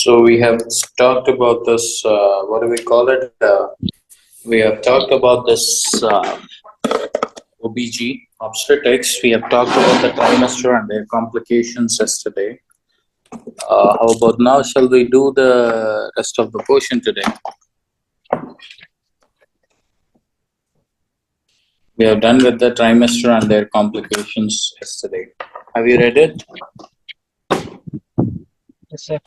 So we have talked about this, what do we call it? We have talked about this OBG obstetrics. We have talked about the trimester and their complications yesterday. How about now? Shall we do the rest of the portion today? We have done with the trimester and their complications yesterday. Have you read it? Yes, sir.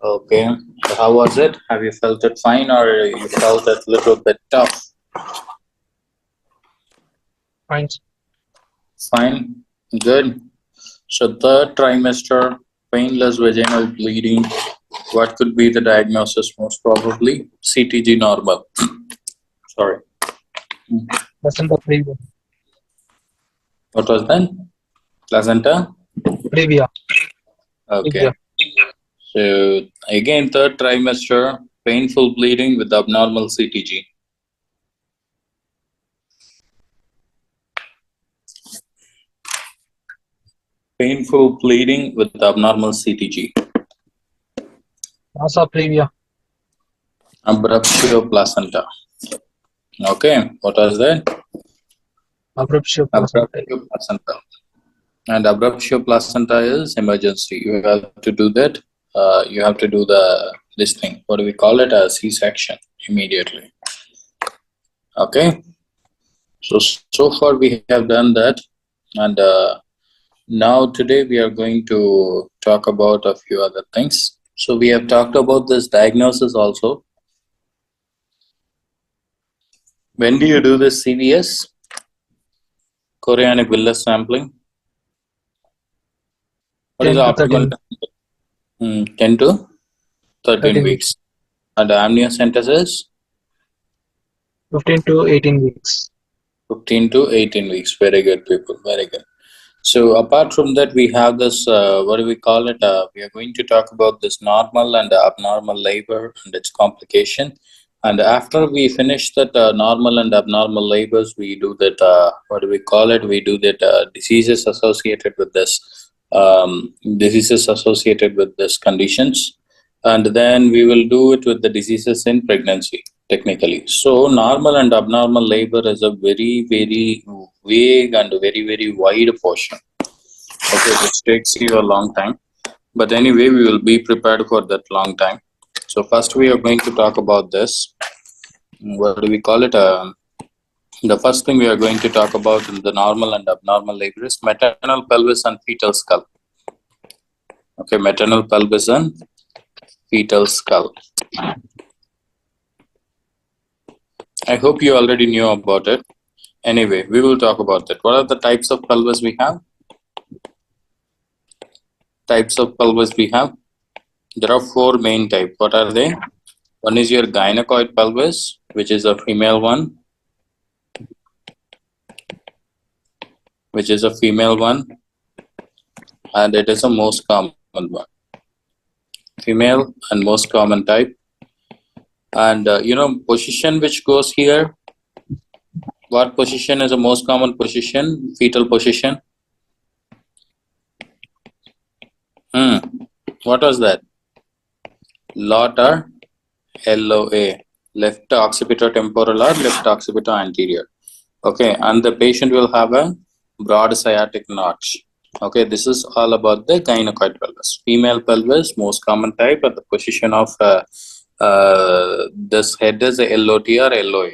Okay. So how was it? Have you felt it fine or you felt it a little bit tough? Fine. Fine. Good. So third trimester, painless vaginal bleeding. What could be the diagnosis? Most probably CTG normal. Sorry. Placenta previa. What was that? Placenta? Previa. Okay. So again, third trimester, painful bleeding with abnormal CTG. Painful bleeding with abnormal CTG. Nasa previa. Abruptio placenta. Okay, what was that? Abruptio placenta. Abruptio placenta. And abruptio placenta is emergency. You have to do that. You have to do this thing. What do we call it? A C-section immediately. Okay. So far we have done that, and now today we are going to talk about a few other things. So we have talked about this diagnosis also. When do you do this CVS? Chorionic villus sampling. What is the optimal time? 10 to 13 weeks. And the amniocentesis? 15 to 18 weeks. 15 to 18 weeks. Very good, people. Very good. So apart from that, we have this, what do we call it? We are going to talk about this normal and abnormal labor and its complication. And after we finish that normal and abnormal labors, we do that, what do we call it? We do that diseases associated with this, conditions. And then we will do it with the diseases in pregnancy, technically. So normal and abnormal labor is a very, very vague and very, very wide portion. Okay, which takes you a long time. But anyway, we will be prepared for that long time. So first we are going to talk about this. What do we call it? The first thing we are going to talk about in the normal and abnormal labor is maternal pelvis and fetal skull. Okay, maternal pelvis and fetal skull. I hope you already knew about it. Anyway, we will talk about it. What are the types of pelvis we have? Types of pelvis we have? There are four main types. What are they? One is your gynecoid pelvis, which is a female one. And it is the most common one. Female and most common type. And position which goes here. What position is the most common position? Fetal position. What was that? LOT or LOA, left occipitotemporal or left occipital anterior. Okay, and the patient will have a broad sciatic notch. Okay, this is all about the gynecoid pelvis. Female pelvis, most common type, at the position of this head is a LOT or LOA.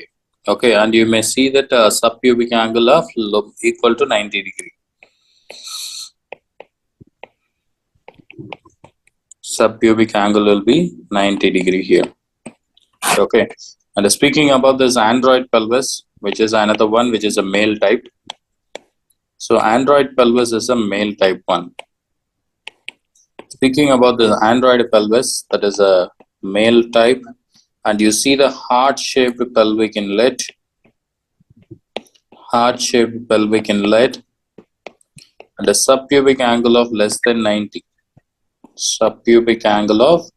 Okay, and you may see that subpubic angle of equal to 90 degree. Subpubic angle will be 90 degree here. Okay, and speaking about this android pelvis, which is another one, which is a male type. So android pelvis is a male type one. Speaking about the android pelvis, that is a male type, and you see the heart-shaped pelvic inlet. Heart-shaped pelvic inlet, and a subpubic angle of less than 90. Subpubic angle of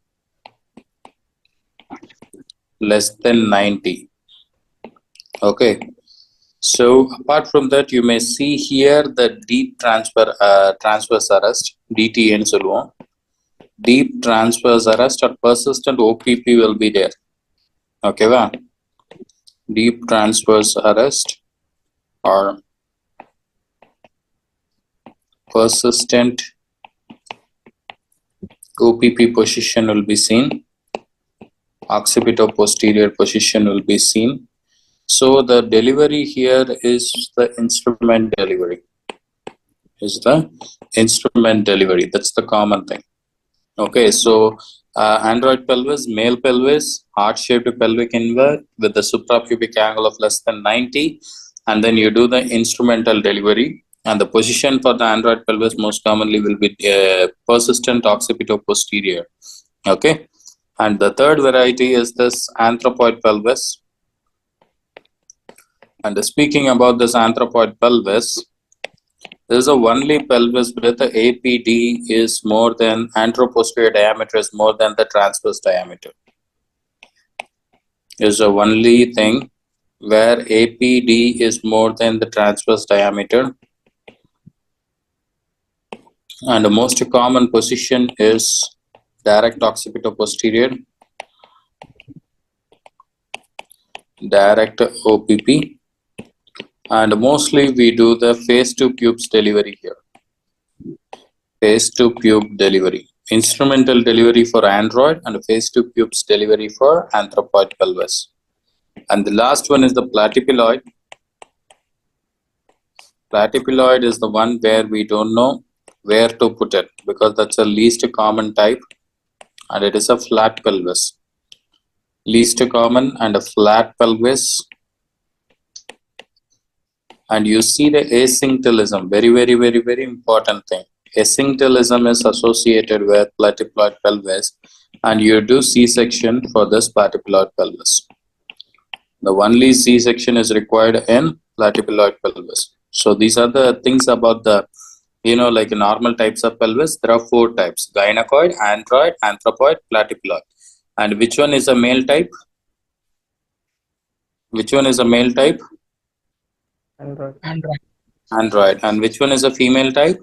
less than 90. Okay, so apart from that, you may see here the deep transverse arrest, DTN சொல்லுவோம். deep transverse arrest or persistent OPP will be there. Okay, va? Deep transverse arrest or persistent OPP position will be seen. Occipito-posterior position will be seen. So the delivery here is the instrument delivery. That's the common thing. Okay, so android pelvis, male pelvis, heart-shaped pelvic invert with the suprapubic angle of less than 90, and then you do the instrumental delivery. And the position for the android pelvis most commonly will be persistent occipito-posterior. Okay, and the third variety is this anthropoid pelvis. And speaking about this anthropoid pelvis, this is the only pelvis where the APD is more than anteroposterior diameter is more than the transverse diameter. Is the only thing where APD is more than the transverse diameter. And the most common position is direct occipito-posterior, direct OPP. And mostly we do the phase 2 pubes delivery here. Phase 2 pube delivery. Instrumental delivery for android and phase 2 pubes delivery for anthropoid pelvis. And the last one is the platyploid. Platyploid is the one where we don't know where to put it because that's the least common type and it is a flat pelvis. Least common and a flat pelvis. And you see the asynctalism, very important thing. Asynctalism is associated with platyploid pelvis and you do C-section for this platyploid pelvis. The only C-section is required in platyploid pelvis. So these are the things about the, like normal types of pelvis. There are 4 types: gynecoid, android, anthropoid, platyploid. And which one is a male type? Which one is a male type? Android. Android. And which one is a female type?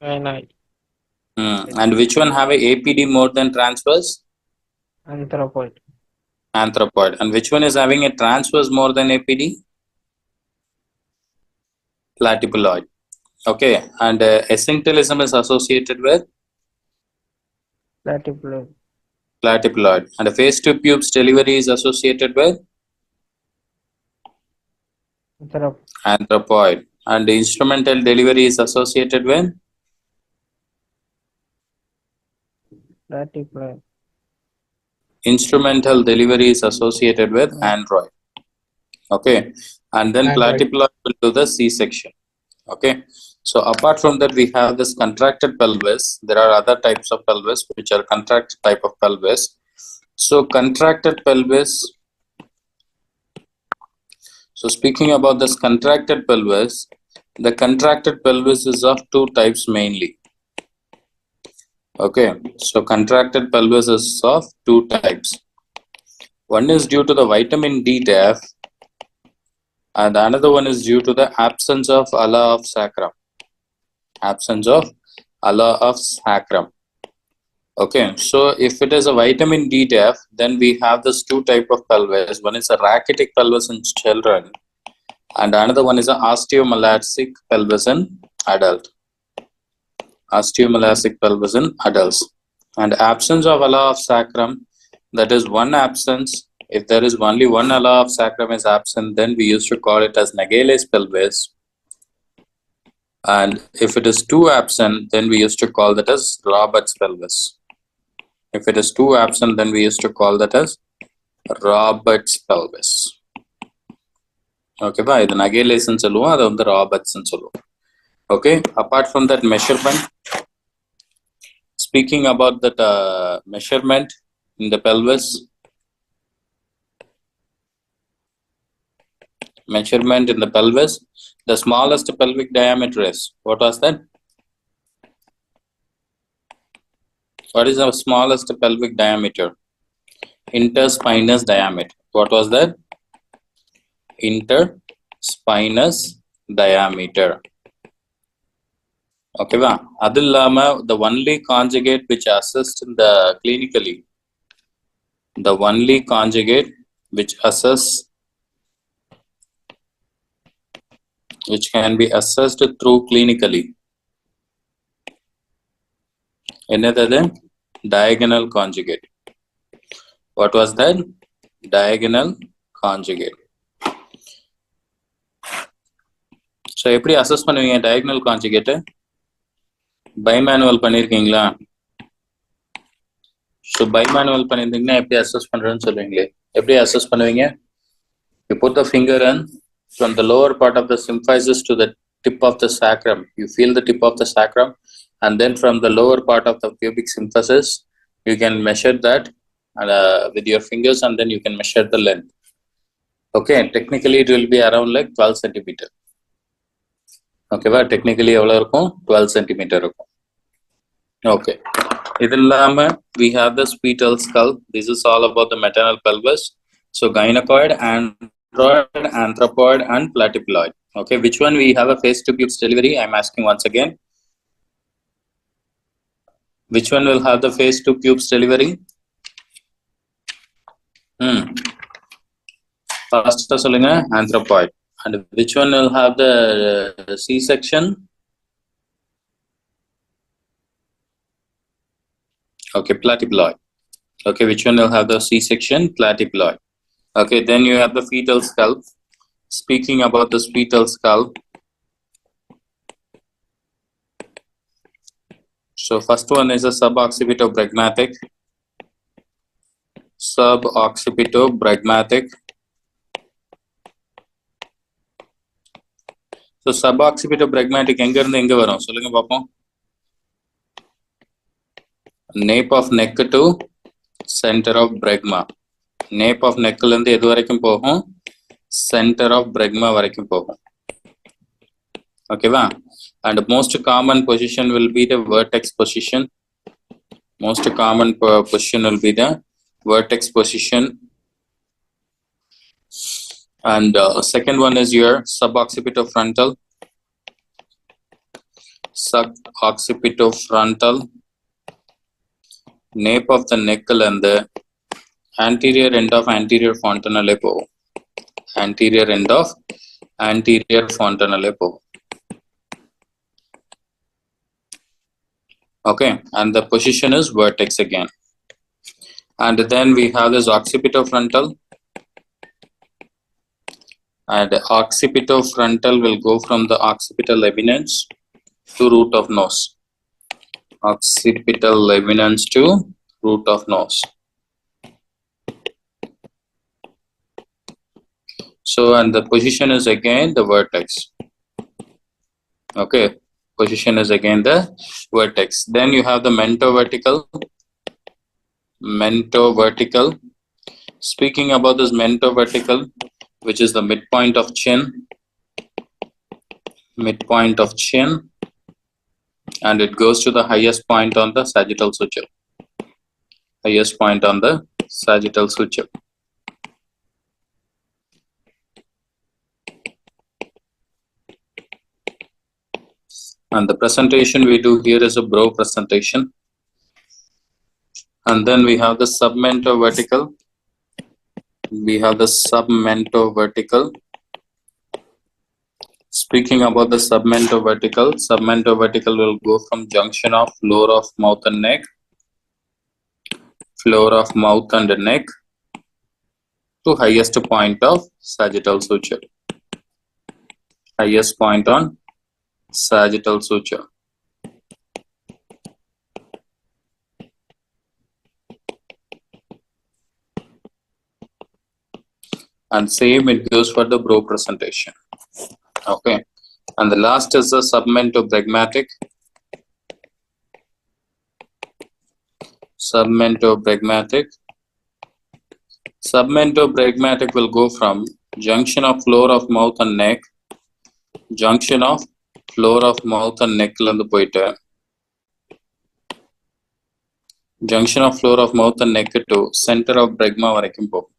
AIIMS. And which one have a APD more than transverse? Anthropoid. Anthropoid. And which one is having a transverse more than APD? Platyploid. Okay. And asynctalism is associated with Platyploid. platyploid. And phase 2 pubes delivery is associated with anthropoid. And the instrumental delivery is associated with Platyploid. instrumental delivery is associated with android. Okay. And then Android. platyploid will do the C-section. Okay. So apart from that, we have this contracted pelvis. There are other types of pelvis which are contracted type of pelvis. So contracted pelvis. So speaking about this contracted pelvis, the contracted pelvis is of 2 types mainly. Okay. So contracted pelvis is of 2 types. One is due to the vitamin D deficit, and another one is due to the absence of ala of sacrum. Absence of ala of sacrum. Okay, so if it is a vitamin D deficit, then we have this 2 type of pelvis. One is a rachitic pelvis in children, and another one is an osteomalacic pelvis in adult. Osteomalacic pelvis in adults. And absence of ala of sacrum, that is one absence. If there is only one ala of sacrum is absent, then we used to call it as Naegele's pelvis. And if it is 2 absent, then we used to call that as Robert's pelvis. If it is 2 absent, then we used to call that as Robert's pelvis. Okay, ba? Idu Naegele's nu solluvom, adu vandu Robert's nu solluvom. Okay, apart from that measurement, speaking about that measurement in the pelvis, measurement in the pelvis, the smallest pelvic diameter is, what was that? What is the smallest pelvic diameter? Interspinous diameter. What was that? Interspinous diameter. Okay, the only conjugate which assists in the clinically, the only conjugate which can be assessed through clinically, another than diagonal conjugate. What was that? Diagonal conjugate. So எப்படி assess பண்ணுவீங்க diagonal conjugate? பைமேனுவல் பண்ணிருக்கீங்களா? So பைமேனுவல் பண்ணியிருந்தீங்கன்னா எப்படி assess பண்றேன்னு சொல்லுவீங்களே, எப்படி assess பண்ணுவீங்க? You put the finger in from the lower part of the symphysis to the tip of the sacrum. You feel the tip of the sacrum, and then from the lower part of the pubic symphysis, you can measure that with your fingers, and then you can measure the length. Okay, technically it will be around like 12 centimeter. Okay, but technically எவ்வளவு இருக்கும்? 12 centimeter இருக்கும். Okay. இது இல்லாம we have the spetal skull. This is all about the maternal pelvis. So gynecoid, android, anthropoid, and platyploid. Okay, which one we have a face to pubes delivery? I'm asking once again. Which one will have the face to pubes delivery? First சொல்லுங்க, anthropoid. And which one will have the C-section? Okay, platyploid. Okay, which one will have the C-section? Platyploid. Okay, then you have the fetal skull. Speaking about the fetal skull, so first one is a suboccipitobregmatic. Suboccipitobregmatic. So suboccipitobregmatic எங்க இருந்து எங்க வரும் சொல்லுங்க பாப்போம். Nape of neck to center of bregma. Nape of neck ல இருந்து எது வரைக்கும் போகும்? Center of bregma வரைக்கும் போகும். ஓகேவா? And most common position will be the vertex position. Most common position will be the vertex position. And second one is your suboccipitofrontal. Suboccipitofrontal. Nape of the neck and the anterior end of anterior fontanelle போகும். Anterior end of anterior fontanelle போகும். Okay, and the position is vertex again. And then we have this occipitofrontal. And occipitofrontal will go from the occipital eminence to root of nose. Occipital eminence to root of nose. So, and the position is again the vertex. Okay, position is again the vertex. Then you have the mentovertical. Mentovertical. Speaking about this mentovertical, which is the midpoint of chin. Midpoint of chin. And it goes to the highest point on the sagittal suture. Highest point on the sagittal suture. And the presentation we do here is a brow presentation. And then we have the submentovertical. We have the submentovertical. Speaking about the submentovertical will go from junction of floor of mouth and neck, floor of mouth and neck to highest point of sagittal suture. Highest point on sagittal suture. And same it goes for the brow presentation. Okay, and the last is the submentobregmatic. Submentobregmatic. Submentobregmatic will go from junction of floor of mouth and neck, junction of floor of mouth and neck ல இருந்து போயிட்டு junction of floor of mouth and neck to center of bregma வரைக்கும் போகும்.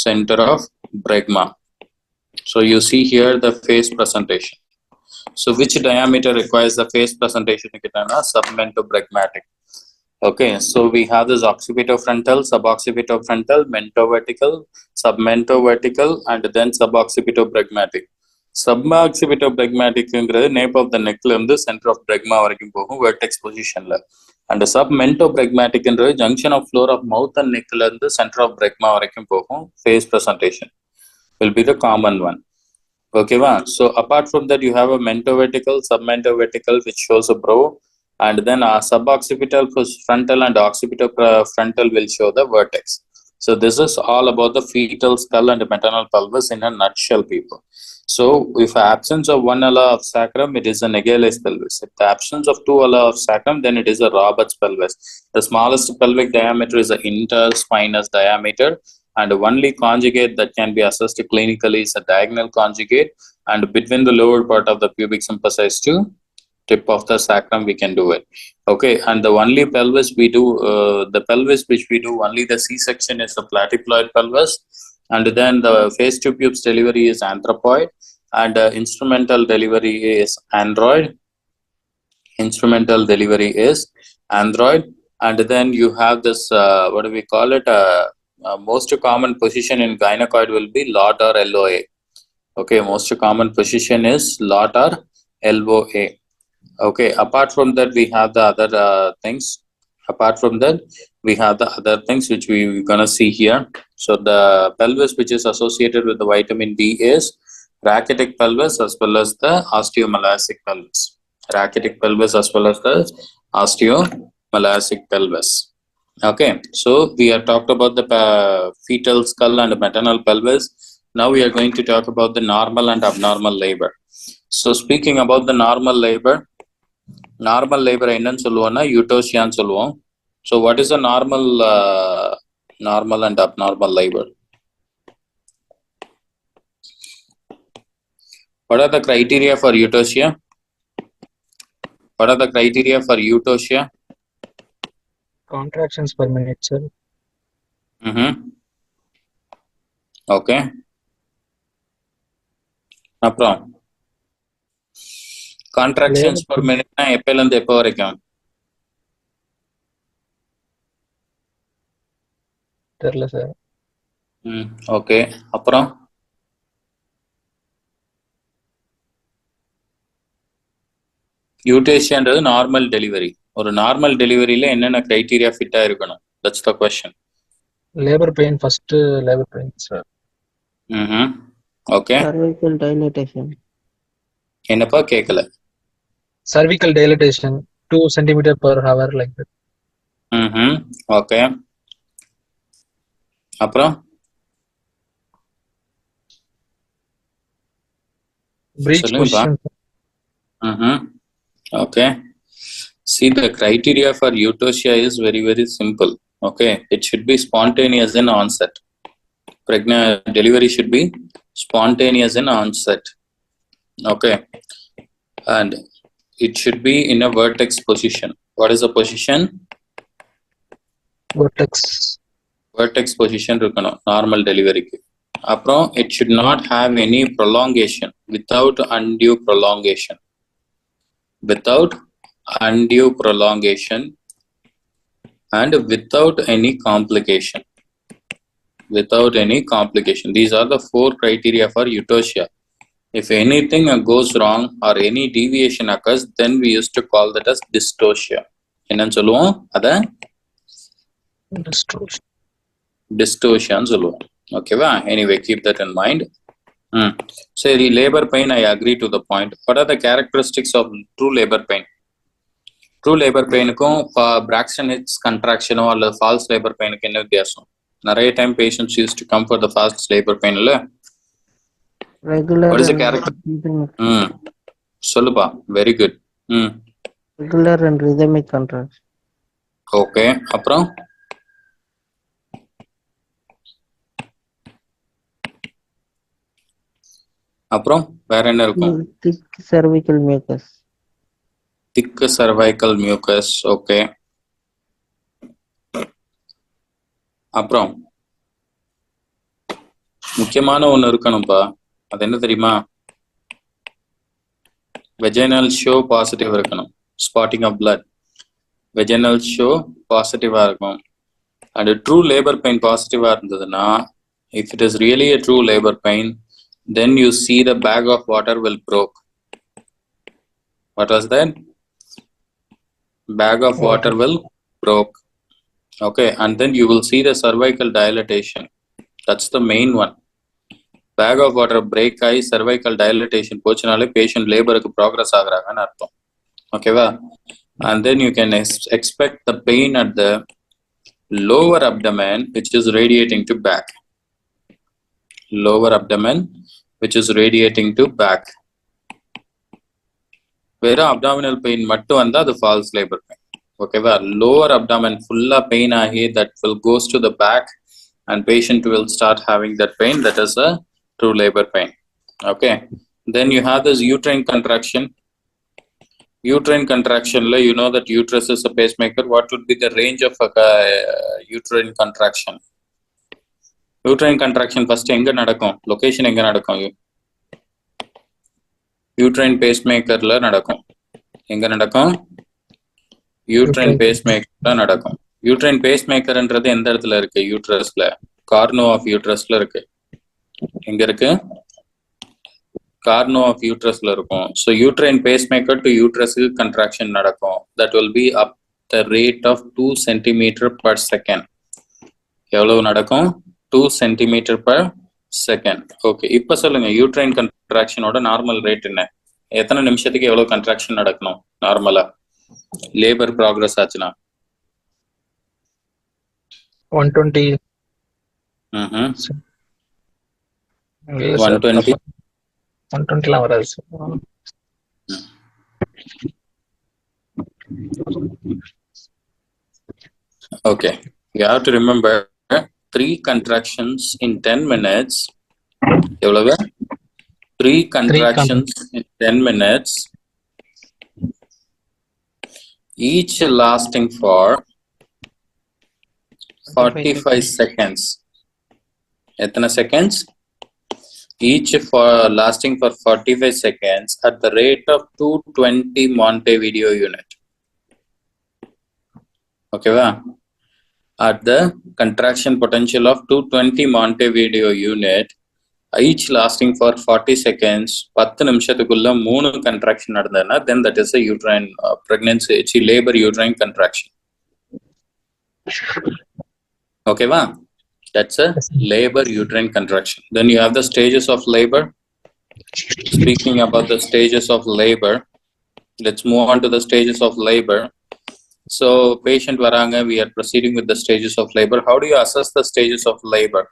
Center of bregma. So you see here the face presentation. So which diameter requires the face presentation? Submentobregmatic. Okay, so we have this occipitofrontal, suboccipitofrontal, mentovertical, submentovertical, and then suboccipitobregmatic. Suboccipitobregmatic nape of the neck the center of bregma varaikkum pogum vertex position la. And submentobregmatic junction of floor of mouth and neck the center of bregma varaikkum pogum face presentation will be the common one. Okay, so apart from that, you have a mentovertical, submentovertical, which shows a brow, and then a suboccipital frontal and occipital frontal will show the vertex. So this is all about the fetal skull and maternal pelvis in a nutshell, people. So if absence of one ala of sacrum, it is a Naegele's pelvis. If the absence of two ala of sacrum, then it is a Robert's pelvis. The smallest pelvic diameter is the interspinous diameter, and only conjugate that can be assessed clinically is a diagonal conjugate, and between the lower part of the pubic symphysis to tip of the sacrum we can do it. Okay, and the only pelvis we do, the pelvis which we do only the C-section is the platyploid pelvis, and then the face to pubes delivery is anthropoid, and instrumental delivery is android. Instrumental delivery is android, and then you have this what do we call it, most common position in gynecoid will be lot or LOA. Okay, most common position is lot or LOA. Okay, apart from that we have the other things. Apart from that we have the other things which we're gonna see here. So the pelvis which is associated with the vitamin D is rachitic pelvis as well as the osteomalacic pelvis. Rachitic pelvis as well as the osteomalacic pelvis. Okay, so we have talked about the fetal skull and maternal pelvis. Now we are going to talk about the normal and abnormal labor. So speaking about the normal labor என்னன்னு சொல்லுவோம்னா யூட்டோசியான்னு சொல்லுவோம். So what is the normal and abnormal labor? What are the criteria for eutosia? What are the criteria for eutosia? Contractions per minute, sir. Okay. அப்புறம் contractions per minute na எப்பல இருந்து எப்ப வரைக்கும்? தெரியல sir. Okay, அப்புறம் யூட்டேஷியான்றது normal delivery. ஒரு normal டெலிவரியில என்னென்ன criteria ஃபிட்டா இருக்கணும்? That's the question. Labor pain first, labor pain, sir. Okay. Cervical dilatation. என்னப்பா கேக்கல? Cervical dilatation 2 centimeter per hour like that. Okay. அப்புறம் breech position. Okay. See, the criteria for eutosia is very, very simple. Okay, it should be spontaneous in onset. Delivery should be spontaneous in onset. Okay, and it should be in a vertex position. What is the position? Vertex position இருக்கணும் normal delivery க்கு. அப்புறம் it should not have any prolongation, without undue prolongation. Without undue prolongation and without any complication. Without any complication. These are the 4 criteria for eutosia. If anything goes wrong or any deviation occurs, then we used to call that as dystocia. என்னன்னு சொல்லுவோம்? அத dystociaன்னு சொல்லுவோம். ஓகேவா? Anyway, keep that in mind. So the labor pain, I agree to the point. What are the characteristics of true labor pain? True labor painக்கும் Braxton Hicks contraction or false labor painக்கு என்ன வித்தியாசம்? நிறைய time patients used to come for the false labor pain இல்ல? Regular. What is the character? சொல்லுப்பா. Very good. Regular and rhythmic contraction. Okay, அப்புறம் அப்புறம் வேற என்ன இருக்கும்? Thick cervical mucus. Thick cervical mucus. Okay. அப்புறம் முக்கியமான ஒண்ணு இருக்கணும்பா. அது என்ன தெரியுமா? vaginal show positive இருக்கணும், spotting of blood, vaginal show positive இருக்கும். And a true labor pain positive இருந்ததுன்னா, if it is really a true labor pain, then you see the bag of water will broke. What was that? Bag of water will broke. Okay, and then you will see the cervical dilatation. That's the main one. Bag of water break ஆகி cervical dilatation போச்சுனாலே patient laborக்கு progress ஆகுறாங்கன்னு அர்த்தம். ஓகேவா? And then you can expect the pain at the lower abdomen which is radiating to back. Lower abdomen which is radiating to back. வெறும் abdominal pain மட்டும் வந்தா அது false labor pain. ஓகேவா? Lower abdomen full pain ஆகி that will goes to the back and patient will start having that pain. That is a true labor pain. Okay. Then you have this uterine contraction. Uterine contraction, you know that uterus is a pacemaker. What would be the range of uterine contraction? Uterine contraction first எங்க நடக்கும்? Location எங்க நடக்கும்? Uterine pacemaker ல நடக்கும். எங்க நடக்கும்? Uterine pacemaker ல நடக்கும். Uterine pacemaker ன்றது எந்த இடத்துல இருக்கு? Uterusல. Cornu of uterusல இருக்கு. எங்க இருக்கு? Cornu of uterusல இருக்கும். So uterine pacemaker to uterus contraction நடக்கும். That will be up the rate of 2 cm per second. எவ்வளவு நடக்கும்? 2 cm per second. Okay. இப்ப சொல்லுங்க uterine contraction ஓட நார்மல் ரேட் என்ன? எத்தனை நிமிஷத்துக்கு எவ்வளவு கன்ட்ராக்ஷன் நடக்கணும் நார்மலா லேபர் ப்ராக்ரஸ் ஆச்சுன்னா? 120. 120. 120 வராது. Okay. You have to remember 3 contractions in 10 minutes. எவ்வளவு? 3 contractions in 10 minutes. Each lasting for 45 seconds. எத்தனை seconds? Each for lasting for 45 seconds at the rate of 220 Montevideo unit. Okay, va? At the contraction potential of 220 Montevideo unit, each lasting for 40 seconds, 10 நிமிஷத்துக்குள்ள 3 contraction நடந்ததுன்னா, then that is a uterine pregnancy, labor uterine contraction. Okay, va? That's a labor uterine contraction. Then you have the stages of labor. Speaking about the stages of labor, let's move on to the stages of labor. So patient varanga, we are proceeding with the stages of labor. How do you assess the stages of labor?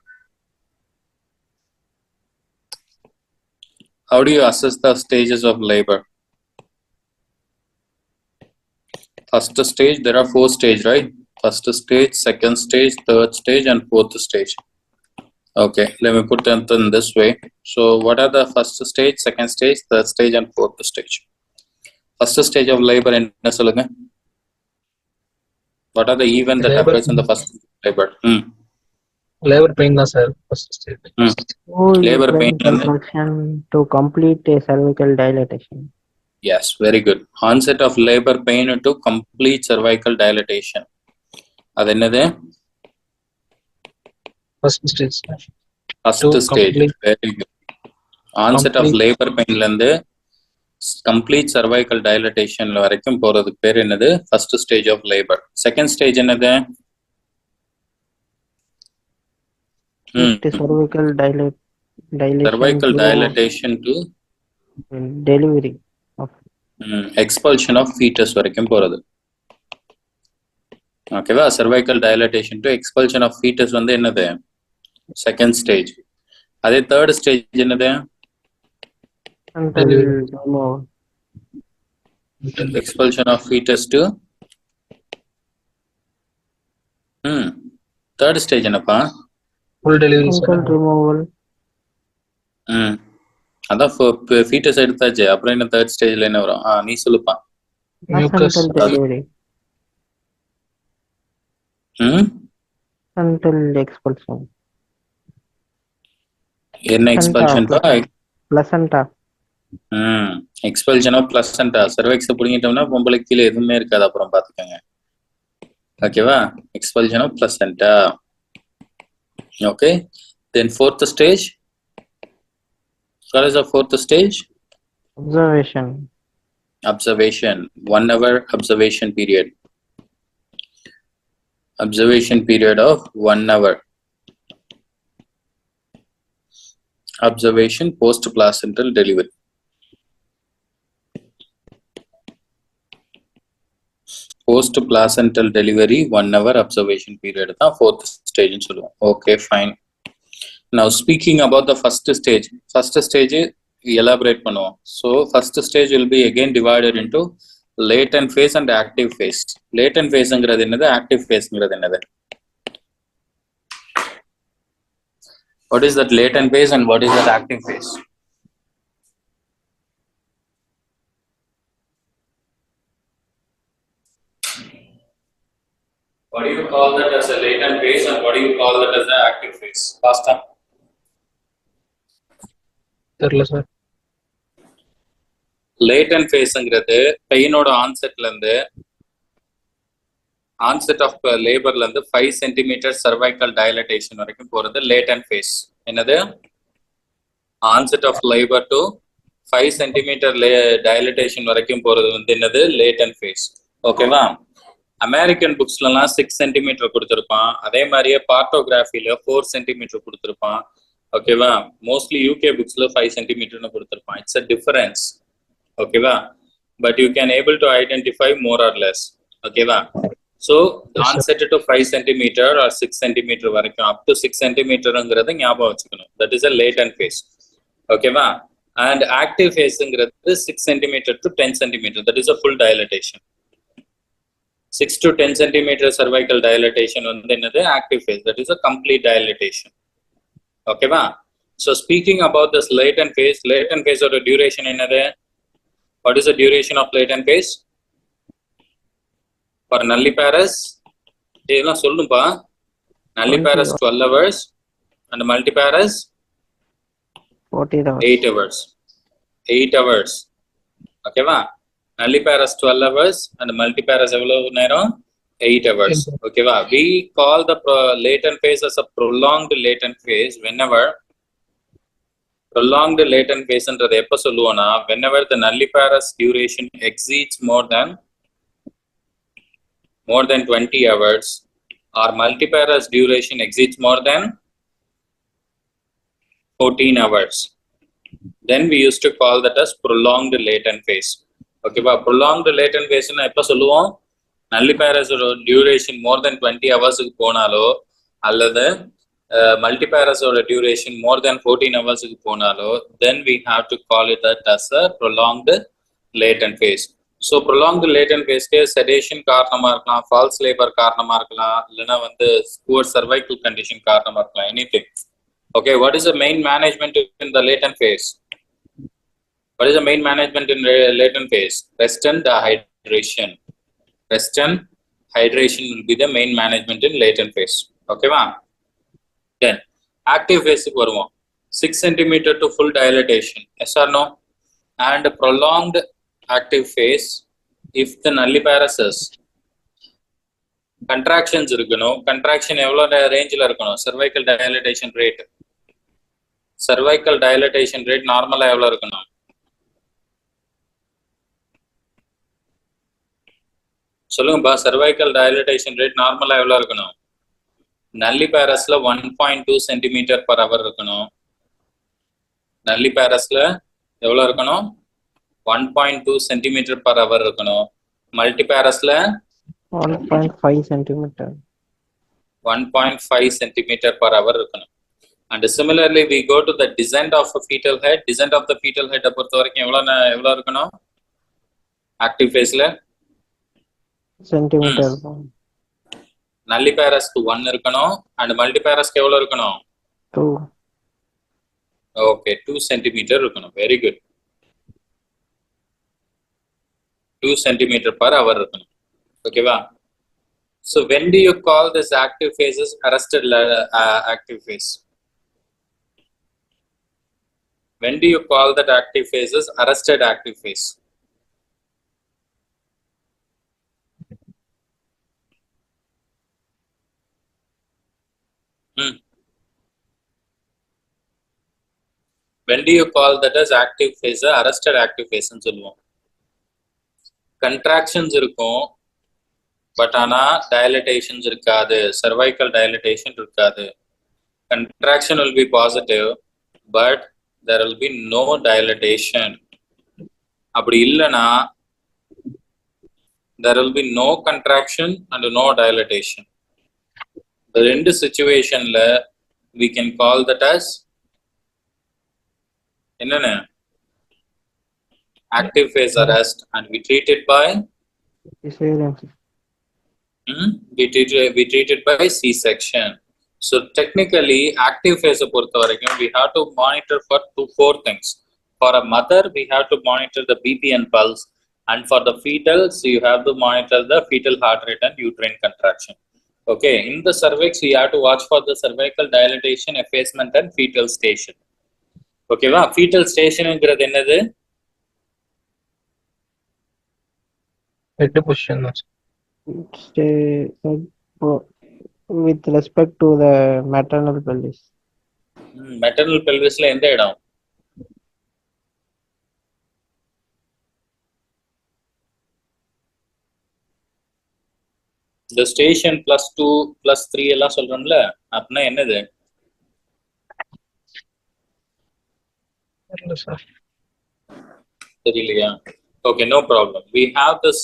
How do you assess the stages of labor? First stage, there are 4 stages, right? First stage, second stage, third stage, and fourth stage. Okay, let me put them in this way. So what are the first stage, second stage, third stage, and fourth stage? First stage of labor enna solunga? What are the events that happens in the first labor? Labor pain தான் sir first stage. Labor pain contraction to complete a cervical dilatation. Yes, very good. Onset of labor pain to complete cervical dilatation. அது என்னது? First stage. First stage. Very good. Onset of labor pain ல இருந்து complete cervical dilatation வரைக்கும் போறதுக்கு பேர் என்னது? First stage of labor. Second stage என்னது? Cervical dilation. Cervical dilatation to delivery of expulsion of fetus வரைக்கும் போறது. ஓகேவா? cervical dilatation to expulsion of fetus வந்து என்னது? Second stage. அதே third stage என்னது? Expulsion of fetus to third stage என்னப்பா? Full delivery. removal. அதான் fetus எடுத்தாச்சு, அப்புறம் என்ன third stageல என்ன வரும்? நீ சொல்லுப்பா. Placental delivery. Until expulsion. என்ன expulsion? Placenta. Expulsion of placenta. Cervix புடிங்கிட்டோம்னா பொம்பளைக்கு கீழே எதுவுமே இருக்காது, அப்புறம் பாத்துக்கோங்க. ஓகேவா? Expulsion of placenta. Okay, then fourth stage. What is the fourth stage? Observation. Observation. 1 hour observation period. Observation period of 1 hour. Observation post placental delivery. Post placental delivery 1 hour observation period தான் fourth stage ன்னு சொல்லுவோம். Okay, fine. Now speaking about the first stage elaborate பண்ணுவோம். So first stage will be again divided into latent phase and active phase. Latent phaseங்கிறது என்னது, active phaseங்கிறது என்னது? What is that latent phase and what is that active phase? What do you call that as a latent phase and what do you call that as the active phase? Pasta? தெரியல sir. Latent phaseங்கிறது பெயினோட ஆன்செட்ல இருந்து onset of laborல இருந்து 5 cm cervical dilatation வரைக்கும் போறது latent phase. என்னது? onset of labor to 5 cm dilatation வரைக்கும் போறது வந்து என்னது? latent phase. ஓகேவா? அமெரிக்கன் புக்ஸ்லாம் 6 cm கொடுத்திருப்பான். அதே மாதிரியே பார்ட்டோகிராஃபில 4 cm கொடுத்திருப்பான். ஓகேவா? மோஸ்ட்லி யூகே புக்ஸ்ல 5 cm கொடுத்திருப்பான். It's a difference. ஓகேவா? but you can able to identify more or less. ஓகேவா? so onset to 5 cm or 6 cm வரைக்கும் up to 6 cmங்கிறத ஞாபகம் வச்சுக்கணும். that is a latent phase. ஓகேவா? and active phaseங்கிறது 6 cm to 10 cm, that is a full dilatation. 6 to 10 cm cervical dilatation வந்து என்னது? active phase, that is a complete dilatation. ஓகேவா? so speaking about this latent phase ஓட duration என்னது? what is the duration of latent phase? for nulliparous இதெல்லாம் சொல்லுப்பா. nulliparous 12 hours and multiparous 14 hours. 8 hours. 8 hours. ஓகேவா? nulliparous 12 hours and multiparous எவ்வளவு நேரம்? 8 hours. ஓகேவா? we call the latent phase as a prolonged latent phase whenever prolonged latent phase ன்றது எப்ப சொல்லுவோம்னா whenever the nulliparous duration exceeds more than 20 hours or multiparous duration exceeds more than 14 hours, then we used to call that as prolonged latent phase. Okay ba? Prolonged latent phase na எப்ப சொல்லுவோம்? nulliparous duration more than 20 hours க்கு போனாலோ அல்லது multiparous duration more than 14 hours க்கு போனாலோ then we have to call it that as a prolonged latent phase. so prolonged latent phase க்கு sedation காரணமா இருக்கலாம், false labor காரணமா இருக்கலாம், இல்லனா வந்து poor cervical condition காரணமா இருக்கலாம், anything. okay, what is the main management in the latent phase? What is the main management in latent phase? Rest and hydration. Rest and hydration will be the main management in latent phase. Okay va? Then active phase க்கு வருவோம். 6 cm to full dilatation. Yes or no? And prolonged active phase if the nulliparous is contractions இருக்கணும். contraction எவ்வளவு ரேஞ்சில இருக்கணும்? cervical dilatation rate. cervical dilatation rate நார்மலா எவ்வளவு இருக்கணும்? சொல்லுங்கப்பா. cervical dilatation rate நார்மலா எவ்வளவு இருக்கணும்? nulliparous-ல 1.2 cm per hour இருக்கணும். nulliparous-ல எவ்வளவு இருக்கணும்? 1.2 cm per hour இருக்கணும். multiparous-ல 1.5 cm. 1.5 cm per hour இருக்கணும். and similarly we go to the descent of a fetal head. descent of the fetal head பொறுத்த வரைக்கும் எவ்வளவு இருக்கணும்? active phase-ல centimeter. nulliparous க்கு 1 இருக்கணும் and multiparous க்கு எவ்வளவு இருக்கணும்? 2. okay, 2 cm இருக்கணும். very good. 2 cm per hour இருக்கணும். ஓகேவா? so when do you call this active phases arrested active phase? When do you call that active phase as arrested active phase? When do you call that as active phase, arrested active phase ன்னு சொல்லுவோம். Contractions இருக்கும், but ஆனா dilatations இருக்காது, cervical dilatation இருக்காது. Contraction will be positive, but there will be no dilatation. அப்படி இல்லைனா there will be no contraction and no dilatation. The ரெண்டு situationல we can call that as என்னென்ன active phase arrest, and we treat it by we treat it by C-section. So technically active phase பொறுத்த வரைக்கும் we have to monitor for four things. For a mother we have to monitor the BP and pulse, and for the fetals you have to monitor the fetal heart rate and uterine contraction. Okay, in the cervix you have to watch for the cervical dilatation, effacement and fetal station. Okay va, fetal station ங்கிறது என்னது? Head position. With respect to the maternal pelvis. Maternal pelvisல எந்த இடம்? The station +2 +3 எல்லாம் சொல்றோம்ல, அப்படின்னா என்னது? தெரியலையா? Okay, no problem. We have this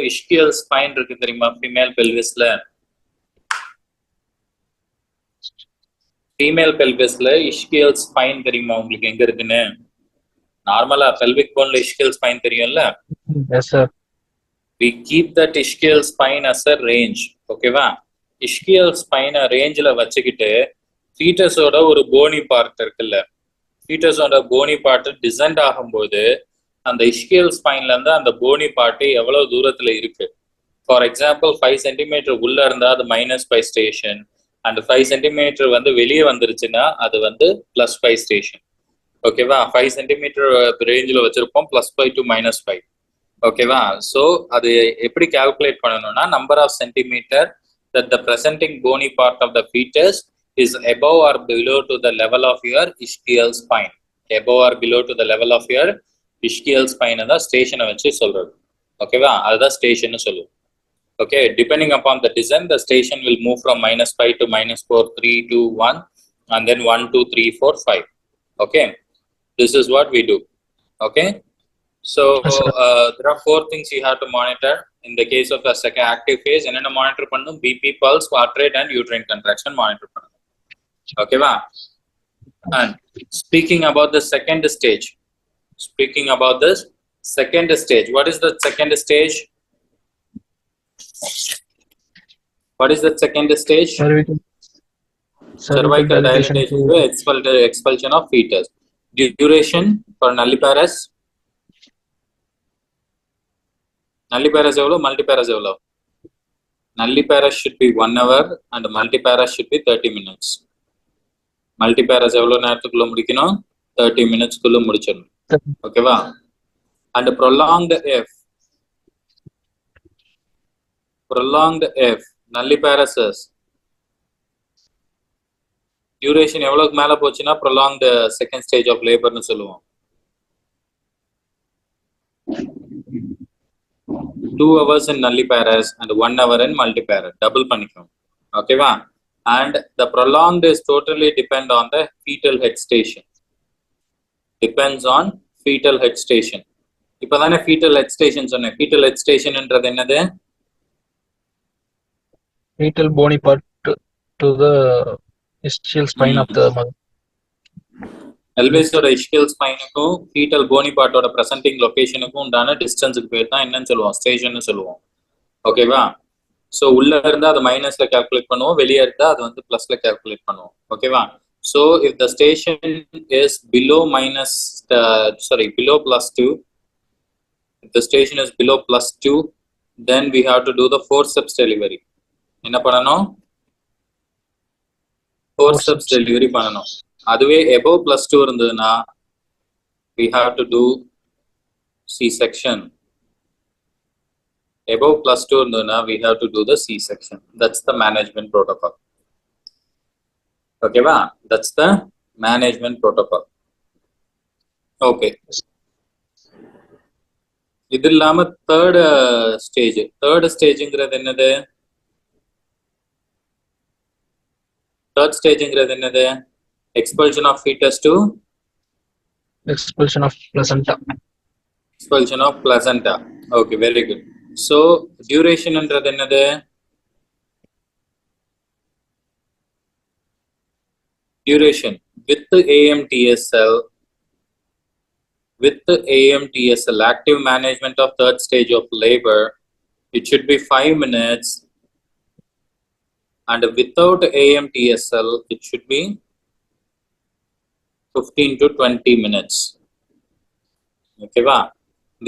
ischial spine இருக்கு தெரியுமா female pelvisல? Female pelvisல ischial spine தெரியுமா உங்களுக்கு எங்க இருக்குன்னு? நார்மலா pelvic boneல ischial spine தெரியும்ல? Yes sir. We keep that ischial spine as a range. Okay va? Ischial spine rangeல வச்சுக்கிட்டு fetusோட ஒரு bony part இருக்குல்ல, fetusோட bony part descend ஆகும்போது அந்த ischial spineல இருந்து அந்த bony part எவ்வளவு தூரத்துல இருக்கு. For example 5 cm உள்ள இருந்தா அது -5 station, and 5 cm வந்து வெளியே வந்துருச்சுன்னா அது வந்து +5 station. ஓகேவா? 5 cm ரேஞ்சில் வச்சிருப்போம், +5 to -5. ஓகேவா? ஸோ அது எப்படி கால்குலேட் பண்ணணும்னா number of centimetre that the presenting bony part of the fetus is above or below to the level of your ischial spine. Above or below to the level of your ischial spine தான் ஸ்டேஷனை வச்சு சொல்றது. ஓகேவா? அதுதான் station சொல்லுவோம். Okay, depending upon the descent, the station will move from -5 to -4, 3, 2, 1, and then 1, 2, 3, 4, 5. Okay, this is what we do. Okay, so there are 4 things you have to monitor in the case of a second active phase. Enna monitor pannum? BP, pulse, heart rate, and uterine contraction monitor pannum. Okay va? And speaking about the second stage, what is the second stage? What is the second stage? Cervical dilatation to expulsion of fetus. Duration for nulliparous? Nulliparous எவ்வளவு? Multiparous எவ்வளவு? Nulliparous should be 1 hour and multiparous should be 30 minutes. Multiparous எவ்வளவு நேரத்துக்குள்ள முடிக்கணும்? 30 minutes குள்ள முடிச்சிடணும். ஓகேவா? And prolonged F, nulliparosis. Duration எவ்வளவுக்கு மேல போச்சுன்னா prolonged second stage of labor னு சொல்லுவோம். 2 hours in nulliparous and 1 hour in multiparous. Double பண்ணிக்கோங்க. ஓகேவா? And the prolonged is totally depend on the fetal head station. Depends on fetal head station. இப்பதானே fetal head station சொன்னேன். Fetal head station என்றது என்னது? Fetal bony part to the ischial spine of the mother. Pelvis ஓட ischial spineக்கும் fetal bony part ஓட presenting locationக்கும் உண்டான டிஸ்டன்ஸுக்கு பேர் தான் என்னன்னு சொல்லுவோம்? ஸ்டேஷன் சொல்லுவோம். ஓகேவா? ஸோ உள்ள இருந்தா அது மைனஸ்ல கால்குலேட் பண்ணுவோம், வெளியே இருந்தா அது வந்து பிளஸ்ல கால்குலேட் பண்ணுவோம். ஓகேவா? So if the station is below +2, if the station is below +2, then we have to do the forceps delivery. என்ன பண்ணணும்? forceps delivery பண்ணணும். அதுவே above +2 இருந்ததுன்னா we have to do C-section. Above +2 we have to do the C-section. That's the management protocol. Okay, va? That's the management protocol. Okay. இது இல்லாம third stage ங்கிறது என்னது? Third stage-ங்கிறது என்னது? Expulsion of fetus to Expulsion of placenta. expulsion of placenta. Okay, very good. So duration என்றது என்னது? Duration with the AIIMS active management of third stage of labor, it should be 5 minutes, and without AIIMS it should be 15 to 20 minutes. Okay, va?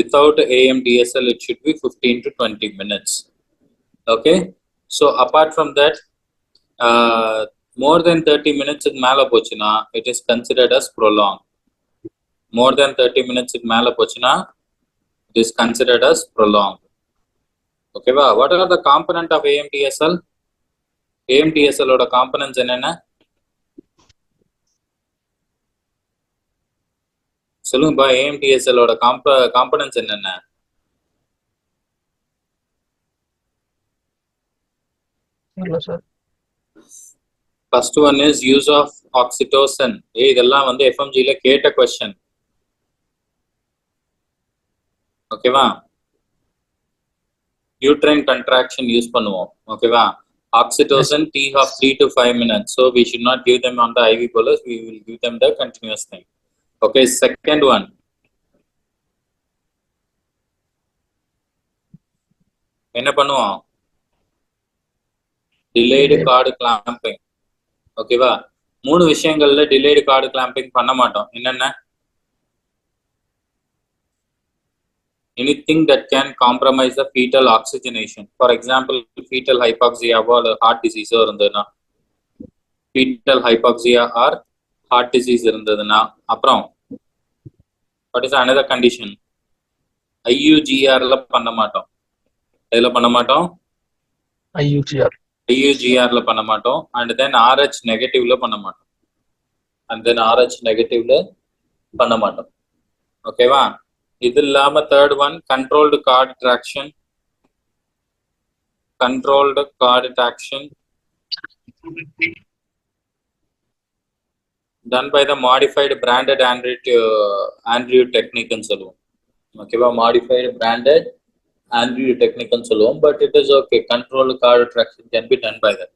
Without AIIMS it should be 15 to 20 minutes. Okay, so apart from that, more than 30 minutes மேல போச்சுனா it is considered as prolonged. More than 30 minutes மேல போச்சுனா it is considered as prolonged. Okay, va? What are the component of AIIMS? AIIMS ஓட components என்னென்ன? சொல்லுங்கப்பா, AIIMS ஓட components என்னென்ன? Hello, sir. First one is use of oxytocin. இதெல்லாம் வந்து FMG ல கேட்ட question. ஓகேவா? uterine contraction யூஸ் பண்ணுவோம். ஓகேவா? Oxytocin T of 3 to 5 minutes. So we should not give them on the IV bolus. We will give them the continuous thing. Okay, second one. என்ன பண்ணுவோம்? Delayed cord clamping. ஓகேவா? 3 விஷயங்கள்ல delayed cord clamping பண்ண மாட்டோம். என்னென்ன? Anything that can compromise the fetal oxygenation. For example, fetal hypoxia or heart disease இருந்ததுன்னா, fetal hypoxia or heart disease இருந்ததுன்னா, அப்புறம் what is another condition? IUGR ல பண்ண மாட்டோம். எதுல பண்ண மாட்டோம்? IUGR. IUGR ல பண்ண மாட்டோம். And then RH negative ல பண்ண மாட்டோம். And then RH negative ல பண்ண மாட்டோம். ஓகேவா? இது இல்லாம third one, controlled cord traction. Controlled cord traction done by the modified branded Andrew technique ன்னு சொல்லுவோம். ஓகேவா? modified branded Andrew technique ன்னு சொல்லுவோம். But it is okay. Controlled cord traction can be done by that.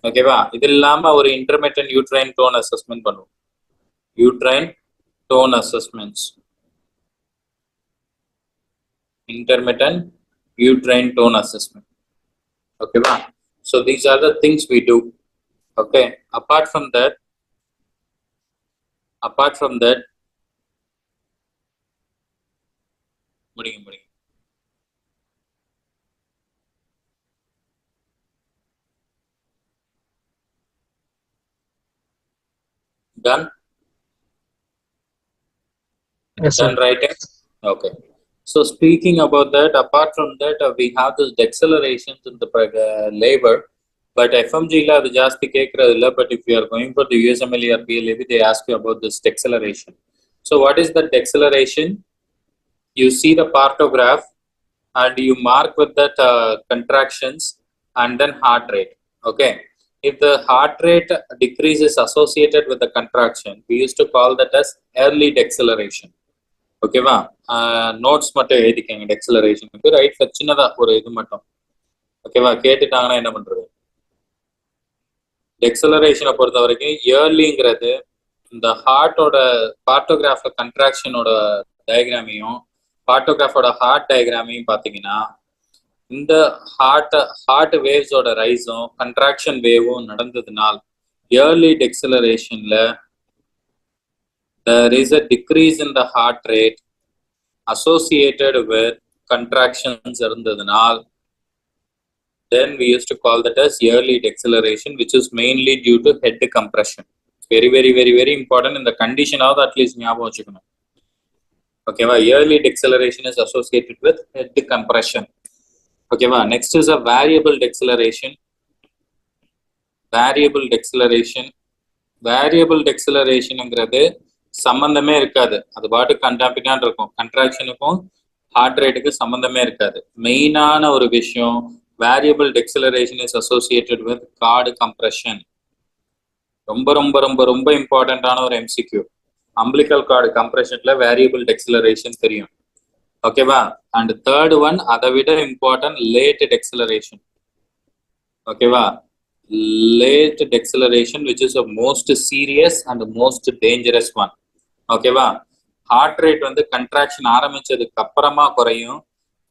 ஓகேவா? இது இல்லாம ஒரு intermittent uterine tone assessment பண்ணுவோம். Uterine tone assessments. Intermittent uterine tone assessment. Okay, va? So these are the things we do. Okay, apart from that, முடிங்க. Done? Yes, sir. Done writing? Okay. So speaking about that, apart from that, we have this decelerations in the labor, but FMG la adu jaasti kekradilla. But if you are going for the USMLE or PLAB, they ask you about this deceleration. So what is the deceleration? You see the partograph and you mark with that contractions and then heart rate. Okay. If the heart rate decrease is associated with the contraction, we used to call that as early deceleration. ஓகேவா? Notes மட்டும் எழுதிக்கங்க டெக்ஸலரேஷனுக்கு. ரைட்ல சின்னதா ஒரு இது மட்டும். ஓகேவா? கேட்டுட்டாங்கன்னா என்ன பண்றது? டெக்ஸலரேஷனை பொறுத்த வரைக்கும் இயர்லிங்கிறது இந்த ஹார்ட்டோட பார்ட்டோகிராஃப்ல கண்ட்ராக்ஷனோட டயக்ராமையும் பார்ட்டோகிராஃபோட ஹார்ட் டயக்ராமையும் பார்த்தீங்கன்னா, இந்த ஹார்ட் வேவ்ஸோட ரைஸும் கண்ட்ராக்ஷன் வேவும் நடந்ததுனால் இயர்லி டெக்ஸலரேஷன்ல there is a decrease in the heart rate associated with contractions irundadunal, then we used to call that as early deceleration, which is mainly due to head compression. Very important in the condition of at least ஞாபகம் வச்சுக்கணும். Okay, yearly deceleration is associated with head compression. Okay, next is a variable deceleration. Variable deceleration. Variable deceleration சம்பந்தமே இருக்காது. அது பாட்டு கண்டாபிட்டான் இருக்கும். கண்ட்ராக்ஷனுக்கும் heart ரேட்டுக்கு சம்பந்தமே இருக்காது. மெயினான ஒரு விஷயம், variable deceleration is associated with cord compression. ரொம்ப ரொம்ப ரொம்ப ரொம்ப இம்பார்ட்டன்டான ஒரு எம்சிக்யூ. அம்பிளிக்கல் கார்டு கம்ப்ரெஷன்ல வேரியபிள் டெக்ஸலரேஷன் தெரியும். ஓகேவா? அண்ட் தேர்ட் ஒன், அதை விட இம்பார்ட்டன்ட், லேட் டெக்ஸலரேஷன். ஓகேவா? Late deceleration, which is the most serious and the most dangerous one. ஓகேவா? ஹார்ட் ரேட் வந்து கண்ட்ராக்ஷன் ஆரம்பிச்சதுக்கு அப்புறமா குறையும்,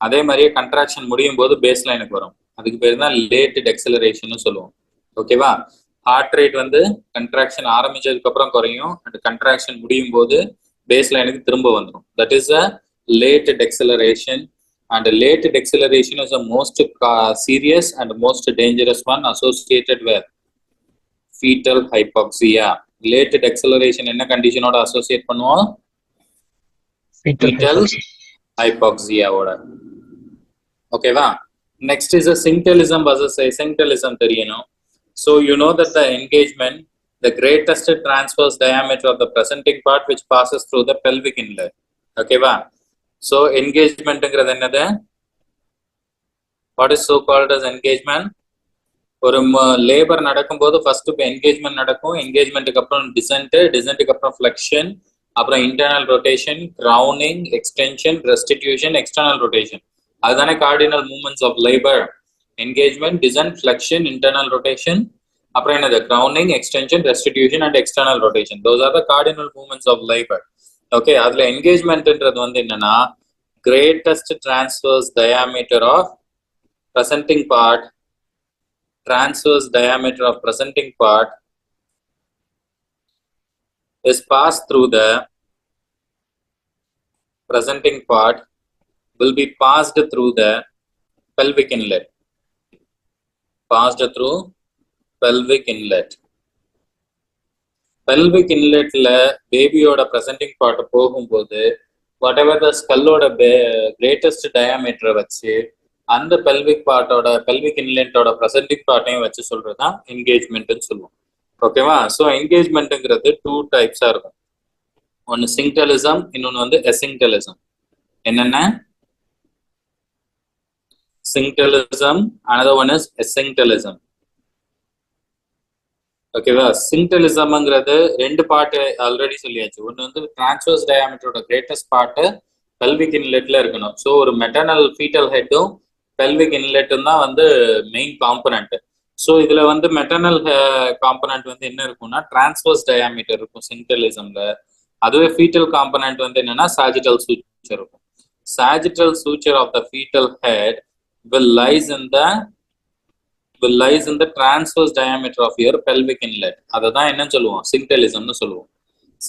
அதே மாதிரியே கண்ட்ராக்ஷன் முடியும் போது பேஸ் லைனுக்கு வரும். அதுக்கு பேர் தான் லேட் டெக்ஸலரேஷன் சொல்லுவோம். ஓகேவா? ஹார்ட் ரேட் வந்து கண்ட்ராக்ஷன் ஆரம்பிச்சதுக்கு அப்புறம் குறையும், அண்ட் கண்ட்ராக்ஷன் முடியும் போது பேஸ் லைனுக்கு திரும்ப வந்துடும். That is a late deceleration. And late deceleration is the most serious and most dangerous one associated with fetal hypoxia. Late deceleration என்ன கண்டிஷனோட அசோசியேட் பண்ணுவோம்? fetal hypoxia ஓட. ஓகேவா? Next is a synchtelism versus asynchtelism தெரியணும். So you know that the engagement, the greatest transverse diameter of the presenting part which passes through the pelvic inlet. ஓகேவா? So engagement என்னது? What is so called as engagement? ஒரு labour நடக்கும்போது first engagement நடக்கும், என்கேஜ்மெண்ட்டுக்கு அப்புறம் டிசென்ட்டுக்கு அப்புறம் flexion, அப்புறம் internal rotation, crowning, extension, restitution, external rotation. அதுதானே cardinal movements of labour. Engagement, descent, flexion, internal rotation, அப்புறம் என்னது? Crowning, extension, restitution and external rotation. Those are the cardinal movements of labour. Okay, அதுல என்கேஜ்மெண்ட்ன்றது வந்து என்னன்னா, greatest transverse diameter of presenting part, transverse diameter of presenting part is passed through the presenting part, will be passed through the pelvic inlet. Passed through pelvic inlet. Pelvic inlet la baby oda presenting part போகும்போது whatever the skull oda greatest diameter வச்சு அந்த pelvic பார்ட்டோட, pelvic இன்லெட்டோட presenting பார்ட்டையும் வச்சு சொல்றதுதான் என்கேஜ்மெண்ட்னு சொல்லுவோம். ஓகேவா? So என்கேஜ்மெண்ட்ங்கிறது 2 டைப்ஸா இருக்கும். ஒன்னு சிங்டலிசம், இன்னொன்னு வந்து எசிங்டலிசம். என்னென்ன? சிங்டலிசம், another one is எசிங்டலிசம். ஓகேவா? சிங்டலிசம்ங்கிறது ரெண்டு பார்ட் ஆல்ரெடி சொல்லியாச்சு. ஒன்னு வந்து டிரான்ஸ்வர்ஸ் டயாமீட்டரோட கிரேட்டஸ்ட் பார்ட் பெல்விக் இன்லெட்ல இருக்கணும். ஸோ ஒரு மெட்டர்னல் ஃபீட்டல் ஹெட்டும் பெல்விக் இன்லெட்டும் தான் வந்து மெயின் காம்பனண்ட். ஸோ இதுல வந்து மெட்டர்னல் காம்பனண்ட் வந்து என்ன இருக்கும்னா டிரான்ஸ்வர்ஸ் டயாமீட்டர் இருக்கும் சிங்டலிசம்ல. அதுவே ஃபீட்டல் காம்பனண்ட் வந்து என்னன்னா சாஜிட்டல் சூச்சர் இருக்கும். Sagittal suture of the fetal head will lies in the transverse diameter of your pelvic inlet. அதை தான் என்ன சொல்லுவோம்? சிங்டலிசம்னு சொல்லுவோம்.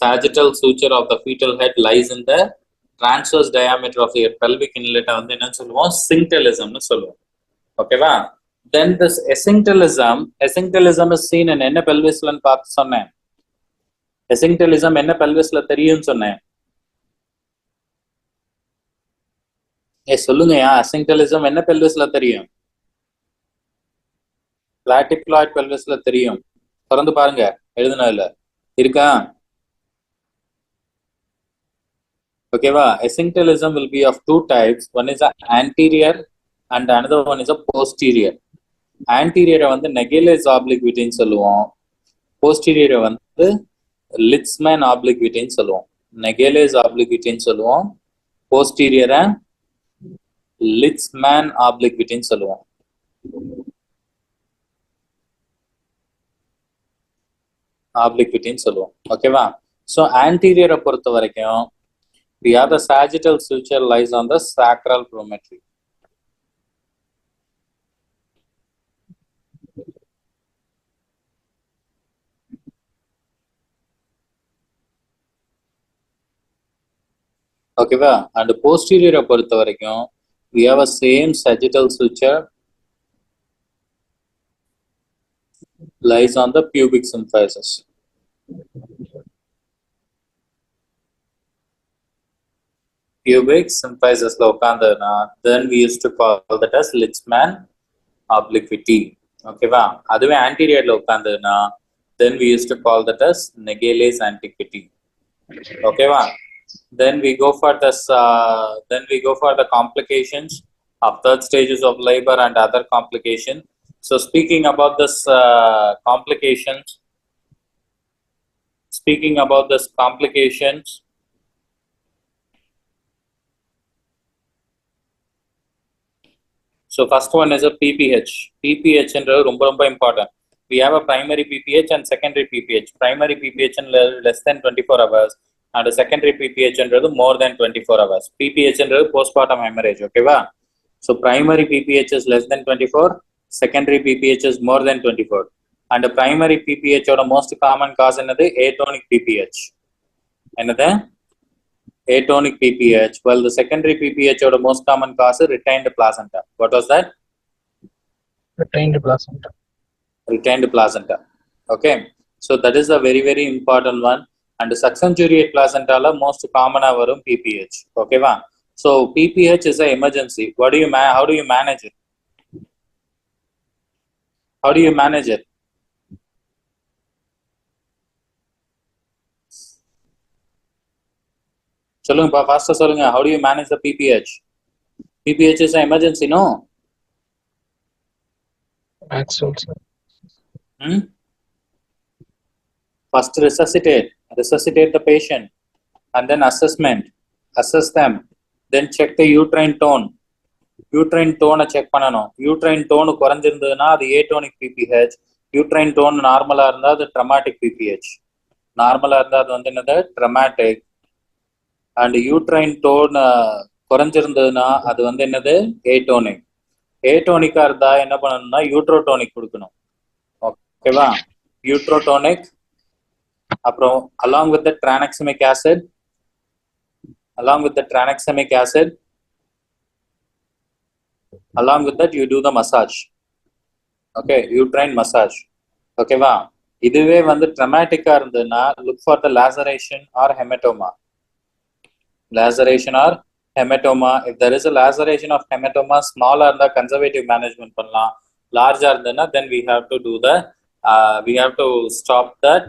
Sagittal suture of the fetal head lies in the transverse diameter of your pelvic inlet வந்து என்ன சொல்லுவோம்? சிங்டலிசம்னு சொல்லுவோம். ஓகேவா? Then this asynchtelism is seen in என்ன பெல்விஸ்லன்னு பார்த்து சொன்னேன்? asynchtelism என்ன பெல்விஸ்ல தெரியும்னு சொன்னேன்? சொல்லுங்கயா, asynchtelism என்ன பெல்விஸ்ல தெரியும்? பிளாட்டிப்ளாய்ட் பெல்விஸ்ல தெரியும். திறந்து பாருங்க, எழுதுனதுல இருக்கா? ஓகேவா? asynchtelism will be of two types. One is anterior and another one is a posterior. Anterior வந்து நெகேலேஸ் ஆப்ளிக்விட்டின்னு சொல்லுவோம். போஸ்டீரியரை வந்து லிட்ஸ்மேன் ஆப்ளிக்விட்டின்னு சொல்லுவோம். நெகேலேஸ் ஆப்ளிக்விட்டின்னு சொல்லுவோம், போஸ்டீரியரை லிட்ஸ்மேன் ஆப்ளிக்விட்டின்னு சொல்லுவோம். ஆப்ளிக்விட்டின்னு சொல்லுவோம். ஓகேவா? ஸோ ஆன்டீரியரை பொறுத்த வரைக்கும் we have the sagittal suture lies on the sacral promontory. ஓகேவா? அண்ட் போஸ்டீரியரை பொறுத்த வரைக்கும் we have a same sagittal suture lies on the pubic symphysis. pubic symphysis la ukandana, then we used to call that as Litzman obliquity. Okay va? Aduve anterior la ukandana, then we used to call that as Naegele's antiquity. Okay va? Then we go for this. Then we go for the complications of third stages of labor and other complications. So speaking about this complications, so first one is a PPH. PPH is ரொம்ப important. We have a primary PPH and secondary PPH. Primary PPH in less than 24 hours and a secondary PPH is more than 24 hours. PPH is postpartum hemorrhage. Okay, va? So primary PPH is less than 24, secondary PPH is more than 24. And the primary PPH or the most common cause is atonic PPH. Another atonic PPH. Well, the secondary PPH or the most common cause is retained placenta. What was that? Retained placenta. Retained placenta. Okay, so that is a very, very important one. And the succenturiate placenta la most common varum PPH. Okay, va? So PPH is an emergency. How do you manage it? How do you manage it? Solunga, faster solunga. How do you manage the PPH? PPH is an emergency, no? Maxwell, sir. First resuscitate the patient, and then assess them, then check the uterine tone. Uterine tone check பண்ணனும். Uterine tone குறைஞ்சிருந்ததுன்னா அது atonic PPH. Uterine tone நார்மலா இருந்தா அது traumatic PPH. நார்மலா இருந்தா அது வந்து என்னது traumatic. And uterine tone குறைஞ்சிருந்ததுன்னா அது வந்து என்னது atonic. Atonicா இருந்தா என்ன பண்ணணும்னா uterotonic கொடுக்கணும். ஓகேவா? Uterotonic அப்புறம் along with the tranexamic acid, along with that you do the massage. Okay, uterine massage. Okay va? இதுவே வந்து traumatic-ஆ இருந்ததுன்னா look for the laceration or hematoma. If there is a laceration of hematoma, smaller இருந்தா conservative management பண்ணலாம். Larger இருந்ததுன்னா then we have to stop that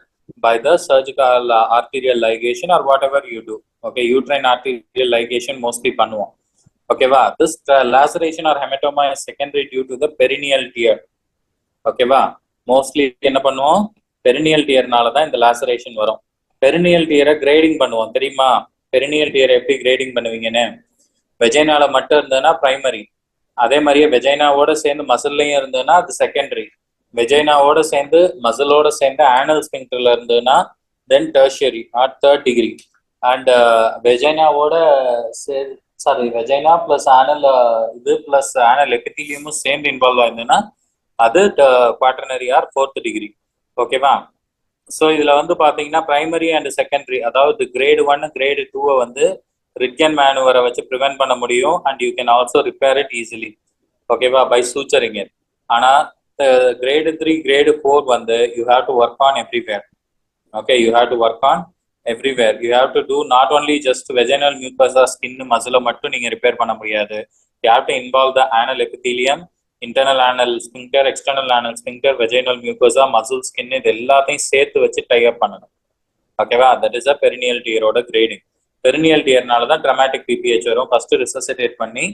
by the surgical arterial ligation or whatever you do. Okay, uterine arterial ligation mostly பண்ணுவோம். Okay va? This laceration or hematoma is secondary due to the perineal tear. Okay va? Mostly என்ன பண்ணுவோம், perineal tear-னால தான் இந்த laceration வரும். Perineal tear-ஐ grading பண்ணுவோம் தெரியுமா? Perineal tear-ஐ எப்படி grading பண்ணுவீங்கன்னு? வெஜைனால மட்டும் இருந்ததுன்னா primary, அதே மாதிரியே வெஜைனாவோட சேர்ந்து மசில்லையும் இருந்ததுன்னா அது secondary, வெஜைனாவோட சேர்ந்து மசிலோட சேர்ந்து anal sphincter-ல இருந்ததுன்னா then tertiary or third degree. And வெஜைனாவோட வெஜைனா plus anal இது plus anal epithelium சேர்ந்து இன்வால்வ் ஆயிருந்ததுன்னா அது quaternary or fourth degree. ஓகேவா? ஸோ இதுல வந்து பாத்தீங்கன்னா பிரைமரி அண்ட் செகண்டரி, அதாவது கிரேட் 1 கிரேட் 2 வந்து ரிட்கன் மேனுவரை வச்சு ப்ரிவென்ட் பண்ண முடியும். And you can also repair it easily. ஓகேவா? By suturing it. ஆனா கிரேடு 3 கிரேடு 4 வந்து you have to work on everywhere. Okay, you have to work on everywhere. You have to do not only just vaginal மியூக்கஸா skin மசில மட்டும் நீங்க repair பண்ண முடியாது. You have to involve the anal epithelium, internal anal sphincter, external anal sphincter, vaginal mucosa, muscle, skin, இது எல்லாத்தையும் சேர்த்து வச்சு டை அப் பண்ணணும். ஓகேவா? தட் இஸ் அ பெரினியல் டியரோட கிரேடிங். பெரினியல் டியர்னால தான் ட்ரமாட்டிக் பிபிஹெச் வரும். ஃபர்ஸ்ட் ரிசசிட்டேட் பண்ணி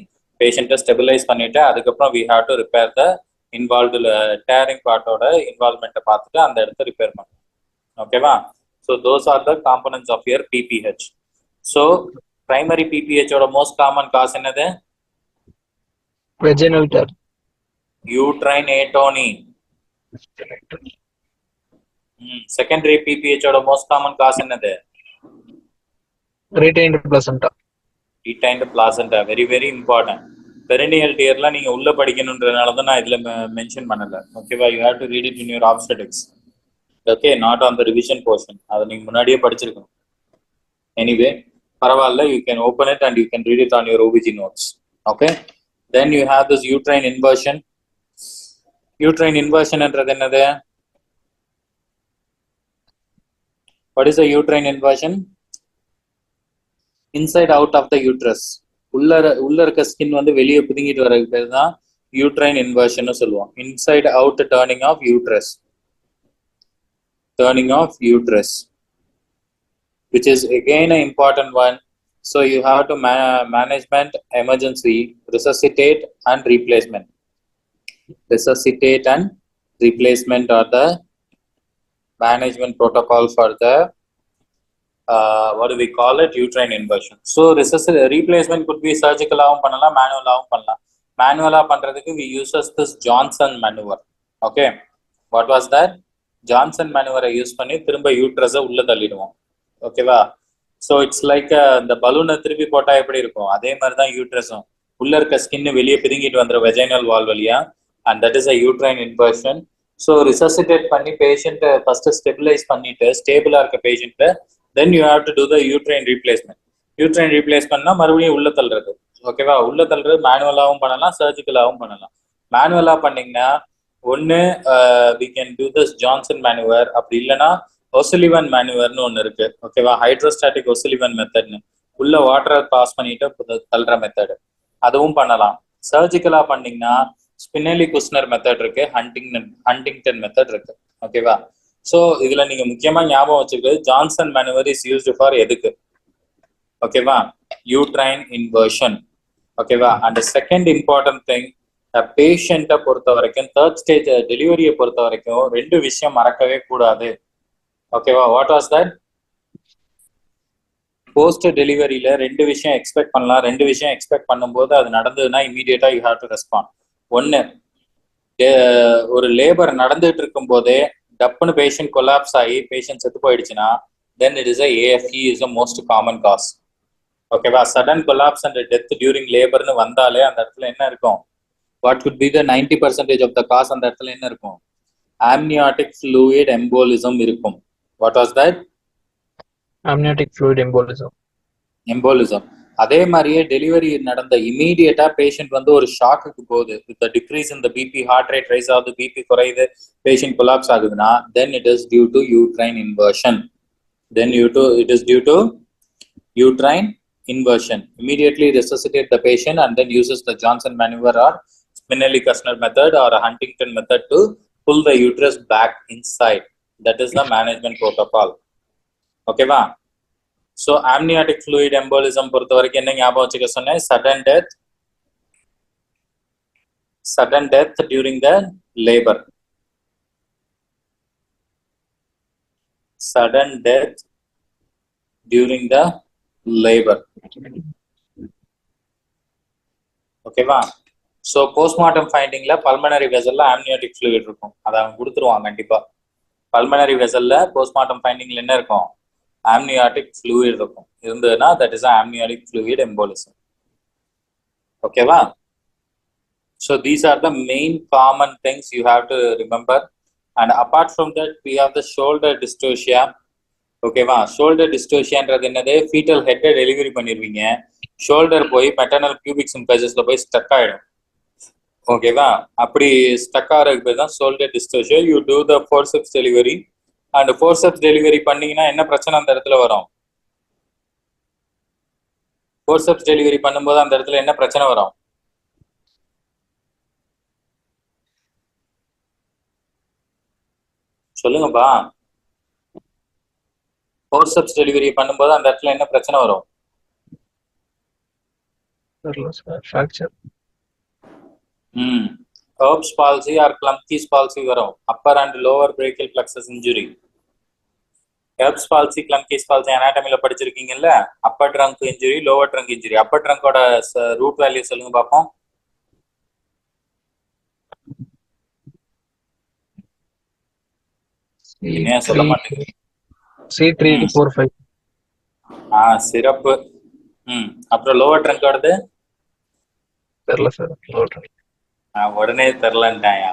பேஷண்ட்டை ஸ்டெபிலைஸ் பண்ணிட்டு அதுக்கப்புறம் we have to repair the involved tearing பார்ட்டோட இன்வால்வ்மெண்ட்டை பார்த்துட்டு அந்த இடத்த ரிப்பேர் பண்ணணும். ஓகேவா? So those are the components of your PPH. So primary பிபிஹெச்சோட மோஸ்ட் காமன் காஸ் என்னது? Vaginal tear. Uterine atony. Secondary PPH ஓட most common cause என்னது? Retained placenta. Retained placenta, very very important. Perineal tearலாம் நீங்க உள்ள படிக்கணும்ன்றனால தான் நான் இதுல மென்ஷன் பண்ணல. ஓகேவா? you have to read it in your obstetrics. Okay, not on the revision portion. அதை நீங்க முன்னாடியே படிச்சிருக்கணும். Anyway, பரவாயில்ல, you can open it and you can read it on your OBG notes. Okay, then you have this uterine inversion. Uterine inversion என்றது என்னது? What is a uterine inversion? inside out of the uterus. உள்ள இருக்க skin வந்து வெளியே பிதுங்கிட்டு வரதுக்கு பேர் தான் uterine inversion சொல்லுவோம். Inside out turning of uterus, which is again an important one. So you have to management, emergency, resuscitate and replacement. Resuscitate and replacement are the management protocol for the what do we call it, uterine inversion. So replacement could be surgical ஆவும் பண்ணலாம், manual ஆவும் பண்ணலாம். Manual பண்றதுக்கு we uses this Johnson maneuver. Okay, what was that? Johnson maneuver use பண்ணி திரும்ப யூட்ரஸ உள்ள தள்ளிடுவோம். ஓகேவா? So it's like இந்த பலூனை திருப்பி போட்டா எப்படி இருக்கும், அதே மாதிரி தான் யூட்ரஸும். உள்ள இருக்க ஸ்கின் வெளியே பிதுங்கிட்டு வந்துடும் வெஜைனல் வால் வழியா, and that is a uterine inversion. So resuscitate பண்ணி பேஷண்ட்டை ஃபர்ஸ்ட் ஸ்டெபிலைஸ் பண்ணிட்டு ஸ்டேபிளா இருக்க பேஷண்ட்டை then you have to do the uterine replacement. Uterine ரீப்ளேஸ்மெண்ட்னா மறுபடியும் உள்ள தள்ளுறது. ஓகேவா? உள்ள தள்ளுறது மேனுவலாகவும் பண்ணலாம், சர்ஜிக்கலாகவும் பண்ணலாம். மேனுவலா பண்ணீங்கன்னா ஒன்று we can do this Johnson manoeuvre, அப்படி இல்லைன்னா ஒசுலிவன் மேனுவர்னு ஒன்று இருக்கு. ஓகேவா? ஹைட்ரோஸ்டாட்டிக் ஒசுலிவன் மெத்தட்னு, உள்ள வாட்டரை பாஸ் பண்ணிட்டு தள்ளுற மெத்தடு, அதுவும் பண்ணலாம். சர்ஜிக்கலா பண்ணீங்கன்னா ஸ்பினலி குஸ்னர் மெத்தட் இருக்கு, ஹண்டிங்டன் மெத்தட் இருக்கு. ஓகேவா? ஸோ இதுல நீங்க முக்கியமா ஞாபகம் வச்சுக்கிறது Johnson manure is used for எதுக்கு? ஓகேவா? Uterine inversion. ஓகேவா? அண்ட் செகண்ட் இம்பார்ட்டன்ட் திங், பேஷண்ட்டை பொறுத்த வரைக்கும் தேர்ட் ஸ்டேஜ் டெலிவரியை பொறுத்த வரைக்கும் ரெண்டு விஷயம் மறக்கவே கூடாது. ஓகேவா? What was that? போஸ்ட் டெலிவரியில ரெண்டு விஷயம் எக்ஸ்பெக்ட் பண்ணலாம். ரெண்டு விஷயம் எக்ஸ்பெக்ட் பண்ணும்போது அது நடந்ததுன்னா இமீடியட்டா யூ ஹேவ் டு ரெஸ்பாண்ட். ஒன்னு, ஒரு லேபர் நடந்துட்டு இருக்கும் போதே டப்புன்னு பேஷண்ட் கொலாப்ஸ் ஆகி பேஷண்ட் செத்து போயிடுச்சுன்னா then it is AFE is a most common cause. ஓகேவா? Sudden collapse and death during லேபர்னு வந்தாலே அந்த இடத்துல என்ன இருக்கும்? What could be the 90% of the cause? அந்த இடத்துல என்ன இருக்கும்? amniotic fluid embolism இருக்கும். What was that? Amniotic fluid embolism. அதே மாதிரியே டெலிவரி நடந்த இமீடியட்டா பேஷண்ட் வந்து ஒரு ஷாக்குக்கு போகுது. With decrease in the BP, heart rate rise ஆகுது, பிபி குறையுது, பேஷண்ட் கொலாப்ஸ் ஆகுதுன்னா then it is due to uterine inversion. Immediately resuscitate the patient and then uses the Johnson maneuver or Spinelli Kussner method or a Huntington method to pull the uterus back inside. That is the management protocol. Okay va? So amniotic fluid embolism பொறுத்த வரைக்கும் என்ன ஞாபகம் வச்சுக்க சொன்னேன்? sudden death during the labor. Sudden death during the labor. Okay va? So postmortem ஃபைண்டிங்ல pulmonary வெசல்ல amniotic fluid இருக்கும், அதை அவங்க கொடுத்துருவாங்க கண்டிப்பா. பல்மனரி வெசல்ல போஸ்ட்மார்ட்டம் ஃபைண்டிங்ல என்ன இருக்கும்? ஆம்னியோட்டிக் ஃப்ளூயிட் இருக்கும். இருந்ததுன்னா that is amniotic fluid embolism. ஓகேவா? So these are the main common things you have to remember. And apart from that we have the shoulder dystocia. ஓகேவா? ஷோல்டர் டிஸ்டோஷியான்றது என்னது? ஃபீட்டல் ஹெட்டை delivery பண்ணிருவீங்க, ஷோல்டர் போய் maternal pubic சிம்பைசஸ்ல போய் stuck ஆயிடும். ஓகேவா? அப்படி ஸ்டக் ஆகிறதுக்கு பேர் தான் shoulder dystocia. You do the forceps delivery. And forceps delivery பண்ணீங்கன்னா என்ன பிரச்சனை அந்த இடத்துல வரும்? ஃபோர்செப்ஸ் டெலிவரி பண்ணும்போது அந்த இடத்துல என்ன பிரச்சனை வரும்? சொல்லுங்கப்பா. ஃபோர்செப்ஸ் டெலிவரி பண்ணும்போது அந்த இடத்துல என்ன பிரச்சனை வரும்? fracture. Erb's palsy or Klumpke's palsy வரும். upper and lower brachial plexus injury. Erb's palsy, Klumpke's palsy anatomy படிச்சிருக்கீங்கல்ல? upper trunk injury, lower trunk injury. upper trunk ஓட root value சொல்லுங்க பாப்போம். என்ன சொல்ல மாட்டீங்க? C345. சிறப்பு. அப்புறம் lower trunk ஓடது தெரியல சார். உடனே தெரிலன்ட்டாயா?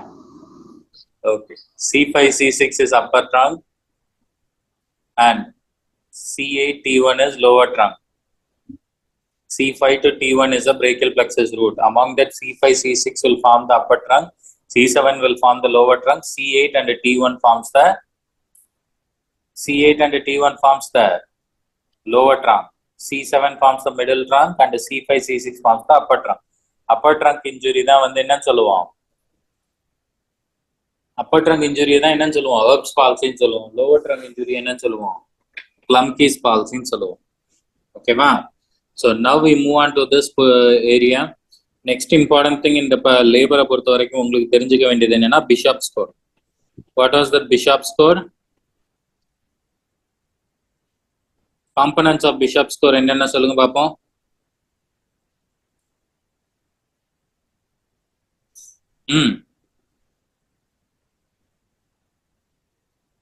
Okay. C5 C6 is upper trunk and C8 T1 is lower trunk. C5 to T1 is a brachial plexus root. Among that, C5 C6 will form the upper trunk, C7 will form the lower trunk, C8 and T1 forms the lower trunk. C7 forms the middle trunk and C5, C6 forms the upper trunk. Upper trunk injury தான் வந்து என்ன சொல்லுவோம்? Upper trunk injury தான் என்ன சொல்லுவோம்? Erb's palsy ன்னு சொல்லுவோம். Lower trunk injury என்ன சொல்லுவோம்? Klumpke's palsy ன்னு சொல்லுவோம். ஓகேவா? So now we move on to this area. Next important thing in the labor பொறுத்த வரைக்கும் உங்களுக்கு தெரிஞ்சுக்க வேண்டியது என்னன்னா Bishop score. What was the Bishop score? Components of Bishop score என்னென்ன சொல்லுங்க பாப்போம்.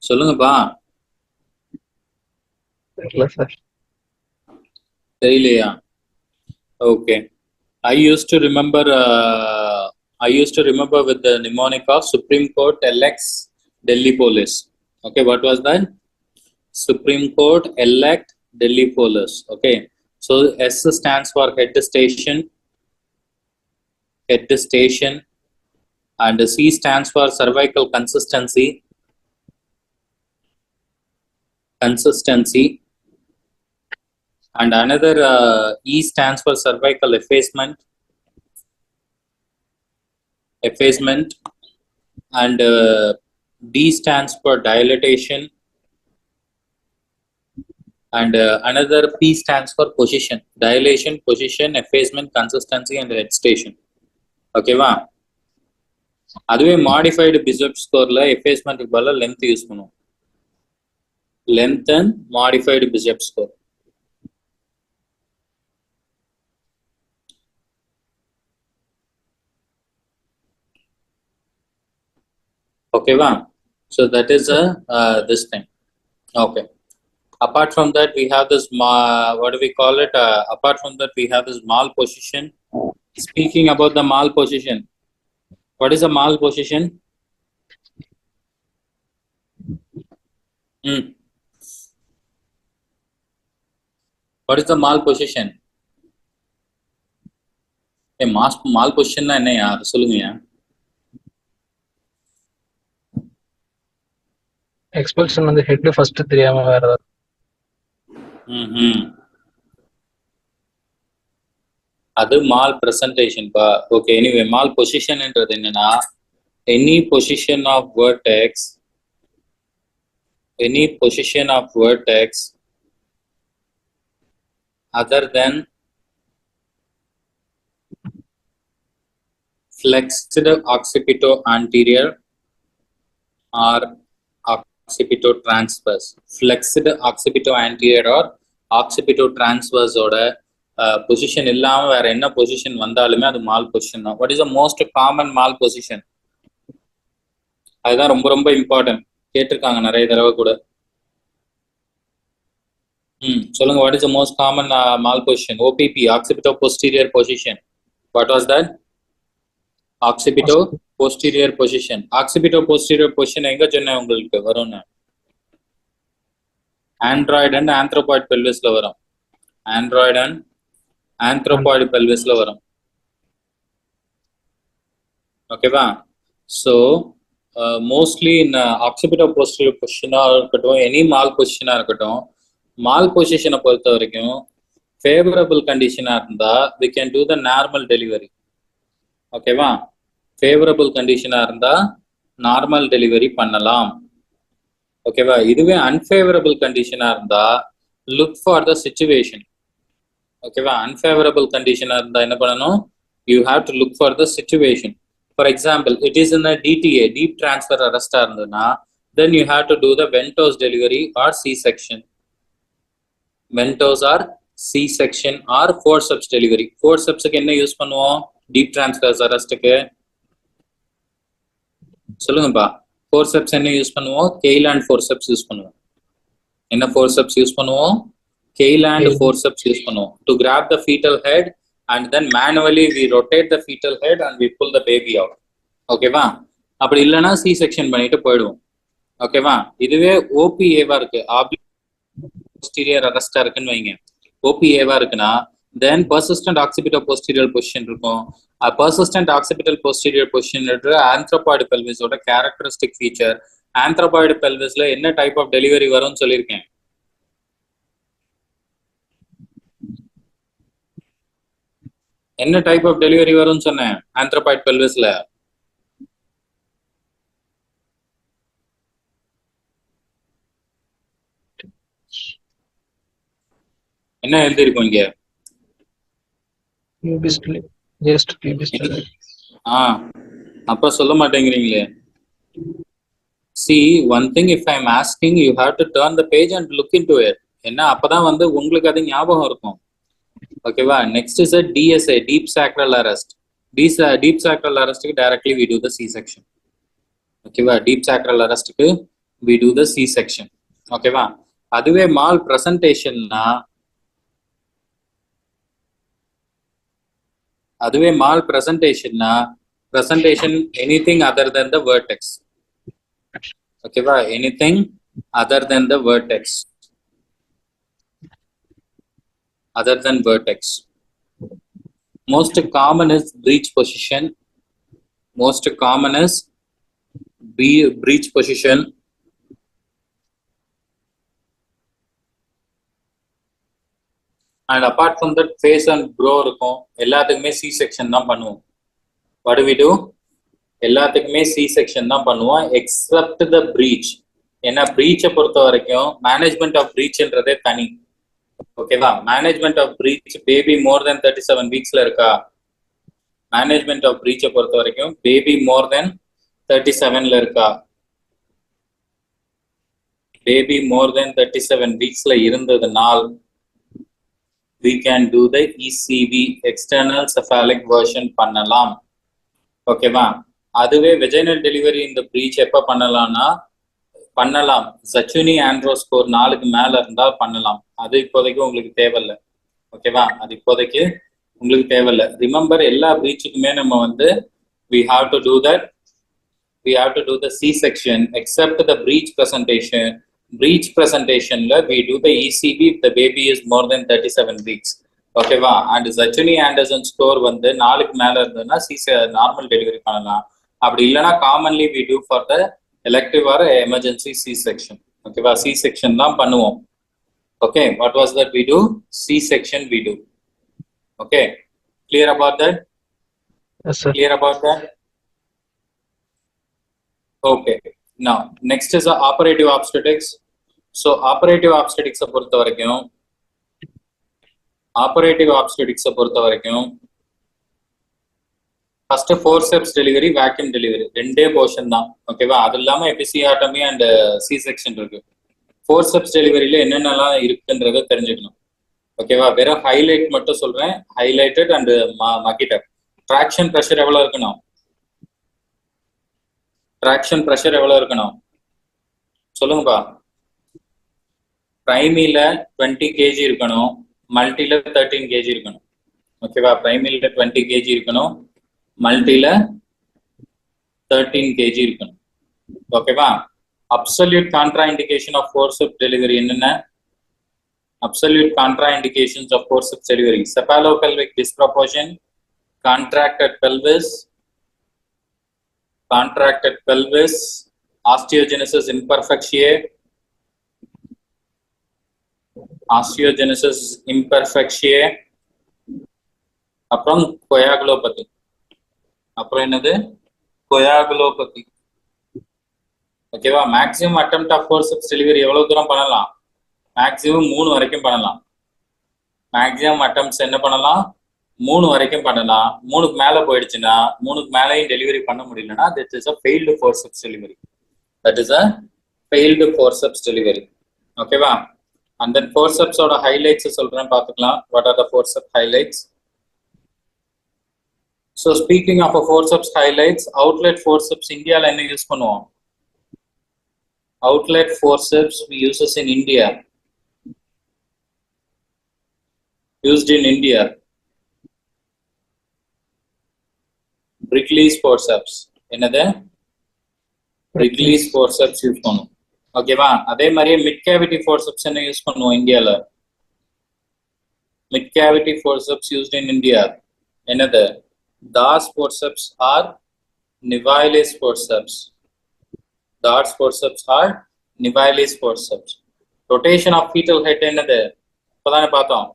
சொல்லுங்கப்பா. தெரியலையா? Okay. I used to remember with the mnemonic of Supreme Court LX Delhi Police. Okay, what was that? Supreme Court elect Delhi Police. Okay, so S stands for head station, and C stands for cervical consistency, and another E stands for cervical effacement, and D stands for dilatation, and another P stands for position, dilation, position, effacement, consistency, and head station. Okay va? அதுவே modified Bishop score ல effacement க்கு பதிலா length use பண்ணுவோம். Length and modified Bishop score. Okay va? So that is this thing. Okay. Apart from that, we have this what do we call it? Apart from that, we have this mal position. Speaking about the mal position, what is a mal position? What is the mal position? Hey, mal position na enna yaar solunga. Expulsion வந்து head first தெரியாம வேற ஏதாவது. அது mal presentation பா. Okay, anyway, mal position என்றது என்னன்னா any position of vertex other than flexed occipito-anterior or occipito-transverse. Flexed occipito-anterior or occipito-transverse ஓட position இல்லாம வேற என்ன பொசிஷன் வந்தாலுமே அது மால் பொசிஷன் தான். What is the most common mall position? அதுதான் ரொம்ப ரொம்ப இம்பார்ட்டன்ட். கேட்டிருக்காங்க நிறைய தடவை கூட. சொல்லுங்க. What is the most common mall position? OPP, occipito posterior position. What was that? Occipito posterior position. Occipito posterior position எங்க சொன்னேன் உங்களுக்கு வரும்னு? Android and anthropoid pelvisல வரும். Android and anthropoid pelvisல வரும். ஓகேவா? So mostly in occipito posterior position இருக்கட்டும், any mal position இருக்கட்டும், mal position பொறுத்த வரைக்கும் favorable condition இருந்தா we can do the normal delivery. ஓகேவா? favorable condition இருந்தா normal delivery பண்ணலாம். ஓகேவா? இதுவே unfavorable condition இருந்தா look for the situation. ஓகேவா? unfavorable condition இருந்தா என்ன பண்ணணும்? You have to look for the situation. For example, it is in a DTA, deep transfer arrest இருந்ததுன்னா then you have to do the venous delivery or C-section. Venous or C-section or forceps delivery. Forcepsக்கு என்ன use பண்ணுவோம்? deep transfer arrestக்கு சொல்லுங்கப்பா. forceps என்ன use பண்ணுவோம்? Keyland forceps use பண்ணுவோம். என்ன forceps use பண்ணுவோம்? Keyland forceps use பண்ணுவோம். To grab the fetal head and then manually we rotate the fetal head and we pull the baby out. ஓகேவா? அப்படி இல்லைன்னா C-section பண்ணிட்டு போயிடுவோம். ஓகேவா? இதுவே OPA-வா இருக்கு, posterior arrest இருக்குன்னு வைங்க. OPA-வா இருக்குன்னா then persistent occipito posterior position இருக்கும். persistent occipital posterior position anthropoid pelvis ஓட characteristic feature. anthropoid pelvisல என்ன type of delivery வரும்னு சொல்லியிருக்கேன்? என்ன டைப் ஆஃப் டெலிவரி வரும்னு சொன்னேன் ஆந்த்ரோபாய்ட் பெல்விஸ்ல? என்ன எழுதிருக்கும் இங்க? Pubis delivery. Just pubis delivery. அப்ப சொல்ல மாட்டேங்கிறீங்களே. See, one thing, if I'm asking, you have to turn the page and look into it. என்ன அப்பதான் வந்து உங்களுக்கு அது ஞாபகம் இருக்கும். ஓகேவா? Next is a DSA, deep sacral arrest. Deep sacral arrest க்கு directly we do the C-section. ஓகேவா? deep sacral arrest க்கு we do the C-section. ஓகேவா? அதுவே mall பிரசன்டேஷன்னா presentation anything other than the vertex. ஓகேவா? anything other than the vertex. Most common is breech position. Breech position. And apart from that, face and brow இருக்கும். எல்லாத்துக்குமே C section தான் பண்ணுவோம். What do we do? எல்லாத்துக்குமே C section தான் பண்ணுவோம் except the breech. ஏன்னா breach பொறுத்த வரைக்கும் மேனேஜ்மெண்ட் ஆஃப் breachன்றதே தனி. ஓகேவா? Management of breach baby more than 37 வீக்ஸ்ல இருக்கா? மேனேஜ்மெண்ட் ஆஃப் breach பொறுத்த வரைக்கும் பேபி மோர் தென் 37ல இருக்கா? பேபி மோர் தென் 37 வீக்ஸ்ல இருந்ததுனால் we can do the ECV, external cephalic version பண்ணலாம். ஓகேவா? அதுவே வெஜைனல் டெலிவரி இந்த பிரீச் எப்ப பண்ணலாம் சச்சுனி ஆண்ட்ரோ ஸ்கோர் 4க்கு மேல இருந்தா பண்ணலாம். அது இப்போதைக்கு உங்களுக்கு தேவையில்லை. ஓகேவா? அது இப்போதைக்கு உங்களுக்கு தேவையில்லை. ரிமெம்பர், எல்லா பிரீச்சுக்குமே நம்ம வந்து we have to do the C-section except the breech presentation. Breech presentationல we do the ECV if the baby is more than 37 weeks. ஓகேவா? அண்ட் சச்சுனி ஆண்டர்சன் ஸ்கோர் வந்து 4க்கு மேல இருந்ததுன்னா நார்மல் டெலிவரி பண்ணலாம். அப்படி இல்லைன்னா commonly we do for the elective or emergency C-section. ஓகேவா? C-section தான் பண்ணுவோம். Okay, what was that we do? C-section we do. Okay, clear about that? Yes, sir. Clear about that? Okay, now next is the operative obstetrics. So operative obstetrics பொறுத்த வரைக்கும் first forceps delivery, vacuum delivery ரெண்டே portion தான். ஓகேவா? அது இல்லாம episiotomy and C section இருக்கு. forceps டெலிவரியில என்னென்னலாம் இருக்குன்றத தெரிஞ்சுக்கணும். ஓகேவா? வெறும் ஹைலைட் மட்டும் சொல்றேன். ஹைலைட்டட் அண்ட் மக்கிட்டர். ட்ராக்ஷன் ப்ரெஷர் எவ்வளவு இருக்கணும்? சொல்லுங்கப்பா. பிரைமில 20 kg இருக்கணும், மல்டில 13 kg இருக்கணும். ஓகேவா? பிரைமில 20 kg இருக்கணும், மல்டில 13 kg இருக்கணும். ஓகேவா? அப்சல்யூட் கான்ட்ராஇண்டிகேஷன் ஆஃப் forceps டெலிவரி என்னென்ன? Absolute contraindications of forceps delivery: cephalopelvic disproportion, contracted pelvis, osteogenesis imperfectae, அப்புறம் coagulopathy. அப்புறம் என்னது? coagulopathy. ஓகேவா? Maximum attempt of forceps delivery எவ்வளவு தூரம் பண்ணலாம்? மேக்ஸிமம் 3 வரைக்கும் பண்ணலாம். மேக்ஸிமம் அட்டெம்ப்ட்ஸ் என்ன பண்ணலாம்? 3 வரைக்கும் பண்ணலாம். 3க்கு மேல போயிடுச்சுன்னா, 3க்கு மேலேயும் டெலிவரி பண்ண முடியலன்னா that is a failed forceps delivery. ஓகேவா? and then forceps ஓட ஹைலைட்ஸ் சொல்றேன், பார்த்துக்கலாம். what are the forceps highlights? so speaking of a forceps highlights, outlet forceps இந்தியால என்ன யூஸ் பண்ணுவோம்? outlet forceps we uses in India. Used in India, Wrigley's forceps. என்னது? Wrigley's forceps use பண்ணுவோம். ஓகேவா? அதே மாதிரியே மிட் கேவிட்டி forceps என்ன use பண்ணுவோம் இந்தியால? Mid cavity forceps used in India என்னது? Das forceps or Nivalis forceps. Das forceps or Nivalis forceps. Rotation of fetal head என்னது? இப்பதானே பார்த்தோம்.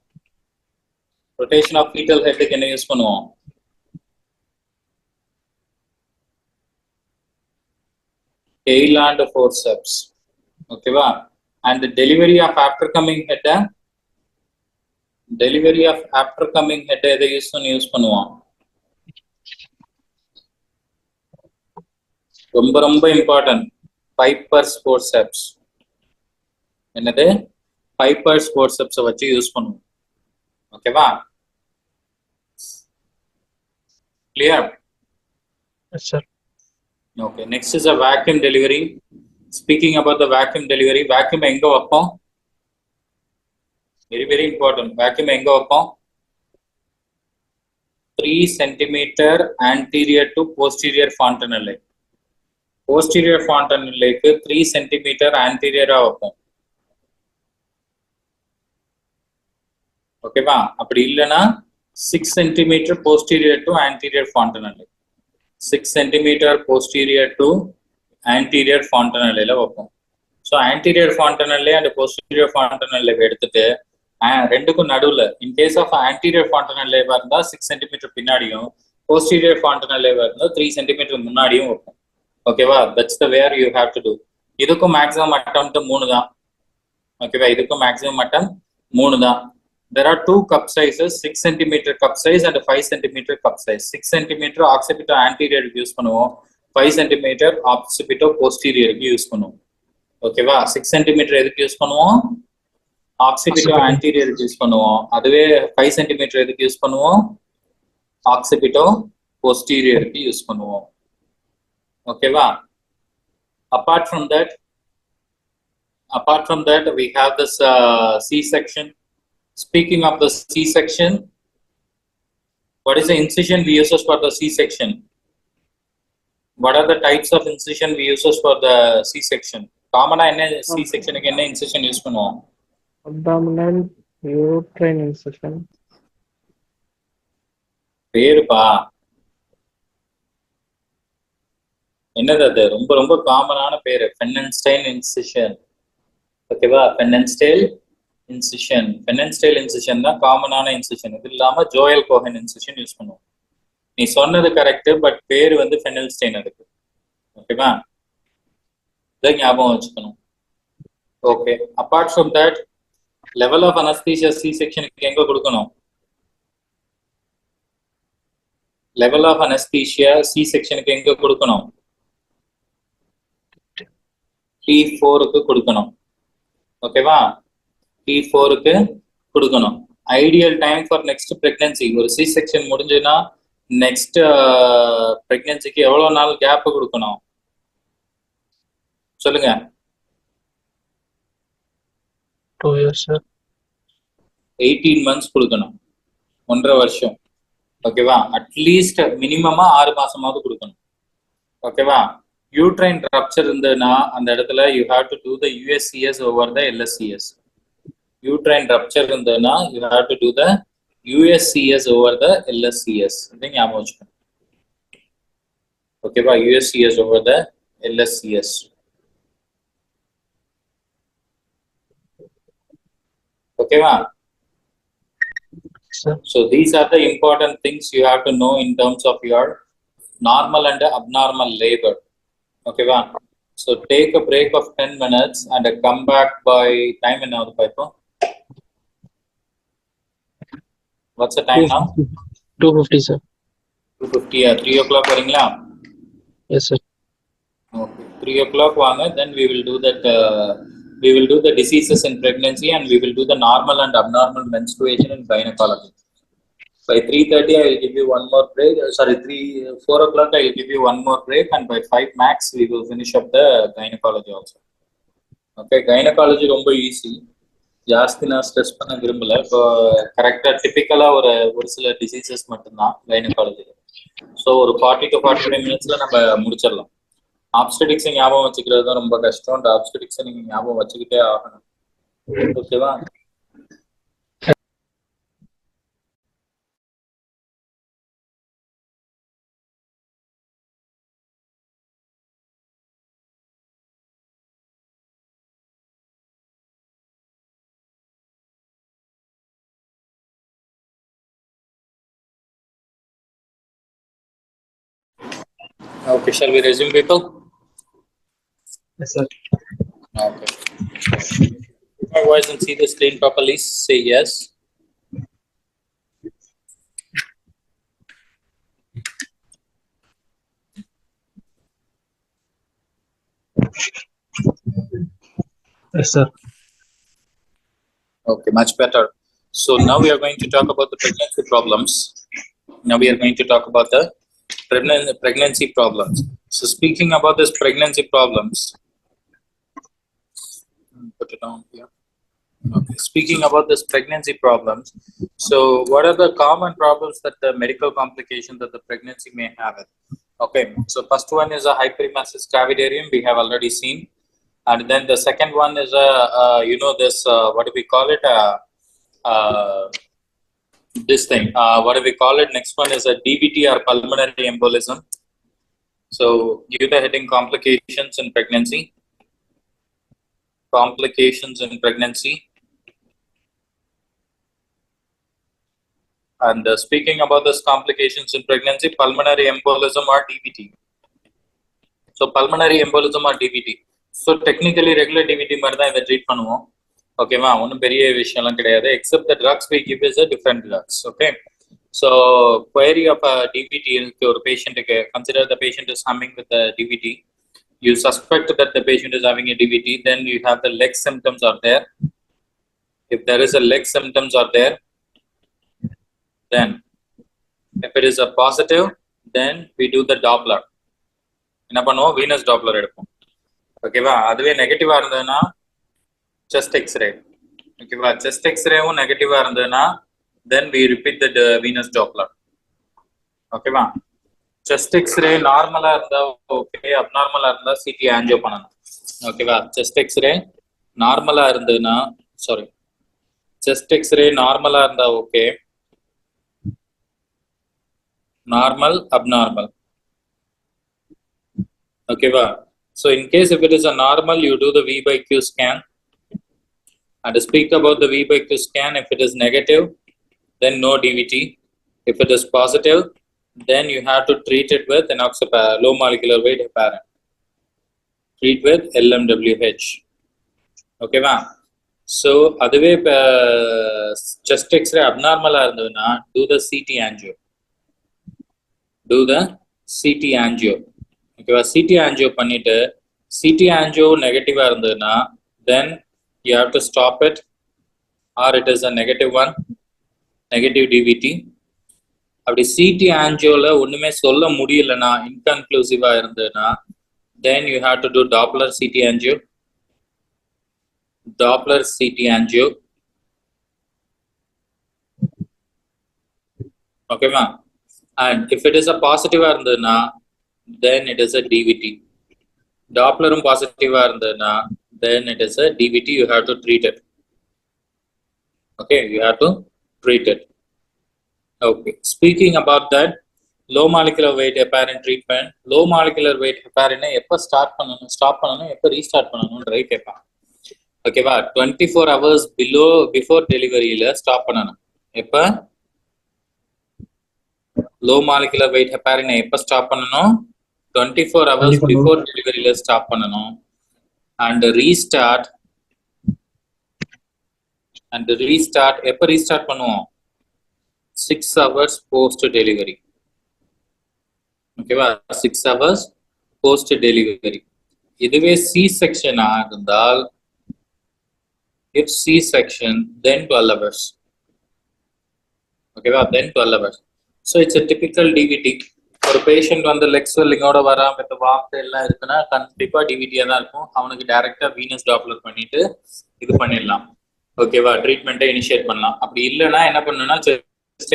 rotation of fetal head க்கு என்ன யூஸ் பண்ணுவோம்? Tail and forceps. Okay va? And the delivery of after coming head எதை use பண்ணுவோம்? ரொம்ப important, pipers forceps. என்னது? பைப்பர்ஸ் ஃபோர்செப்ஸை வச்சு யூஸ் பண்ணுவோம். ஓகேவா? Clear? Yes, sir. Okay, next is a vacuum delivery. Speaking about the vacuum delivery, vacuum எங்க வைப்போம்? Very important. Vacuum எங்க வைப்போம்? 3 cm anterior to posterior fontanelle. Posterior fontanelle க்கு 3 cm anterior வைப்போம். ஓகேவா? அப்படி இல்லனா 6 cm posterior to anterior fontanelle. 6 cm posterior to anterior fontanelle வைப்போம். ஸோ ஆன்டீரியர் ஃபாண்டனல்லே அண்ட் போஸ்டீரியர் ஃபாண்டனல்லே எடுத்துட்டு ரெண்டுக்கும் நடுவில் இன்கேஸ் ஆஃப் ஆன்டீரியர் ஃபாண்டனல்லேவா இருந்தால் 6 சென்டிமீட்டர் பின்னாடியும் போஸ்டீரியர் ஃபாண்டனல்லேவா இருந்தால் 3 சென்டிமீட்டர் முன்னாடியும் வைப்போம். ஓகேவா? That's the where you have to do. இதுக்கும் மேக்ஸிமம் அட்டம் 3 தான். ஓகேவா? இதுக்கும் மேக்ஸிமம் அட்டம் 3 தான். There are two cup sizes, 6 cm cup size and 5 cm cup size. 6 cm occipito anterior use பண்ணுவோம், 5 cm occipito posterior யூஸ் பண்ணுவோம். ஓகேவா? 6 cm எதுக்கு use பண்ணுவோம்? ஆக்சிபிட்டோ ஆன்டீரியர் யூஸ் பண்ணுவோம். அதுவே 5 cm எதுக்கு யூஸ் பண்ணுவோம்? ஆக்சிபிட்டோ போஸ்டீரியருக்கு யூஸ் பண்ணுவோம். ஓகேவா? apart from that we have this C section. Speaking of the C section, what is the incision we use for the C section? What are the types of incision we use for the C section? காமனா என்ன C செக்ஷனுக்கு என்ன incision use பண்ணுவோம்? Abdominal uterine incision. பேருப்பா என்னது? அது ரொம்ப காமனான பேரு, ஃபென்னன்ஸ்டைன் இன்சிஷன். ஓகேவா? ஃபென்னன்ஸ்டைல் இன்சிஷன் தான் காமனான இன்சிஷன். இது இல்லாம ஜோயல் கோஹன் இன்சிஷன் யூஸ் பண்ணுவோம். நீ சொன்னது கரெக்ட், பட் பேரு வந்து ஃபென்னன்ஸ்டைன் அதுக்கு. ஓகேவா? இதை ஞாபகம் வச்சுக்கணும். Okay, apart from that level of anaesthesia C செக்ஷனுக்கு எங்க கொடுக்கணும்? லெவல் ஆஃப் அனஸ்தீசியா சி செக்ஷனுக்கு எங்க கொடுக்கணும்? T4க்கு கொடுக்கணும். ஓகேவா? T4க்கு கொடுக்கணும். Ideal time for next pregnancy, ஒரு சி செக்ஷன் முடிஞ்சுன்னா நெக்ஸ்ட் பிரெக்னன்சிக்கு எவ்வளவு நாள் கேப் கொடுக்கணும் சொல்லுங்க? 2 years, sir. 18 months கொடுக்கணும், 1.5 வருஷம். ஓகேவா? அட்லீஸ்ட் மினிமமா 6 மாசமாவது கொடுக்கணும். ஓகேவா? யூட்ரைன் ரப்சர் இருந்ததுன்னா அந்த இடத்துல you have to do the USCS over the LSCS. Uterine rupture இருந்ததுன்னா you have to do the USCS over the LSCS. இதை ஞாபகம் வச்சுக்கணும். ஓகேவா? USCS over the LSCS. ஓகேவா? So these are the important things you have to know in terms of your normal and abnormal labor. Okay va? So take a break of 10 minutes and come back by time in our paper. What's the time now? 2:50, sir. 2:50. 3 o'clock varingla? Yes, sir. Okay, 3 o'clock vaanga, then we will do that. We will do the diseases in pregnancy and we will do the normal and abnormal menstruation in gynecology. By 3:30 I will give you one more break. Sorry, 4 o'clock I will give you one more break, and by 5 max we will finish up the gynecology also. Okay, gynecology ரொம்ப easy, ஜாஸ்தி நான் stress பண்ண விரும்பல. இப்போ கரெக்டாக டிப்பிக்கலாக ஒரு சில diseases மட்டும்தான் கைனகாலஜியில். ஸோ ஒரு 40 to 45 minutes நம்ம முடிச்சிடலாம். ஆப்ஸ்டெடிக்ஸை ஞாபகம் வச்சுக்கிறது தான் ரொம்ப கஷ்டம். அந்த ஆப்ஸ்டெடிக்ஸை நீங்கள் ஞாபகம் வச்சுக்கிட்டே ஆகணும். ஓகேவா? Okay, shall we resume, people? Yes, sir. Okay. My voice and see the screen properly. Say yes. Yes, sir. Okay, much better. So now we are going to talk about the pregnancy problems. Now we are going to talk about the pregnancy problems. So speaking about this pregnancy problems, put it down here. Okay. Speaking about this pregnancy problems, so what are the common problems that the medical complications that the pregnancy may have? Okay, so first one is a hyperemesis gravidarium, we have already seen, and then the second one is what do we call it? This thing, what do we call it? Next one is a DVT or pulmonary embolism. So give the heading complications in pregnancy. Complications in pregnancy. And speaking about this complications in pregnancy, pulmonary embolism or DVT. So pulmonary embolism or DVT. So technically regular DVT மாதிரி தான் இதை treat பண்ணுவோம். ஓகேவா, ஒன்றும் பெரிய விஷயம்லாம் கிடையாது. Except the drugs we give is a different drugs. Okay. So query of a DVT இருக்கு ஒரு பேஷண்ட்டுக்கு. Consider the patient is coming with a DVT. You suspect that the patient is having a DVT. Then you have the leg symptoms are there. If there is a leg symptoms are there, then if it is a positive, then we do the Doppler. என்ன பண்ணுவோம், Venus Doppler எடுப்போம். ஓகேவா, அதுவே நெகட்டிவா இருந்ததுன்னா chest x ray. ஓகேவா, chest எக்ஸ்ரேவும் நெகட்டிவா இருந்ததுன்னா then we repeat the venous doppler. ஓகேவா, செஸ்ட் எக்ஸ்ரே நார்மலா இருந்தா ஓகே, அப்நார்மலா இருந்தா சிடி ஆன்ஜியோ பண்ணணும். ஓகேவா, செஸ்ட் எக்ஸ்ரே நார்மலா இருந்ததுன்னா செஸ்ட் எக்ஸ்ரே நார்மலா இருந்தா ஓகே, நார்மல் அப்நார்மல். ஓகேவா, so in case if it is a normal, you do the V/Q scan and speak about the V/Q scan. If it is negative, then no DVT. If it is positive, then you have to treat it with enoxaparin, low molecular weight heparin. Treat with LMWH. ஓகேவா, so அதுவே chest x-ray abnormal இருந்ததுன்னா do the CT angio. ஓகேவா, CD angio பண்ணிட்டு CD angio நெகட்டிவா இருந்ததுன்னா then you have to stop it, or it is a negative one, negative DVT. அப்படி CT ஆன்ஜியோல ஒண்ணுமே சொல்ல முடியலன்னா, இன்கன்க்ளூசிவா இருந்ததுன்னா then you have to do Doppler CT angio. ஓகேவா, and if it is a positive இருந்ததுன்னா then it is a DVT. Dopplerum positive இருந்ததுன்னா then it is a DVT. You have to treat it. Okay, you have to treat it. Okay, speaking about that, low molecular weight heparin treatment. Low molecular weight heparin எப்போ start பண்ணணும், stop பண்ணணும், எப்போ restart பண்ணணும்ன்றதை கேட்பான். ஓகேவா, 24 hours before டெலிவரியில stop பண்ணணும். எப்போ low molecular weight heparin எப்போ stop பண்ணணும், 24 hours before delivery stop பண்ணணும். and restart எப்ப restart பண்ணுவோம், 6 hours post delivery. ஓகேவா, 6 hours post delivery. இதுவே C section இருந்தால், if C section then 12 hours. ஓகேவா, then 12 hours. so it's a typical DVT. ஒரு பேஷண்ட் வந்து லெக் ஸ்வெல்லிங்கோட வராம இந்த வார்த்தை எல்லாம் இருக்குன்னா கண்டிப்பா டிவிடியா தான் இருக்கும். அவனுக்கு டைரக்டா வீனஸ் டாப்லர் பண்ணிட்டு இது பண்ணிடலாம். ஓகேவா, ட்ரீட்மெண்ட்டை இனிஷியேட் பண்ணலாம். அப்படி இல்லைன்னா என்ன பண்ணணும்னா செஸ்ட்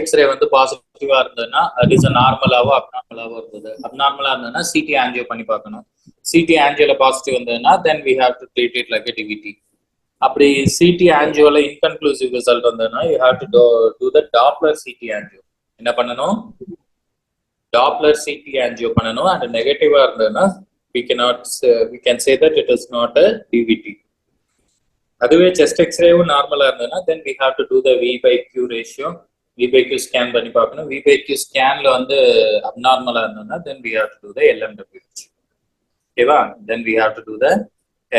எக்ஸ்ரே வந்து பாசிட்டிவா இருந்ததுன்னா அது இஸ் நார்மலாவோ அப்நார்மலாவோ இருந்தது. அப்நார்மலா இருந்ததுன்னா சிடி ஆன்ஜியோ பண்ணி பார்க்கணும். சிடி ஆன்ஜியோல பாசிட்டிவ் வந்ததுன்னா then we have to treat it like a DVT. அப்படி சிடி ஆன்ஜியோல இன்கன்க்ளூசிவ் ரிசல்ட் வந்ததுன்னா you have to do the Doppler CT angio. என்ன பண்ணணும், டாப்லர் சிடி ஆன்ஜியோ பண்ணணும். அண்ட் நெகட்டிவா இருந்ததுன்னா we can say that it is not a DVT. அதுவே chest எக்ஸ்ரேவும் நார்மலா இருந்ததுன்னா then we have to do the V/Q ratio. VBQ scan பண்ணி பார்க்கணும். VBQ scanல வந்து abnormal-ஆ இருந்ததுன்னா then we have to do the LMWH. ஓகேவா? Then we have to do the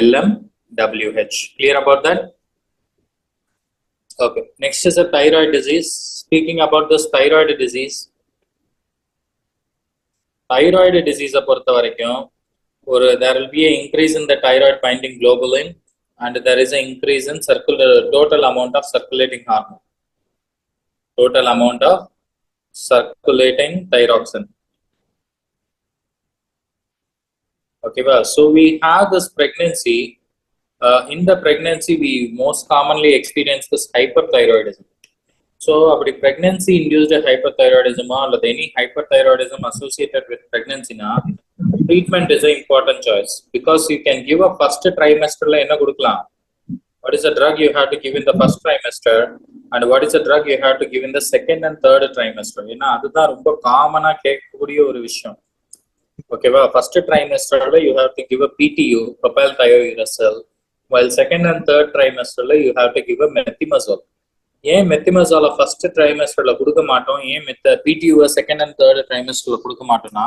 LMWH. Clear about that? Okay. Next is a thyroid disease. Speaking about this thyroid disease, thyroid disease பொறுத்த வரைக்கும் there will be an increase in the thyroid binding globulin and there is an increase in total amount of circulating hormone. Total amount of circulating thyroxine. Okay, well, so we have this pregnancy. In the pregnancy, we most commonly experience this hyperthyroidism. So, pregnancy induced hyperthyroidism or any hyperthyroidism associated with pregnancy, treatment is an important choice because you can give a first trimester. What is the drug you have to give in the first trimester and what is the drug you have to give in the second and third trimester? That's ரொம்ப காமனா கேட்கக்கூடிய ஒரு விஷயம். ஓகேவா? First ட்ரைமெஸ்டர்ல you have to give a PTU, propyl thiouracil, while second and third trimester you have to give a methimazole. ஏன் மெத்திமசால first ட்ரைமெஸ்டர்ல கொடுக்க மாட்டோம், ஏன் பிடியூ செகண்ட் அண்ட் தேர்ட் ட்ரைமெஸ்டர்ல கொடுக்க மாட்டோம்னா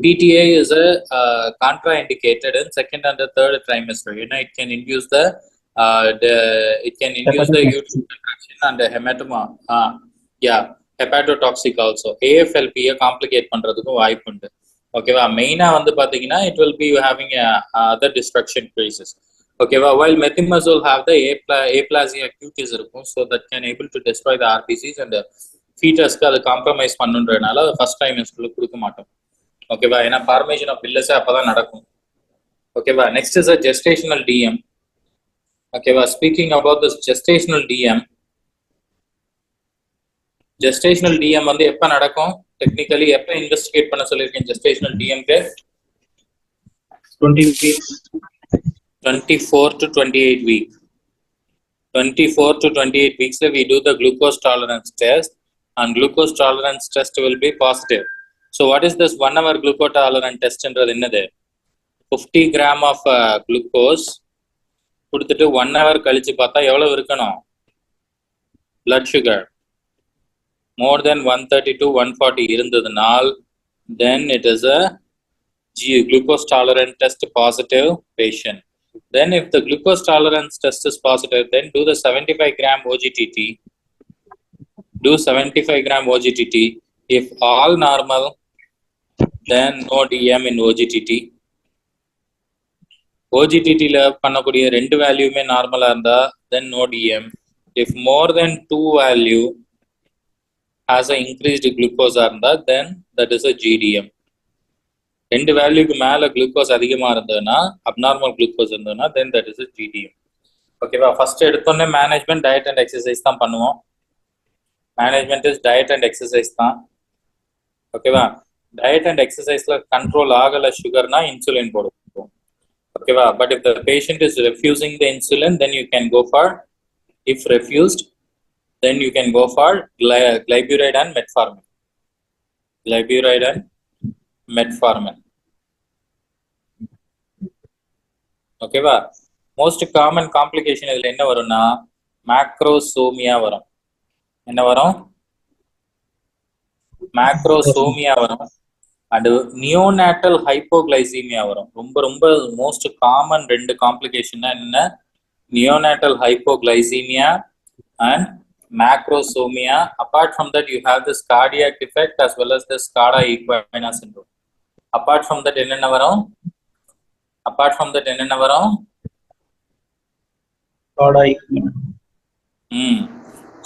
PTA is contraindicated in second and the third trimester. It can induce the uterine contraction and hematoma. Hepatotoxic also. AFLP complicate பண்றதுக்கும் வாய்ப்பு உண்டு. ஓகேவா? மெயினா வந்து பாத்தீங்கன்னா it will be having other destruction cases. Okay, while methimazole have the aplasia cutis இருக்கும், so that can able to destroy the RBCs and the fetusக்கு அது compromise பண்ணுன்றதுனால first ட்ரைமெஸ்டர்ல கொடுக்க மாட்டோம். ஓகேவா? ஏன்னா ஃபார்மேஷன் ஆஃப் பில்லஸ் அப்பதான் நடக்கும். ஓகேவா? Next is a gestational DM. ஓகேவா? Speaking about this gestational DM, gestational DM வந்து எப்ப நடக்கும், டெக்னிக்கலி எப்ப இன்வெஸ்டிகேட் பண்ண சொல்லிருக்கேன் gestational DM க்கு? 20 weeks. 24 to 28 weeks. 24 to 28 weeks we do the glucose tolerance test and glucose tolerance test will be positive. So what is this 1 hour glucose tolerance test என்றது என்னது? 50 gram of glucose கொடுத்துட்டு 1 hour கழிச்சு பார்த்தா எவ்வளவு இருக்கணும்? blood sugar more than 130 to 140 இருந்ததுனால் then it is a glucose tolerance test positive patient. Then if the glucose tolerance test is positive, then do the 75 gram OGTT. Do 75 gram OGTT. If all normal, then no DM in OGTT. OGTT la பண்ணக்கூடிய ரெண்டு வேல்யூமே நார்மலா இருந்தா then no DM. If more than 2 value has an increased glucose இருந்தா then that is a GDM. ரெண்டு வேல்யூக்கு மேல glucose அதிகமா இருந்ததுன்னா, abnormal glucose இருந்ததுன்னா then that is a GDM. ஓகேவா? ஃபர்ஸ்ட் எடுத்தோடனே மேனேஜ்மெண்ட் டயட் அண்ட் எக்ஸசைஸ் தான் பண்ணுவோம். Management is diet and exercise தான். ஓகேவா? டயட் அண்ட் எக்ஸசைஸ்ல கண்ட்ரோல் ஆகல சுகர்னா இன்சுலின் போடுவோம். ஓகேவா? But if the patient is refusing the insulin then you can go for, if refused then you can go for glyburide and metformin. Glyburide and metformin. ஓகேவா? Most common complication இதுல என்ன வரும்னா மேக்ரோசோமியா வரும். என்ன வரும்? மேக்ரோசோமியா வரும். அண்ட் நியோநாட்டல் ஹைப்போகிளைசீமியா வரும். ரொம்ப ரொம்ப மோஸ்ட் காமன் ரெண்டு காம்ப்ளிகேஷன் என்ன? Neonatal hypoglycaemia and macrosomia. Apart from that, you have this cardiac defect as well as this CADA equina syndrome. Apart from that, என்னென்ன வரும்? CADA equina.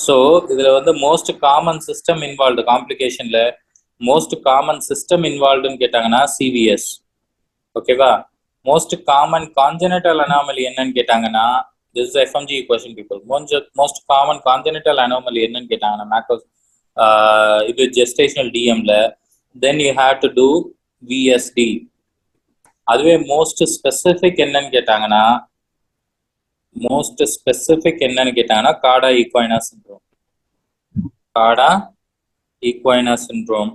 So இதுல வந்து most common system involved complicationல most common system involved ன்னு கேட்டாங்கன்னா CVS. ஓகேவா? most common congenital anomaly என்னன்னு கேட்டாங்கன்னா, this is FMG question people. Most common congenital anomaly என்னன்னு கேட்டாங்கன்னா macros இது gestational DM ல then you have to do VSD. அதுவே most specific என்னன்னு கேட்டாங்கன்னா CADA equina syndrome. CADA equina syndrome.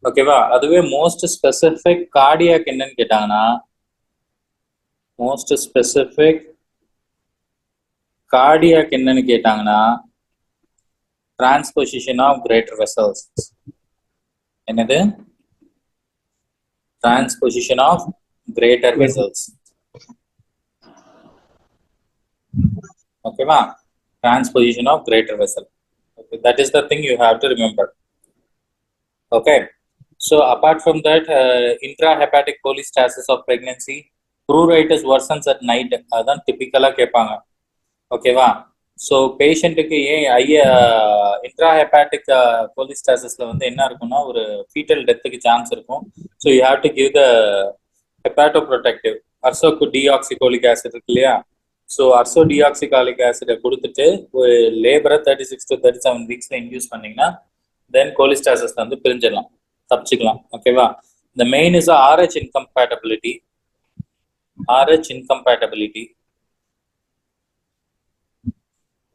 ஓகேவா? அதுவே மோஸ்ட் ஸ்பெசிபிக் கார்டியாக் என்னன்னு கேட்டாங்கன்னா மோஸ்ட் ஸ்பெசிபிக் கார்டியாக் என்னன்னு கேட்டாங்கன்னா டிரான்ஸ்பொசிஷன் ஆஃப் கிரேட்டர் வெசல்ஸ். என்னது? Transposition of greater vessels. ஓகேவா? Transposition of greater vessel. Okay, that is the thing you have to remember. Okay, so apart from that, intrahepatic cholestasis of pregnancy, pruritus worsens at night. Adan typical ah kepanga. Okay va? So patient ku intrahepatic cholestasis la vandu enna irukuna oru fetal death ku chance irukum. So you have to give the hepatoprotective ursodeoxycholic acid irukliya. So ursodeoxycholic ஆசிடை கொடுத்துட்டு ஒரு லேபரை 36 to 37 வீக்ஸ்ல induce பண்ணீங்கன்னா தென் கோலிஸ்டாசிஸ் வந்து பிரிஞ்சிடலாம், தப்பிச்சுக்கலாம். ஓகேவா? இந்த main is RH incompatibility.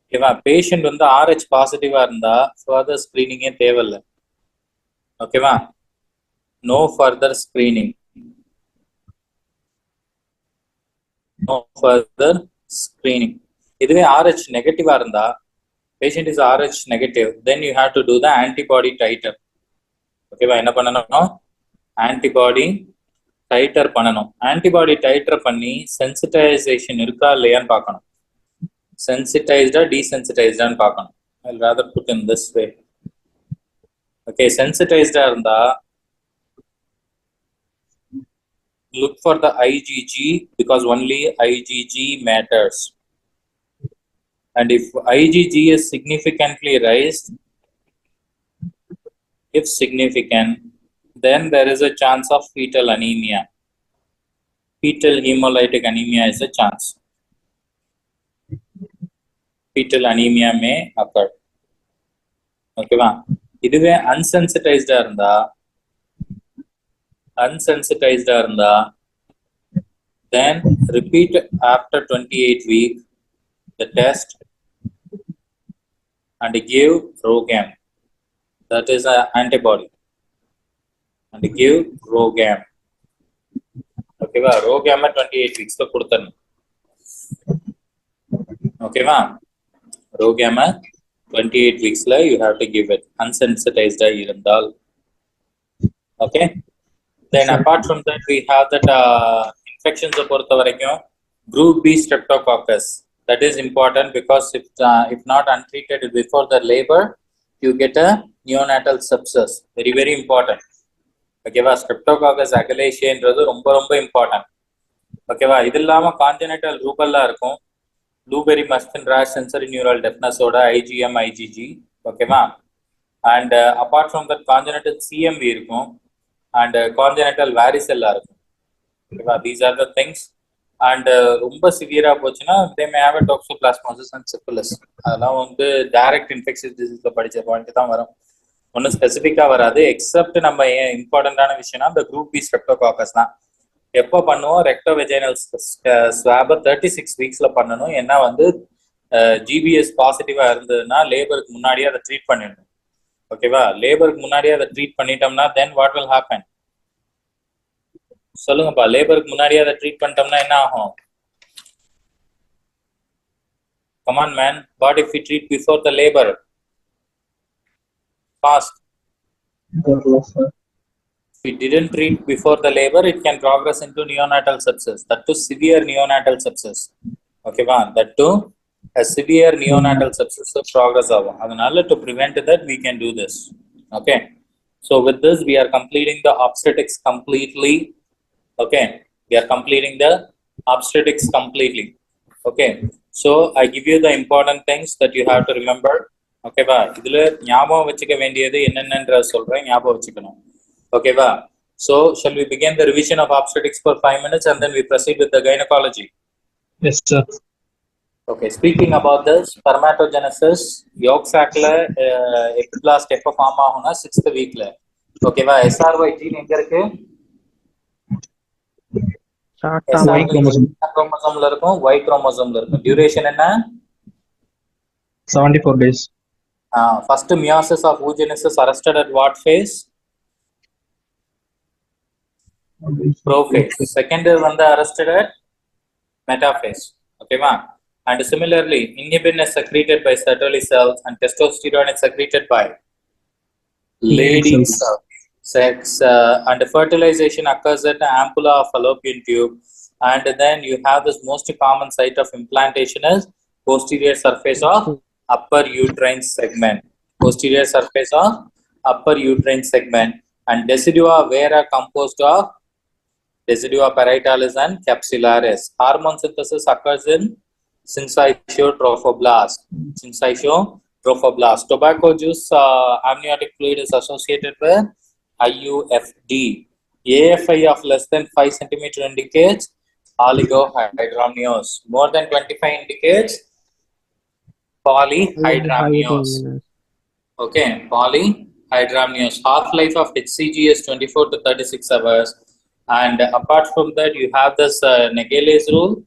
ஓகேவா? Patient வந்து RH பாசிட்டிவா இருந்தா ஃபர்தர் ஸ்கிரீனிங்கே தேவையில்லை. ஓகேவா? No further screening, no further screening. இதுவே RH நெகட்டிவா இருந்தா, patient is RH negative, then you have to do the antibody titer. ஓகேவா? என்ன பண்ணணும்? ஆன்டிபாடி டைட்டர் பண்ணணும். ஆன்டிபாடி டைட்டர் பண்ணி சென்சிடைசேஷன் இருக்கா இல்லையான்னு பார்க்கணும். சென்சிடைஸ்டா டீசென்சிடைஸ்டான்னு பார்க்கணும். I'll rather put in this way. Okay, சென்சிடைஸ்டா இருந்தா look for the IgG because only IgG matters. And if IgG is significantly raised, if significant, then there is a chance of fetal anemia. Fetal hemolytic anemia is a chance. Fetal anemia may occur. Okay va? இதுவே unsensitized இருந்தா then repeat after 28 weeks the test and give ROGAM, that is an antibody, and give ROGAM. Okay va? ROGAM 28 weeks la kuduthanu. Okay va? ROGAM 28 weeks la you have to give it, unsensitized irundal. Okay, then apart from that we have that infections பொறுத்த வரைக்கும் group B streptococcus, that is important because if not untreated before the labor you get a neonatal sepsis, very very important. ஓகேவா? streptococcus agalacea என்றது ரொம்ப ரொம்ப important. ஓகேவா? இது இல்லாம congenital rubella இருக்கும், blueberry muffin rash sensory neural டெஃப்னஸோட IgM IgG. ஓகேவா? And apart from that congenital CMV இருக்கும் அண்ட் கான்ஜெனிட்டல் வாரிசெல்லா இருக்கும். ஓகேவா? These are the things. And ரொம்ப சிவியரா போச்சுன்னா they may have a toxoplasmosis and syphilis. அதெல்லாம் வந்து டைரக்ட் இன்ஃபெக்ஷஸ் டிசீஸ்ல படிச்ச பாயிண்ட் தான் வரும், ஒன்றும் ஸ்பெசிஃபிக்கா வராது. எக்ஸப்ட் நம்ம இம்பார்ட்டன்டான விஷயம்னா இந்த குரூப் பி ஸ்ட்ரெப்டோகாக்கஸ் தான். எப்போ பண்ணுவோம்? ரெக்டோவெஜைனல் ஸ்வாப் 36 வீக்ஸ்ல பண்ணணும். ஏன்னா வந்து GBS பாசிட்டிவா இருந்ததுன்னா லேபருக்கு முன்னாடியே அதை ட்ரீட் பண்ணிடணும். ஓகேவா? லேபருக்கு முன்னாடியே அதை ட்ரீட் பண்ணிட்டோம்னா தென் வாட் வில் ஹேப்பன்? சொல்லுங்கப்பா. லேபருக்கு முன்னாடியே அதை ட்ரீட் பண்ணிட்டோம்னா என்ன ஆகும்? Come on man, what if we treat before the labor? Fast. If we didn't treat before the labor, it can progress into neonatal sepsis, that too severe neonatal sepsis. Okay va? That too a severe neonatal sepsis progress ஆகும். அதனால to prevent that we can do this. Okay, so with this we are completing the obstetrics completely. Okay, we are completing the obstetrics completely. Okay, so I give you the important things that you have to remember. Okay va? இதுல ஞாபகம் வச்சுக்க வேண்டியது என்னென்னன்ற சொல்றேன், ஞாபகம் வச்சுக்கணும். Okay va? So shall we begin the revision of obstetrics for 5 minutes and then we proceed with the gynecology? Yes sir. Okay, speaking about this spermatogenesis, yolk sac la epiblast எப்ப form ஆகும்னா 6th வீக்ல. ஓகேவா? SRY gene எங்க இருக்கு? Y chromosome. குரோமோசோம்ல இருக்கும், Y குரோமோசோம்ல இருக்கும். Duration என்ன? 74 days. First meiosis of oogenesis arrested at what phase? Prophase. Second is வந்து arrested at metaphase. ஓகேவா? And similarly, inhibin is secreted by Sertoli cells and testosterone is secreted by Leydig cells. Sex and fertilization occurs at the ampulla of fallopian tube, and then you have this most common site of implantation is posterior surface of upper uterine segment. Posterior surface of upper uterine segment, and decidua where are composed of decidua parietalis and capsularis. Hormone synthesis occurs in syncytiotrophoblasts. Syncytiotrophoblasts. Tobacco juice amniotic fluid is associated with IUFD. AFI of less than 5 centimeter indicates oligohydramnios. More than 25 indicates polyhydramnios. Okay, polyhydramnios. Half-life of HCG is 24 to 36 hours. And apart from that, you have this Naegele's rule.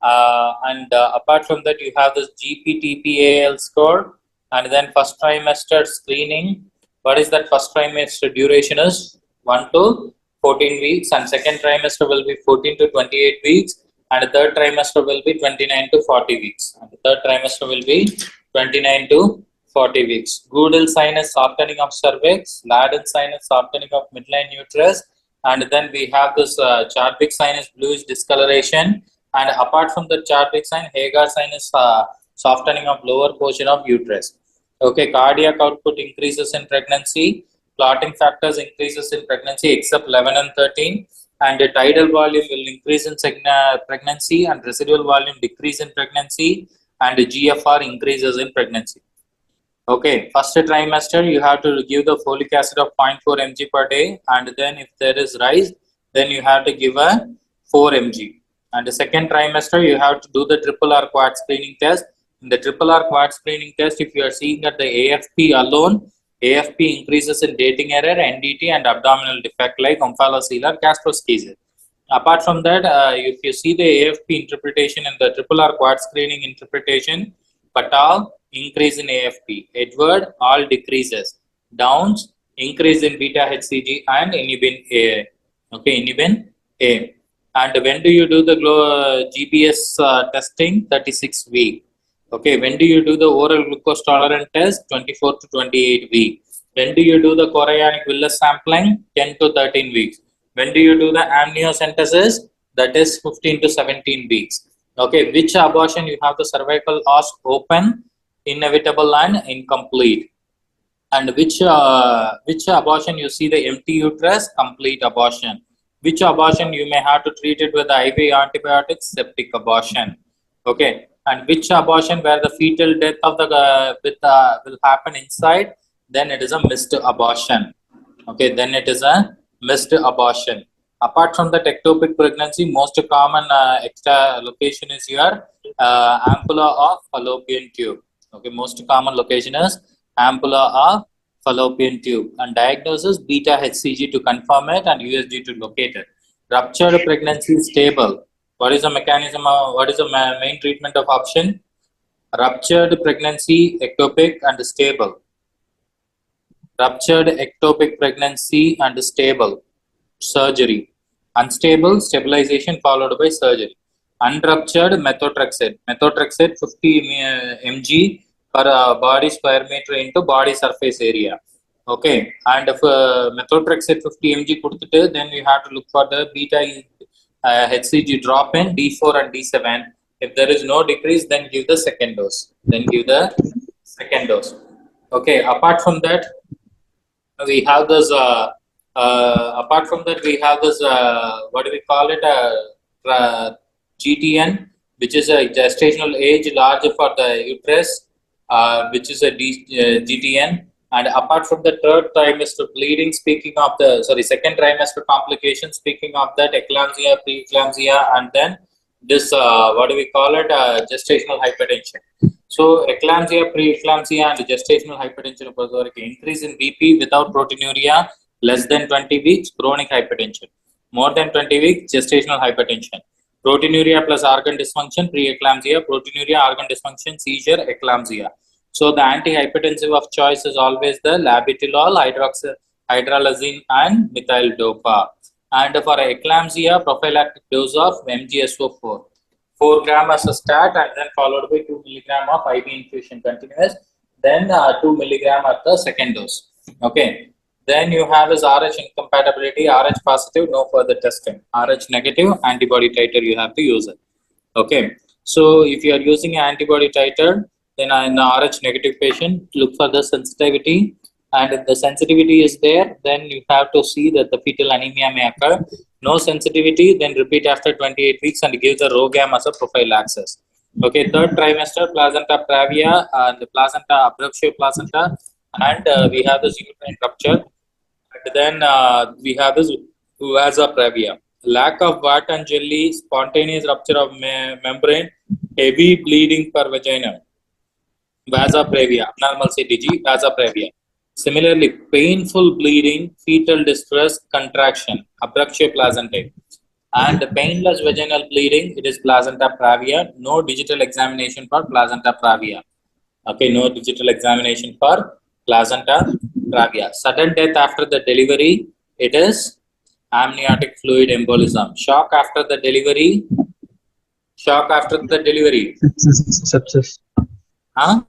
Apart from that, you have this GPTPAL score. And then first trimester screening. What is that first trimester duration is? 1 to 14 weeks. And second trimester will be 14 to 28 weeks. And the third trimester will be 29 to 40 weeks. And the third trimester will be 29 to 40 weeks. Goodell sign is softening of cervix. Ladden sign is softening of midline uterus. And then we have this Chadwick sign is bluish discoloration. And apart from the Chadwick sign, Hagar sign is softening of lower portion of uterus. Okay, cardiac output increases in pregnancy. Clotting factors increases in pregnancy except 11 and 13. And the tidal volume will increase in pregnancy and residual volume decrease in pregnancy. And the GFR increases in pregnancy. Okay, first trimester you have to give the folic acid of 0.4 mg per day, and then if there is rise, then you have to give a 4 mg. And the second trimester you have to do the triple R quad screening test. In the triple R quad screening test, if you are seeing that the AFP alone, AFP increases in dating error, NDT, and abdominal defect like omphalocele or gastroschisis. Apart from that, if you see the AFP interpretation in the triple R quad screening interpretation, Patal increase in AFP, Edward all decreases, Downs increase in beta HCG and inhibin A. Okay, inhibin A. And when do you do the GBS testing? 36 week. Okay, when do you do the oral glucose tolerance test? 24 to 28 weeks. When do you do the chorionic villus sampling? 10 to 13 weeks. When do you do the amniocentesis? That is 15 to 17 weeks. Okay, which abortion you have the cervical os open, inevitable and incomplete, and which abortion you see the empty uterus, complete abortion. Which abortion you may have to treat it with IV antibiotics, septic abortion. Okay, and which abortion where the fetal death of the will happen inside, then it is a missed abortion. Okay, then it is a missed abortion. Apart from that ectopic pregnancy, most common extra location is your ampulla of fallopian tube. Okay, most common location is ampulla of fallopian tube, and diagnosis beta HCG to confirm it and USG to locate it. Ruptured pregnancy stable. What is the mechanism of, what is the main treatment of option? Ruptured pregnancy, ectopic and stable. Ruptured ectopic pregnancy and stable. Surgery. Unstable, stabilization followed by surgery. Unruptured, methotrexate. Methotrexate 50 mg per body square meter into body surface area. Okay, and if methotrexate 50 mg, then we have to look for the beta HCG drop in D4 and D7. If there is no decrease, then give the second dose. Okay, apart from that, we have this. Apart from that, we have this. What do we call it? GTN, which is a gestational age larger for the uterus, which is a GTN. And apart from the third trimester bleeding, second trimester complications, speaking of that, eclampsia, preeclampsia, and then this, what do we call it? Gestational hypertension. So eclampsia, preeclampsia, and gestational hypertension increase in BP without proteinuria, less than 20 weeks, chronic hypertension. More than 20 weeks, gestational hypertension. Proteinuria plus organ dysfunction, preeclampsia, proteinuria, organ dysfunction, seizure, eclampsia. So the antihypertensive of choice is always the labetalol, hydralazine, and methyl dopa. And for eclampsia, prophylactic dose of MgSO4. 4 gram as a start, and then followed by 2 milligram of IV infusion continuous, then 2 milligram at the second dose. Okay. Then you have this RH incompatibility, RH positive, no further testing. RH negative, antibody titer, you have to use it. Okay. So if you are using an antibody titer, then in the RH negative patient, look for the sensitivity. And if the sensitivity is there, then you have to see that the fetal anemia may occur. No sensitivity, then repeat after 28 weeks and give the ROGAM as a prophylaxis. Okay, third trimester, placenta pravia and the placenta abruptio placenta, and we have this uterine rupture. And then we have this vasa pravia. Lack of water and jelly, spontaneous rupture of membrane, heavy bleeding per vagina. Vasa pravia, abnormal CTG, vasa pravia. Similarly, painful bleeding, fetal distress, contraction, abruptio placentae. And painless vaginal bleeding, it is placenta pravia. No digital examination for placenta pravia. Okay, no digital examination for placenta pravia. Sudden death after the delivery, it is amniotic fluid embolism. Shock after the delivery. Shock after the delivery. Sepsis. Huh?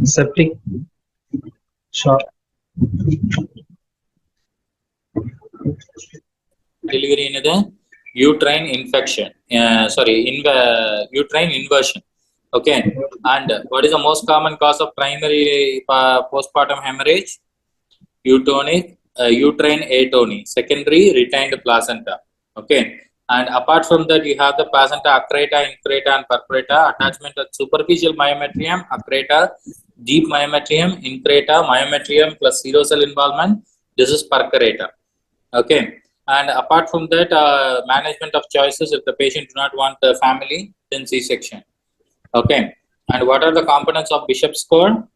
Septic shock. Delivery in the uterine infection. Uterine inversion. Okay. And what is the most common cause of primary postpartum hemorrhage? Uterine atony. Secondary, retained placenta. Okay. And apart from that, you have the placenta accreta, increta, and perforata. Attachment at superficial myometrium, accreta, deep myometrium, increta, myometrium plus serosal involvement. This is perforata. Okay. And apart from that, management of choices, if the patient do not want the family, then C-section. Okay. And what are the components of Bishop's score?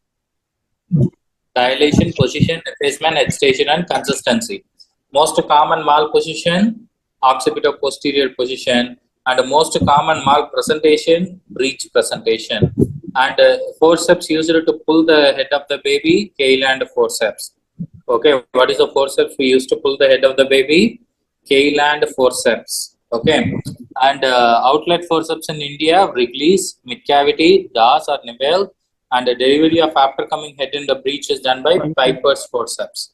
Dilation, position, effacement, extension, and consistency. Most common malposition, occipito-posterior position, and most common malpresentation, breech presentation. And forceps used to pull the head of the baby, Kayland forceps. Okay, what is the forceps we used to pull the head of the baby? Kayland forceps. Okay, and outlet forceps in India, Wrigley's, mid-cavity, Das or Nivelle, and the delivery of after-coming head in the breech is done by Piper's forceps.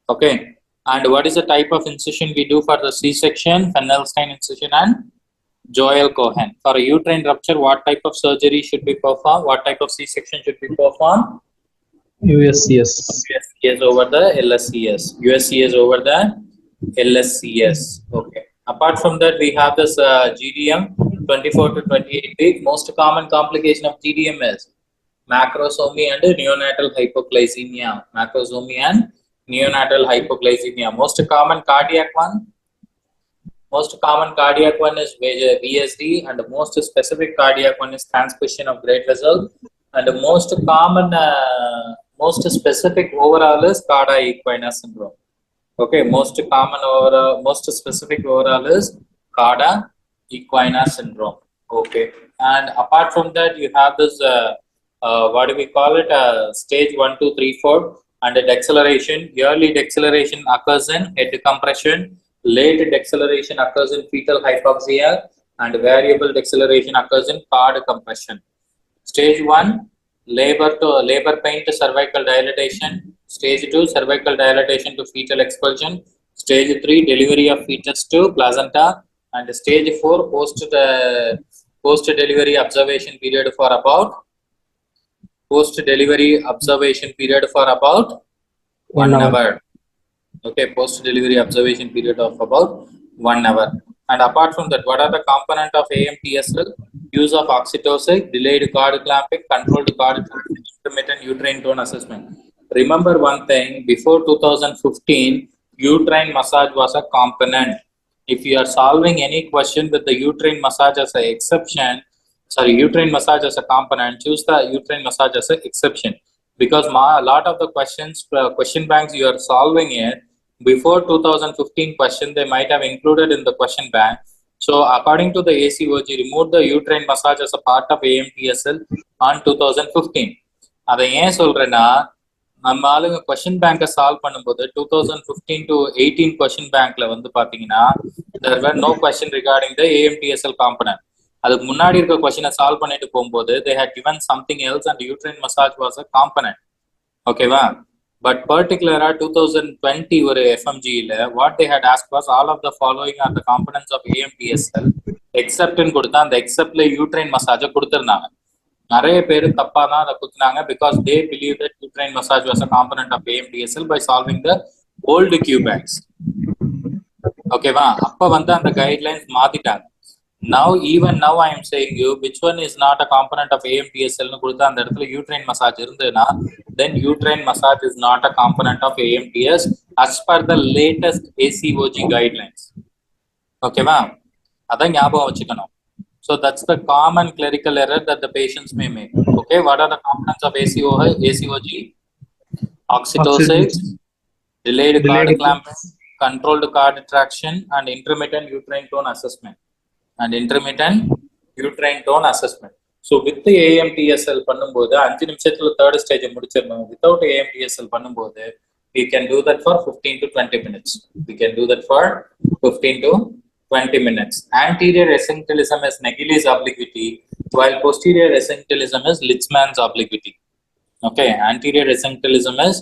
Okay, and what is the type of incision we do for the C-section? Fennelstein incision and Joel Cohen. For a uterine rupture, what type of surgery should be performed? What type of C-section should be performed? USCS. USCS over the LSCS. USCS over the LSCS. Okay. Apart from that, we have this GDM 24 to 28 week. Most common complication of GDM is macrosomy and neonatal hypoglycemia. Macrosomy and neonatal hypoglycemia. Most common cardiac one. Most common cardiac one is VSD, and the most specific cardiac one is transposition of great vessel. And the most common, most specific overall is Carda equina syndrome. Okay, most common overall, most specific overall is Carda equina syndrome. Okay, and apart from that, you have this what do we call it? Stage 1, 2, 3, 4, and the deceleration. Early deceleration occurs in head compression. Late deceleration occurs in fetal hypoxia, and variable deceleration occurs in cord compression. Stage 1, labor pain to cervical dilatation. Stage 2, cervical dilatation to fetal expulsion. Stage 3, delivery of fetus to placenta. And stage 4, post-delivery observation period for about 1 hour. Okay, post-delivery observation period of about 1 hour. And apart from that, what are the component of AMTSL? Use of oxytocin, delayed cord clamping, controlled cord clamping, intermittent uterine tone assessment. Remember one thing, before 2015, uterine massage was a component. If you are solving any question with the uterine massage as an exception, uterine massage as a component, choose the uterine massage as an exception. Because a lot of the questions, question banks you are solving it, before 2015 question, they might have included in the question bank. So according to the ACOG, removed the uterine massage as a part of AMTSL on 2015. அதை ஏன் சொல்றேன்னா, நம்ம ஆளுங்க question பேங்கை solve பண்ணும்போது 2015 to 18 question பேங்க்ல வந்து பாத்தீங்கன்னா there were no question regarding the AMTSL component. அதுக்கு முன்னாடி இருக்க கொஸ்டினை சால்வ் பண்ணிட்டு போகும்போது they had given something else and uterine massage was a component. ஓகேவா? பட் பர்டிகுலரா 2020 ஒரு FMGல what they had asked was all of the following are the components of AMPSL exceptன்னு கொடுத்தா அந்த எக்ஸப்ட்ல யூட்ரைன் மசாஜை கொடுத்துருந்தாங்க. நிறைய பேர் தப்பா தான் அதை குத்துனாங்க because they believe that uterine massage was a component of AMPSL by solving the old Q-banks. ஓகேவா? அப்ப வந்து அந்த கைட்லைன்ஸ் மாத்திட்டாங்க. Now even now I am saying you which one is not a component of AMPSL னு கொடுத்தா அந்த இடத்துல uterine massage இருந்ததுன்னா then uterine massage is not a component of AMPS as per the latest ACOG guidelines. ஓகேவா? அதான் ஞாபகம் வச்சுக்கணும். So that's the common clerical error that the patients may make. Okay, what are the components of ACOG? Oxytocin, delayed cord clamping, controlled cord traction, and intermittent uterine tone assessment. So with the AMPSL பண்ணும்போது 5 நிமிஷத்துல third stage முடிச்சிடணும். Without AMPSL பண்ணும்போது we can do that for 15 to 20 minutes. Anterior essentialism is Naegeli's obliquity, while posterior essentialism is Litzmann's obliquity. Okay, anterior essentialism is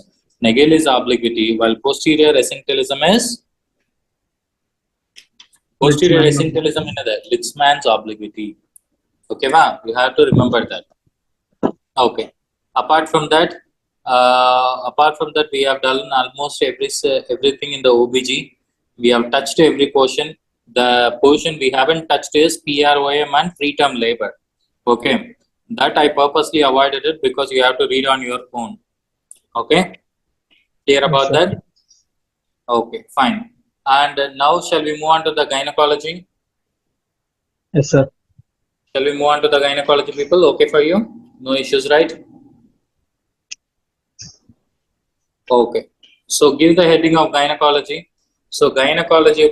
Naegeli's obliquity, while posterior essentialism is Litzmann's obliquity. Okay, you have to remember that. Okay, apart from that we have done almost everything in the OBG. We have touched every portion. The portion we haven't touched is PROM and preterm labor. Okay, that I purposely avoided it because you have to read on your phone. Okay, clear about that? Okay, fine. And now shall we move on to the gynecology? Yes, sir. Shall we move on to the gynecology, people? Okay for you? No issues, right? Okay. So give the heading of gynecology. So gynecology,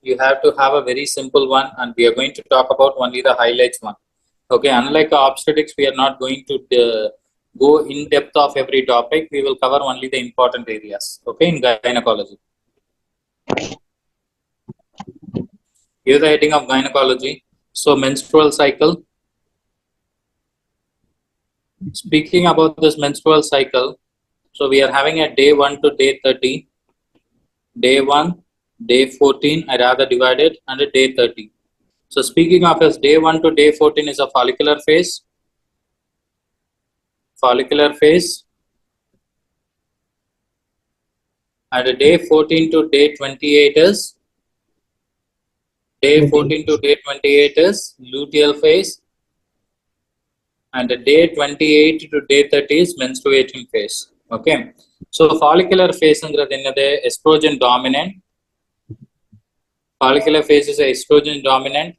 you have to have a very simple one, and we are going to talk about only the highlights one. Okay. Unlike obstetrics, we are not going to go in depth of every topic. We will cover only the important areas. Okay, in gynecology. Give the heading of gynecology. So menstrual cycle. Speaking about this menstrual cycle, so we are having a day 1 to day 30, day 1, day 14, I rather divided, and a day 30. So speaking of as day 1 to day 14 is a follicular phase, and a day 14 to day 28 is luteal phase, and the day 28 to day 30 is menstruating phase. Okay, so follicular phase is estrogen dominant. Follicular phase is estrogen dominant,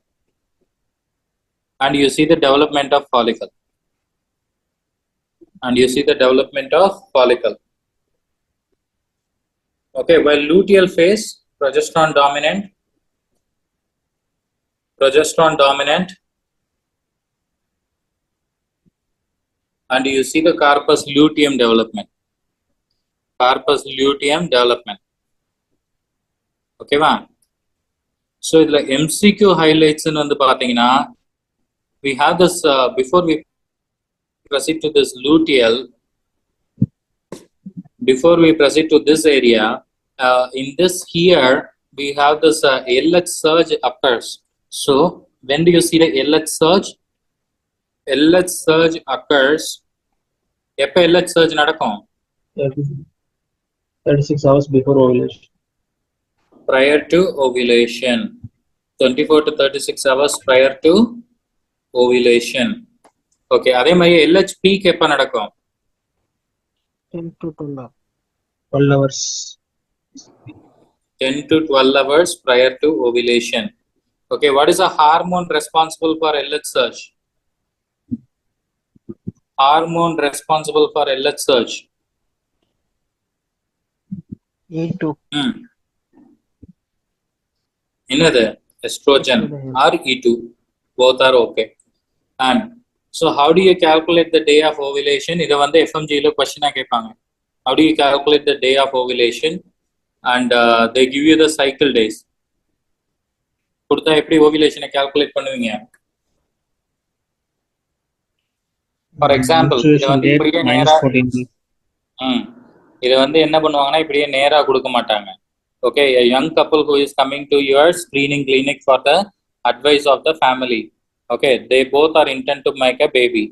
and you see the development of follicle. Okay, while luteal phase, progesterone dominant, and you see the corpus luteum development. Okay, va? So the MCQ highlights in the pathina, we have this before we proceed to this luteal, before we proceed to this area, in this here we have this LH surge occurs. So when do you see the LH surge? LH surge occurs. எப்ப LH surge நடக்கும்? 36 hours before ovulation. Prior to ovulation. 24 to 36 hours prior to ovulation. Okay, அதே மாதிரி LH peak எப்ப நடக்கும்? 10 to 12 hours. 10 to 12 hours prior to ovulation. Okay, what is the hormone responsible for LH surge? E2. Another estrogen or E2, both are okay. And so how do you calculate the day of ovulation? This is the FMG question. How do you calculate the day of ovulation? And they give you the cycle days. Ovulation calculate பண்ணுவீங்க? For example இதை menstruation வந்து date இப்படியே minus நேரா 14 days. இதை வந்து என்ன பண்ணுவாங்கன்னா இப்படியே நேரா கொடுக்க மாட்டாங்க. Okay, a young couple who is coming to your screening clinic for the advice of the family. Okay, they both are intent to make a baby,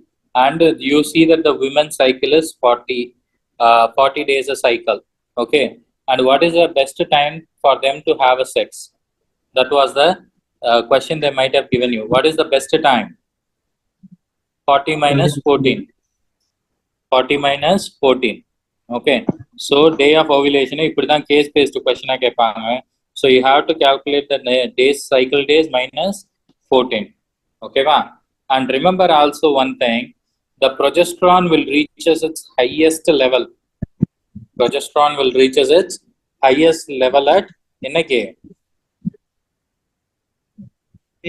and you see that the women's cycle is 40 days a cycle. Okay, and what is the best time for them to have a sex? That was the question they might have given you. What is the best time? 40 minus 14. 40 minus 14. Okay, so day of ovulation இப்படி தான் case based question கேட்பாங்க. So you have to calculate the days, cycle days minus 14. Okay va? And remember also one thing, the progesterone will reach its highest level. Progesterone will reach its highest level at என்னைக்கு?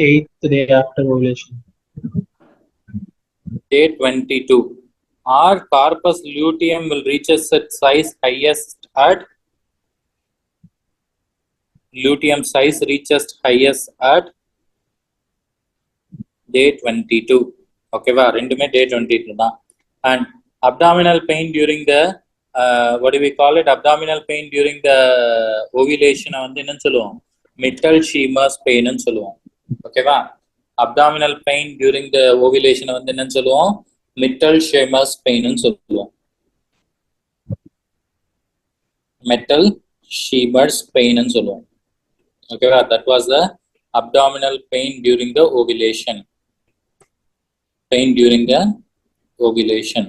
8th day after ovulation. Day 22. Our corpus luteum will reach its size highest at luteum size reaches highest at day 22. Okay va, ரெண்டுமே day 22 தான். And abdominal pain during the what do we call it, abdominal pain during the ovulation வந்து என்னன்னு சொல்லுவோம், mittal Schemers pain ன்னு சொல்லுவோம். Okay va, abdominal pain during the ovulation வந்து என்னன்னு சொல்லுவோம், mittal Schemers pain ன்னு சொல்லுவோம். metal Schemers pain ன்னு சொல்லுவோம். Okay va, that was the abdominal pain during the ovulation. Pain during the ovulation.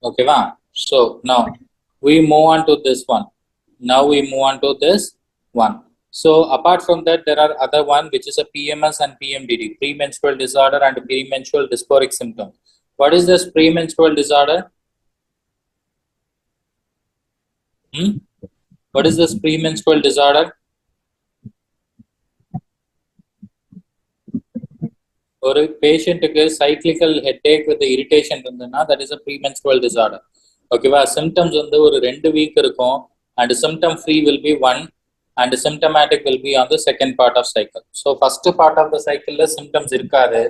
Okay va, so now we move on to this one. So apart from that, there are other one which is a PMS and PMDD, premenstrual disorder and premenstrual dysphoric symptom. What is this premenstrual disorder? What is this premenstrual disorder? ஒரு பேஷண்ட்டுக்கு cyclical headache with irritation இருந்ததுன்னா that is a premenstrual disorder. ஓகேவா, symptoms வந்து ஒரு 2 week இருக்கும், and symptom free will be 1 and symptomatic will be on the second part of cycle. So first part of the சைக்கிள்ல symptoms இருக்காது,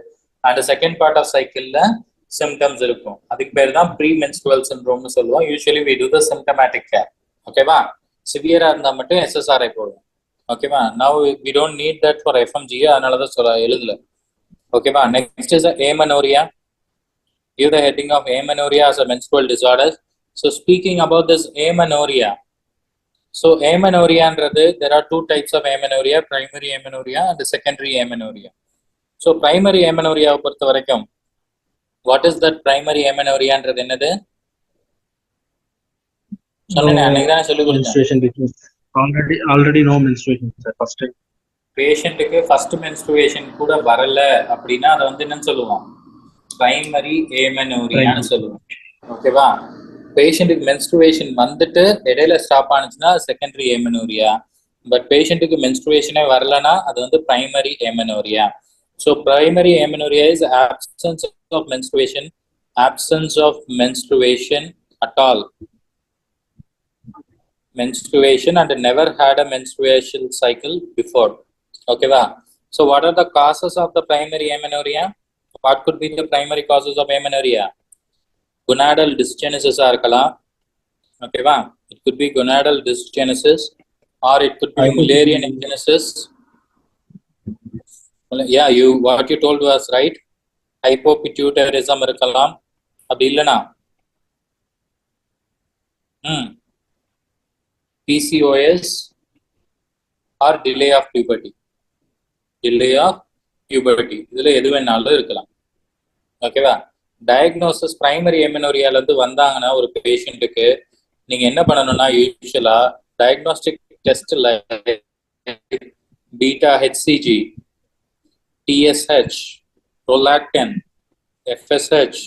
and second part of சைக்கிள்ல symptoms இருக்கும். அதுக்கு பேர் தான் ப்ரீமென்ஸ்ட்ரல் சிண்ட்ரோம்னு சொல்லுவோம். Usually we do the symptomatic care. ஓகேவா, சிவியரா இருந்தால் மட்டும் SSRI போடுவோம். ஓகேவா, now we don't need that for FMG, அதனால தான் எழுதல. Okay, next is amenorrhea. Give the heading of amenorrhea as a menstrual disorder. So speaking about this amenorrhea, so amenorrhea there are 2 types of amenorrhea, primary amenorrhea and secondary amenorrhea. So primary amenorrhea பொறுத்த வரைக்கும், what is that primary amenorrhea ன்றது என்னது? சொன்னேனே அன்னைக்கு தான் சொல்லி கொடுத்தேன். Already no menstruation sir, first time. பேஷண்ட்டுக்கு ஃபர்ஸ்ட் மென்ஸ்ட்ருவேஷன் கூட வரல அப்படின்னா அதை வந்து என்னன்னு சொல்லுவோம், பிரைமரி ஏமெனோரியான்னு சொல்லுவோம். ஓகேவா, பேஷண்ட்டுக்கு மென்ஸ்ட்ருவேஷன் வந்துட்டு இடையில ஸ்டாப் ஆனிச்சுன்னா செகண்டரி ஏமெனோரியா, பட் பேஷண்ட்டுக்கு மென்ஸ்ட்ருவேஷனே வரலன்னா அது வந்து primary amenorrhoea. So primary amenorrhoea is absence of menstruation at all. Menstruation and never had a menstruation cycle before. Okay va, so what are the causes of the primary amenorrhea? What could be the primary causes of amenorrhea? Gonadal dysgenesis irukkalam. Okay va, it could be gonadal dysgenesis or it could be Mullerian agenesis. Yeah, what you told was right. Hypopituitarism irukkalam, அப்படி இல்லனா PCOS or delay of puberty. இதுல எது வேணாலும் இருக்கலாம். ஓகேவா, diagnosis primary ஏமெனோரியால இருந்து வந்தாங்கன்னா ஒரு பேஷண்ட்டுக்கு நீங்க என்ன பண்ணணும்னா, யூஸ்வலா டயக்னோஸ்டிக் டெஸ்ட்ல beta HCG, TSH, prolactin, FSH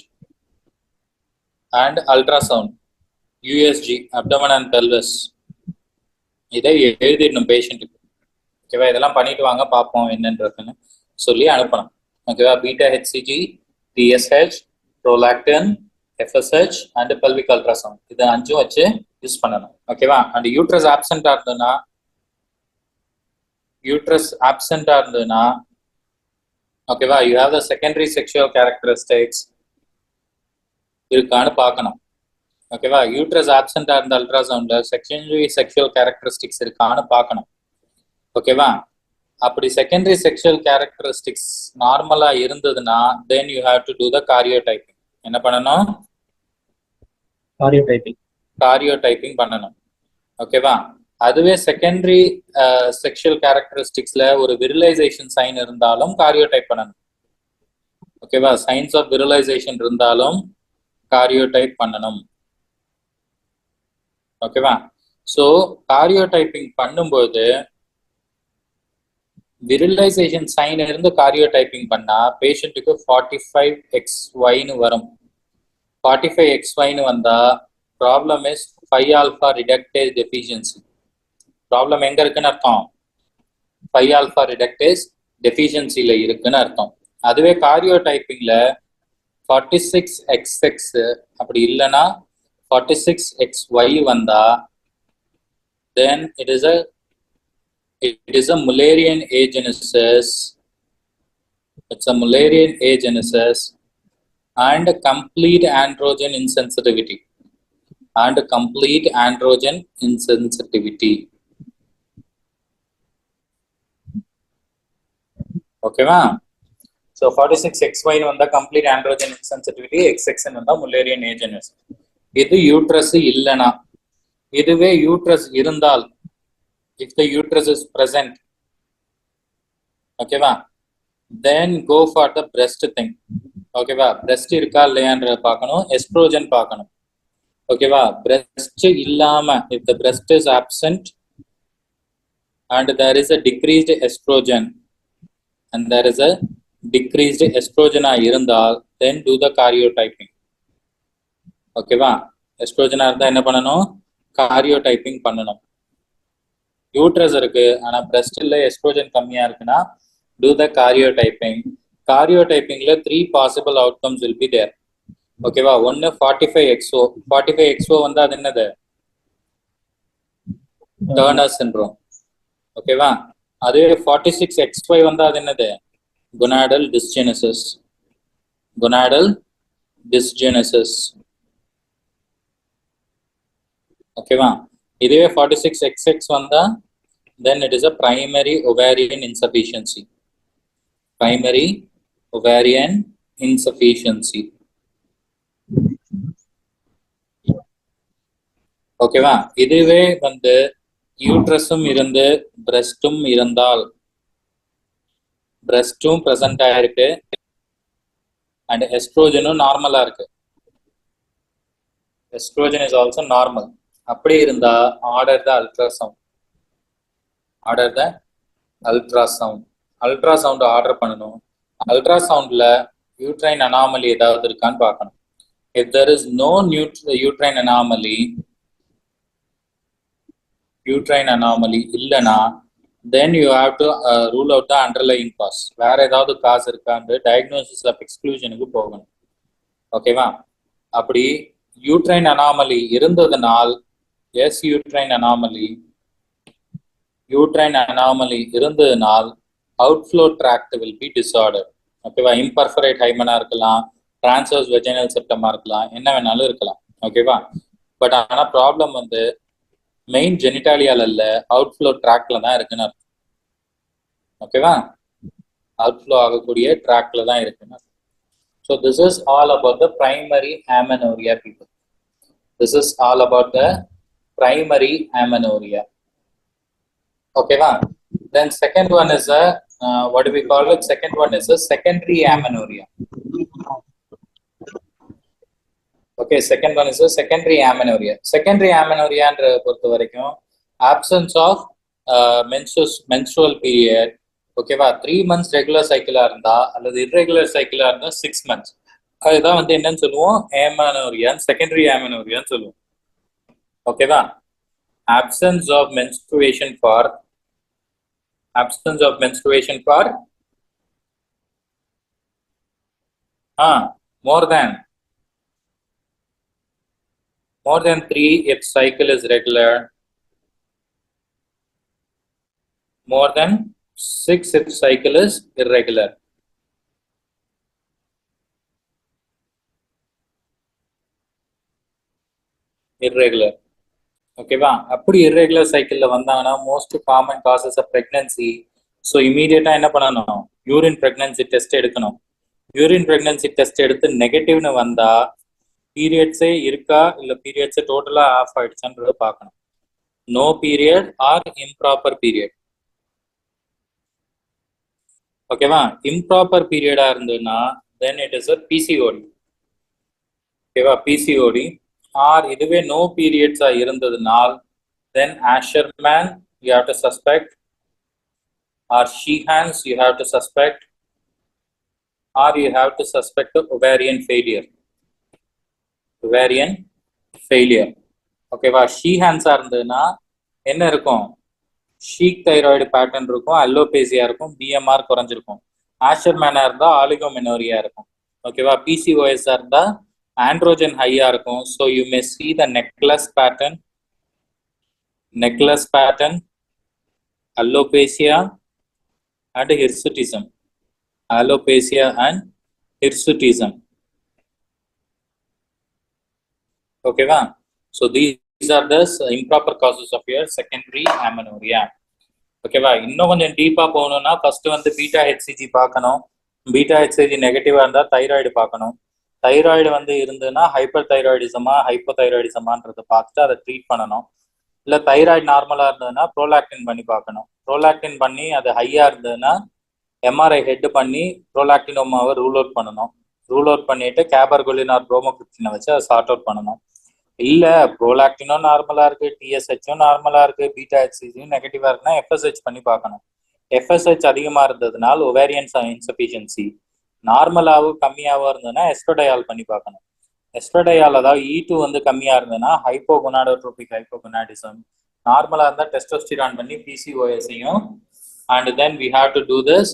and ultrasound, USG, abdomen and pelvis, இதை எழுதிடணும் பேஷண்ட்டுக்கு. ஓகேவா, இதெல்லாம் பண்ணிட்டு வாங்க பார்ப்போம் என்னன்றதுன்னு சொல்லி அனுப்பணும். ஓகேவா, beta HCG, TSH, prolactin, FSH and pelvic ultrasound, இது 5 வச்சு யூஸ் பண்ணணும். ஓகேவா, அண்ட் யூட்ரஸ் ஆப்சென்டா இருந்ததுன்னா Okay, wow, you have the secondary sexual characteristics. இருக்கான்னு பார்க்கணும். ஓகேவா, யூட்ரஸ் ஆப்சென்டா இருந்த அல்ட்ராசவுண்ட்ல செகண்டரி செக்ஷுவல் கேரக்டரிஸ்டிக்ஸ் இருக்கான்னு பார்க்கணும். ஓகேவா, அப்படி செகண்டரி செக்ஷுவல் கேரக்டரிஸ்டிக்ஸ் நார்மலா இருந்ததுன்னா then you have to do the காரியோடைப்பிங். என்ன பண்ணணும்? காரியோடைப்பிங் பண்ணணும். ஓகேவா, அதுவே செகண்டரி செக்ஷுவல் கேரக்டரிஸ்டிக்ஸ்ல ஒரு விரலைசேஷன் சைன் இருந்தாலும் காரியோடைப் பண்ணணும். ஓகேவா, சைன்ஸ் ஆஃப் விரலைசேஷன் இருந்தாலும் காரியோடைப் பண்ணணும். ஓகேவா, ஸோ காரியோடைப்பிங் பண்ணும்போது விரலைசேஷன் சைன் இருந்து காரியோடைப்பிங் பண்ணா பேஷண்ட்டுக்கு 45XYன்னு வரும். 45XYன்னு வந்தா problem is 5-alpha reductase deficiency. Problem எங்க இருக்குன்னு அர்த்தம்? 5-alpha reductase deficiencyல இருக்குன்னு அர்த்தம். அதுவே காரியோடைப்பிங்ல 46XX அப்படி இல்லைன்னா 46XY வந்தா then it is a Mullerian agenesis. It's a Mullerian agenesis and complete androgen insensitivity. ஓகேவா, ஸோ 46XY வந்தா கம்ப்ளீட் ஆண்ட்ரோஜன் இன்சென்சிட்டிவிட்டி, XX வந்தா முல்லேரியன் ஏஜெனஸ். இது யூட்ரஸ் இல்லைனா. இதுவே யூட்ரஸ் இருந்தால், if the uterus is present, ஓகேவா, then go for the breast thing. ஓகேவா, breast இருக்கா இல்லையான்றத பார்க்கணும், எஸ்ட்ரோஜன் பார்க்கணும். ஓகேவா, breast இல்லாம if the breast is absent and there is a decreased estrogen இருந்தால் then do the karyotyping. ஓகேவா, எஸ்ட்ரோஜனா இருந்தா என்ன பண்ணணும்? காரியோடைப்பிங் பண்ணணும். யூட்ரஸ் இருக்கு ஆனா பிரஸ்ட் இல்ல, எஸ்ட்ரோஜன் கம்மியா இருக்குன்னா do the karyotyping. காரியோடைப்பிங்ல 3 possible outcomes will be there. ஓகேவா, ஒன்னு 45XO. 45XO வந்தா அது என்னது? Turner syndrome. ஓகேவா, அதுவே 46XY வந்தா அது என்னது? gonadal dysgenesis. ஓகேவா, இதுவே 46XX வந்தா then it is a primary ovarian insufficiency. ஓகேவா, இதுவே வந்து யூட்ரஸும் இருந்து பிரஸ்டும் இருந்தால், பிரஸ்டும் பிரசன்ட் ஆயிருக்கு அண்ட் எஸ்ட்ரோஜனும் நார்மலா இருக்கு, எஸ்ட்ரோஜன் இஸ் ஆல்சோ நார்மல். அப்படி இருந்தா ஆர்டர் த அல்ட்ராசவுண்ட் ஆர்டர் பண்ணணும். அல்ட்ராசவுண்ட்ல யூட்ரைன் அனாமலி ஏதாவது இருக்கான்னு பார்க்கணும். if there is no uterine anomaly இல்லனா then you have to rule out the underlying cause. வேற ஏதாவது காஸ் இருக்கான்னு டயக்னோசிஸ் ஆஃப் எக்ஸ்க்ளூஷனுக்கு போகணும். ஓகேவா, அப்படி யூட்ரைன் அனாமலி இருந்ததுனால் யூட்ரைன் அனாமலி இருந்ததுனால் outflow tract will be disordered. ஓகேவா, இம்பர்ஃபரேட் ஹைமனா இருக்கலாம், டிரான்ஸ்வர்ஸ் வெஜைனல் செப்டமா இருக்கலாம், என்ன வேணாலும் இருக்கலாம். ஓகேவா, பட் ஆனா ப்ராப்ளம் வந்து மெயின் ஜெனிட்டாலியால இல்ல, அவுட்ஃப்ளோ ட்ராக்ல தான் இருக்குன்னு அர்த்தம். ஓகேவா, அவுட்ஃப்ளோ ஆகக்கூடிய ட்ராக்ல தான் இருக்குன்னு. So this is all about the primary amenorrhoea people. ஓகேவா, then second one is a what do we call it? Second one is a secondary amenorrhea. Okay, second one is a secondary amenorrhea. Secondary amenorrhea ன்ற பொறுத்த வரைக்கும் absence of menstrual period. ஓகேவா, 3 months regular சைக்கிளா இருந்தா அல்லது irregular சைக்கிளா இருந்தா 6 months. அதுதான் வந்து என்னன்னு சொல்லுவோம்? amenorrhea, secondary amenorrhea சொல்லுவோம். ஓகேவா, absence of menstruation for more than 3 if cycle is regular, more than 6 if cycle is irregular. irregular. ஓகேவா? அப்படி irregular சைக்கிள்ல வந்தாங்கன்னா most common causes of pregnancy. So இமீடியட்டா என்ன பண்ணணும்? யூரின் பிரெக்னன்சி டெஸ்ட் எடுக்கணும். யூரின் பிரெக்னன்சி டெஸ்ட் எடுத்து நெகட்டிவ்னு வந்தா பீரியட்ஸே இருக்கா இல்லை பீரியட்ஸே டோட்டலா ஆஃப் ஆயிடுச்சான்றத பார்க்கணும். No period or improper period. ஓகேவா? இம்ப்ராப்பர் பீரியடா இருந்ததுன்னா then it is a PCOD. ஓகேவா? பிசிஓடி. ஆர் இதுவே நோ பீரியட்ஸா இருந்ததுனால் then Asherman you have to suspect, or Sheehan's you have to suspect, or you have to suspect the ovarian failure. Ovarian failure. ஓகேவா? ஷீஹான்ஸா இருந்ததுன்னா என்ன இருக்கும்? ஷீக் தைராய்டு பேட்டர்ன் இருக்கும், அல்லோபேசியா இருக்கும், பிஎம்ஆர் குறைஞ்சிருக்கும். ஆஷர்மேனா இருந்தா ஆலிகோமெனோரியா இருக்கும். ஓகேவா? பிசிஓஎஸ் இருந்தா ஆண்ட்ரோஜன் ஹையா இருக்கும். So you may see the necklace pattern, alopecia and hirsutism. Alopecia and hirsutism. ஓகேவா? So these are the improper causes of your secondary amenorrhea. ஓகேவா? இன்னும் கொஞ்சம் டீப்பா போகணும்னா ஃபர்ஸ்ட் வந்து பீட்டா ஹெச்சிஜி பார்க்கணும். பீட்டா ஹெச்சிஜி நெகட்டிவா இருந்தா தைராய்டு பார்க்கணும். தைராய்டு வந்து இருந்ததுன்னா ஹைப்பர் தைராய்டிசமா ஹைப்போ தைராய்டிசமான்றதை பார்த்துட்டு அதை ட்ரீட் பண்ணணும். இல்லை தைராய்டு நார்மலா இருந்ததுன்னா ப்ரோலாக்டின் பண்ணி பார்க்கணும். ப்ரோலாக்டின் பண்ணி அது ஹையா இருந்ததுன்னா எம்ஆர்ஐ ஹெட் பண்ணி ப்ரோலாக்டினோமாவை ரூல் அவுட் பண்ணணும். ரூல் அவுட் பண்ணிட்டு கேபர்கோலின் ஆர் புரோமோகிரிப்டினை வச்சு அதை சார்ட் அவுட் பண்ணணும். இல்ல ப்ரோலாக்டினும் நார்மலா இருக்கு, டிஎஸ்ஹெச்சும் நார்மலா இருக்கு, பீட்டா ஹெச்சிஜியும் நெகட்டிவா இருக்குன்னா எஃப்எஸ்ஹெச் பண்ணி பார்க்கணும். எஃப்எஸ்ஹெச் அதிகமா இருந்ததுனால் ஒவேரியன் இன்சஃபிஷியன்சி, நார்மலாவும் கம்மியாவும் இருந்ததுன்னா எஸ்ட்ரோடயால் பண்ணி பார்க்கணும். எஸ்ட்ரோடயால் அதாவது E2 வந்து கம்மியா இருந்ததுன்னா ஹைப்போகொனாடோட்ரோபிக் ஹைப்போகொனாடிசம், நார்மலா இருந்தா டெஸ்டோஸ்டிரான் பண்ணி பிசிஓஎஸையும் and then we have to do this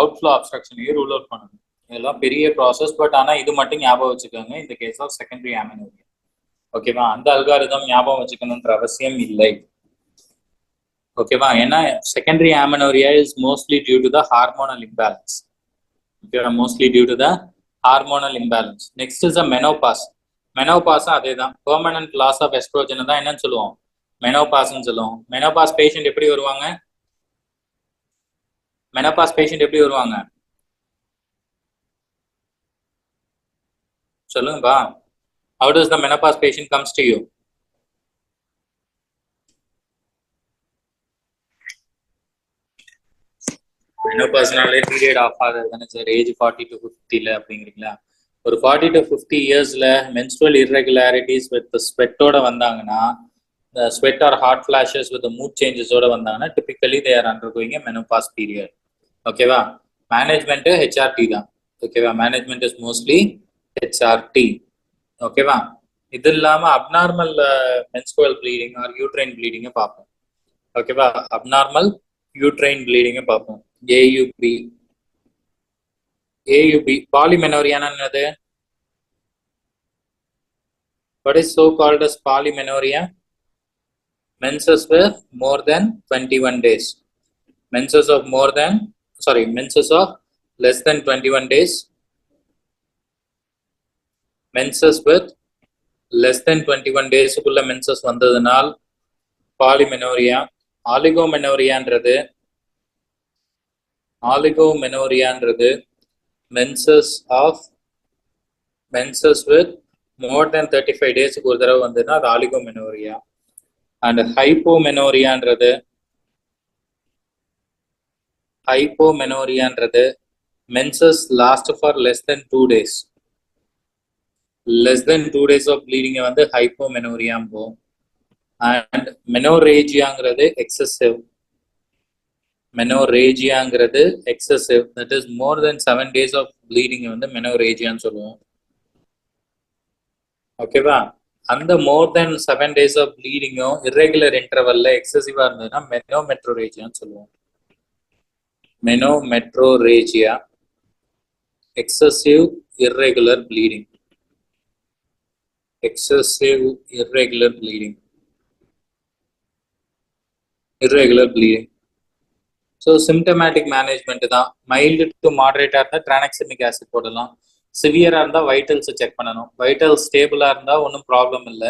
outflow அப்ஸ்ட்ரக்ஷனையும் ரூல் அவுட் பண்ணணும். இதெல்லாம் பெரிய ப்ராசஸ். பட் ஆனால் இது மட்டும் ஞாபகம் வச்சுக்கோங்க இந்த கேஸ் ஆஃப் செகண்டரி அமெனோரியா. ஓகேவா? அந்த அல்காரிதம் ஞாபகம் வச்சுக்கணுன்ற அவசியம் இல்லை. ஓகேவா? ஏன்னா secondary amenorrhoea is mostly due to the hormonal imbalance. ஓகேவா? Mostly due to the hormonal imbalance. Next is a menopause. மெனோபாஸும் அதே தான், பெர்மனன்ட் லாஸ் ஆஃப் எஸ்ட்ரோஜன் தான் என்னன்னு சொல்லுவோம்? மெனோபாஸ்ன்னு சொல்லுவோம். மெனோபாஸ் பேஷண்ட் எப்படி வருவாங்க? மெனோபாஸ் பேஷண்ட் எப்படி வருவாங்க சொல்லுங்கப்பா. How does the menopause patient comes to you? மெனோபாஸ்னாலே பீரியட் ஆஃப் ஆகுது தானே சார், ஏஜ் 40 to 50 அப்படிங்கிறீங்களா? ஒரு 40 to 50 இயர்ஸ்ல மென்ஸ்ட்ரல் irregularities வித் ஸ்வெட்டோட வந்தாங்கன்னா, sweat or hot flashes with mood சேஞ்சஸோட வந்தாங்கன்னா typically they are undergoing a menopause period. ஓகேவா? மேனேஜ்மெண்ட் ஹெச்ஆர்டி தான். ஓகேவா? Management is mostly HRT. ஓகேவா? இது இல்லாம abnormal menstrual bleeding or uterine ப்ளீடிங்கை பார்ப்போம். ஓகேவா? அப்நார்மல் யூட்ரைன் ப்ளீடிங்கை பார்ப்போம். ஏயுபி பாலிமெனோரியானா என்னது? What is so called as polymenorrhea? Menses with more than 21 days. Menses of less than 21 days. Menses with less than 21 days குள்ள மென்சஸ் வந்ததுனால் பாலிமெனோரியா. ஆலிகோமெனோரியான்றது menses with more than 35 days ஒரு தடவை வந்ததுன்னா அது ஆலிகோமெனோரியா. அண்ட் ஹைப்போமெனோரியான்றது menses last for less then 2 days. less than 2 days of bleeding வந்து ஹைப்போமெனோரியாம் போகும். அண்ட் மெனோரேஜியாங்கிறது excessive. That is more then 7 days of bleeding வந்து மெனோரேஜியான்னு சொல்லுவோம். ஓகேவா? அந்த மோர் தென் 7 days of bleedingம் irregular intervalல எக்ஸசிவா இருந்ததுன்னா மெனோமெட்ரோரேஜியான்னு சொல்லுவோம். மெனோமெட்ரோரேஜியா, excessive irregular bleeding. irregular bleeding. So symptomatic management தான். mild to moderate இருந்தா tranexamic acid போடலாம். சிவியரா இருந்தா வைட்டல்ஸ் செக் பண்ணணும். வைட்டல் ஸ்டேபிளா இருந்தா ஒன்றும் ப்ராப்ளம் இல்லை.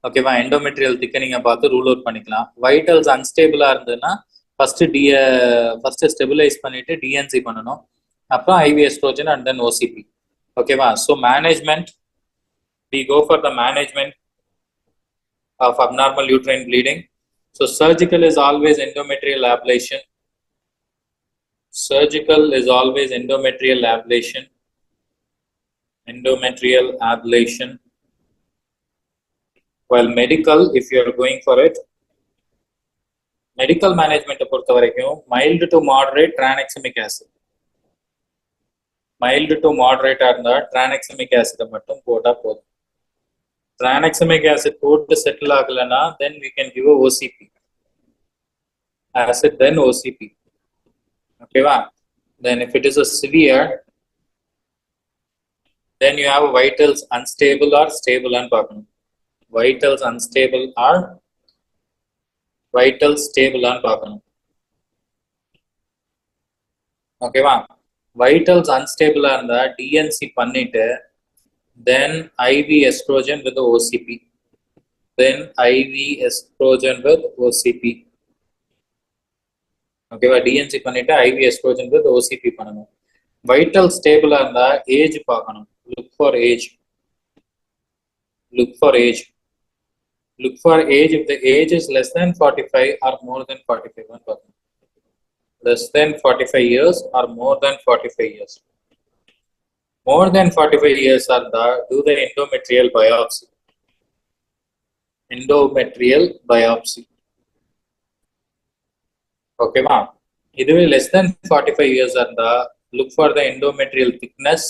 ஓகேவா endometrial thickening பார்த்து ரூல் அவுட் பண்ணிக்கலாம். வைட்டல்ஸ் அன்ஸ்டேபிளா இருந்ததுன்னா ஃபர்ஸ்ட் ஸ்டெபிலைஸ் பண்ணிட்டு டிஎன்சி பண்ணணும், அப்புறம் IV oestrogen and then OCP. ஓகேவா? So management, we go for the management of abnormal uterine bleeding. So surgical is always endometrial ablation. Surgical is always endometrial ablation. Endometrial ablation. While medical, if you are going for it, medical management பொறுத்த வரைக்கும் mild to moderate tranexamic acid. Mild to moderate இருந்தா tranexamic acid மட்டும் போட்டா போதும். Tranexamic acid போட்டு settle ஆகலனா then we can give a OCP. Acid then OCP. Okay va? Then if it is a severe, then you have vitals unstable or stable and பார்க்கணும். Vitals unstable or vital stable and பார்க்கணும். ஓகேவா? vitals unstable இருந்தா DNC பண்ணிட்டு then IV estrogen with the OCP. Then IV estrogen with OCP. ஓகேவா? DNC பண்ணிட்டு IV estrogen with OCP பண்ணணும். vital stable இருந்தா age பார்க்கணும். look for age. Look for age. Look for age if the age is less than 45 or more than 45. Less than 45 years or more than 45 years. More than 45 years are the do the endometrial biopsy. Endometrial biopsy. Okay, ma. Either less than 45 years are the look for the endometrial thickness.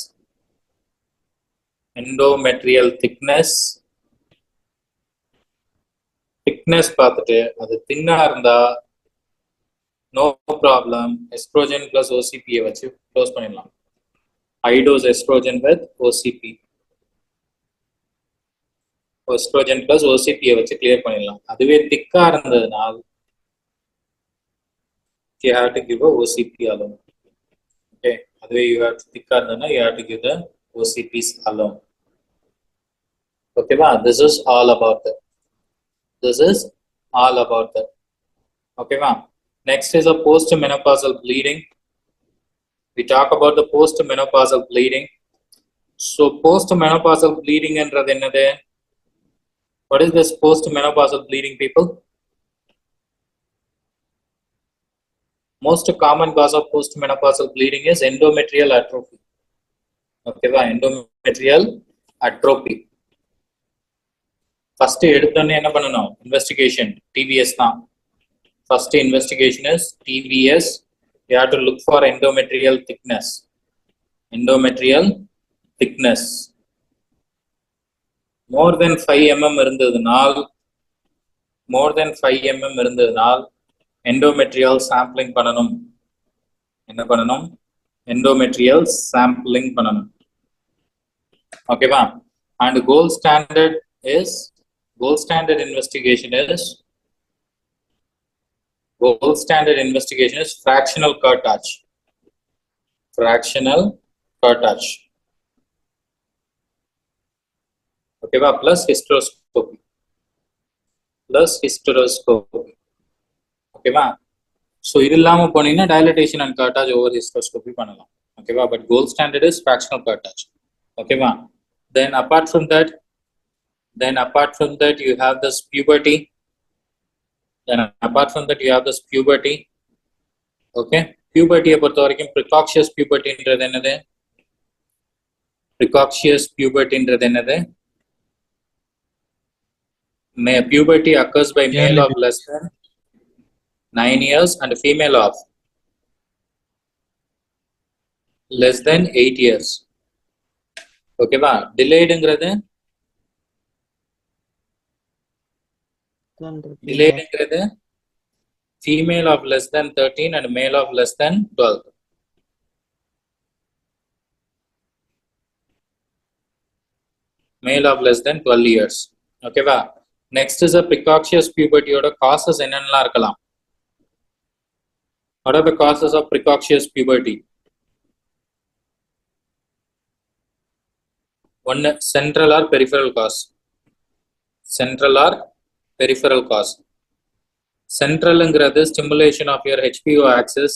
Endometrial thickness. Thickness பார்த்துட்டு அது தின்னா இருந்தா no problem, estrogen plus OCP வச்சு close பண்ணிடலாம். high dose estrogen with OCP. estrogen plus OCP வச்சு clear பண்ணிடலாம். அதுவே திக்கா இருந்ததுனால் you have to give a OCP alone. Okay, அதுவே you have to thickா இருந்ததுனா you have to give the OCPs alone. Okay va? This is all about that. This is all about that. Okay va? Next is a post-menopausal bleeding. We talk about the post-menopausal bleeding. So post-menopausal bleeding என்றது என்னது? What is this post-menopausal bleeding, people? Most common cause of post-menopausal bleeding is endometrial atrophy. Okay va? Endometrial atrophy. First எடுத்தோன்னே என்ன பண்ணணும்? Investigation. TVS தான். First investigation is TVS. You have to look for endometrial thickness. Endometrial thickness. More than 5 mm இருந்ததுனால் endometrial sampling பண்ணணும். என்ன பண்ணணும்? Endometrial sampling பண்ணணும். Okay va? And gold standard investigation is fractional curettage. Fractional curettage. Okay va? Plus hysteroscopy. Okay va? So இது இல்லாம போனீங்கன்னா dilatation and curettage over hysteroscopy பண்ணலாம். Okay va? But gold standard is fractional curettage. Okay va? Then apart from that you have this puberty. Okay, puberty பொறுத்த வரைக்கும் precocious pubertyன்றது என்னது? Puberty occurs by male of less than 9 years and female of less than 8 years. Okay va? Delayedங்கிறது female of less than 13 and male of less than 12. Male of less than 12 years. Okay va? Next is a precocious puberty oda causes என்னென்னலாம் இருக்கலாம்? What are the causes of precocious puberty? One, central or peripheral cause. Central or peripheral cause. Central ங்கிறது stimulation of your HPO axis,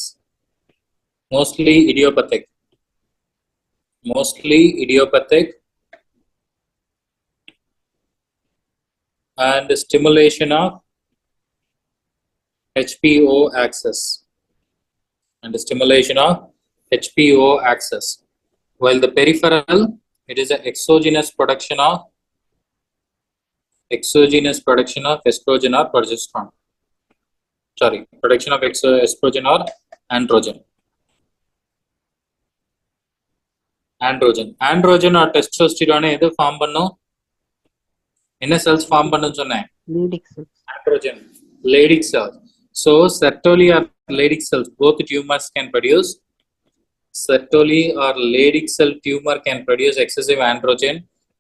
mostly idiopathic. And stimulation of HPO axis. While the peripheral, it is an exogenous production of estrogen or progesterone. Production of estrogen or androgen. Androgen or testosterone எது form பண்ணும்? என்ன cells form பண்ணுன்னு சொன்னேன்? Leydig cells. Androgen, Leydig cells. So Sertoli or Leydig cells, both tumors can produce. Sertoli or Leydig cell tumor can produce excessive androgen,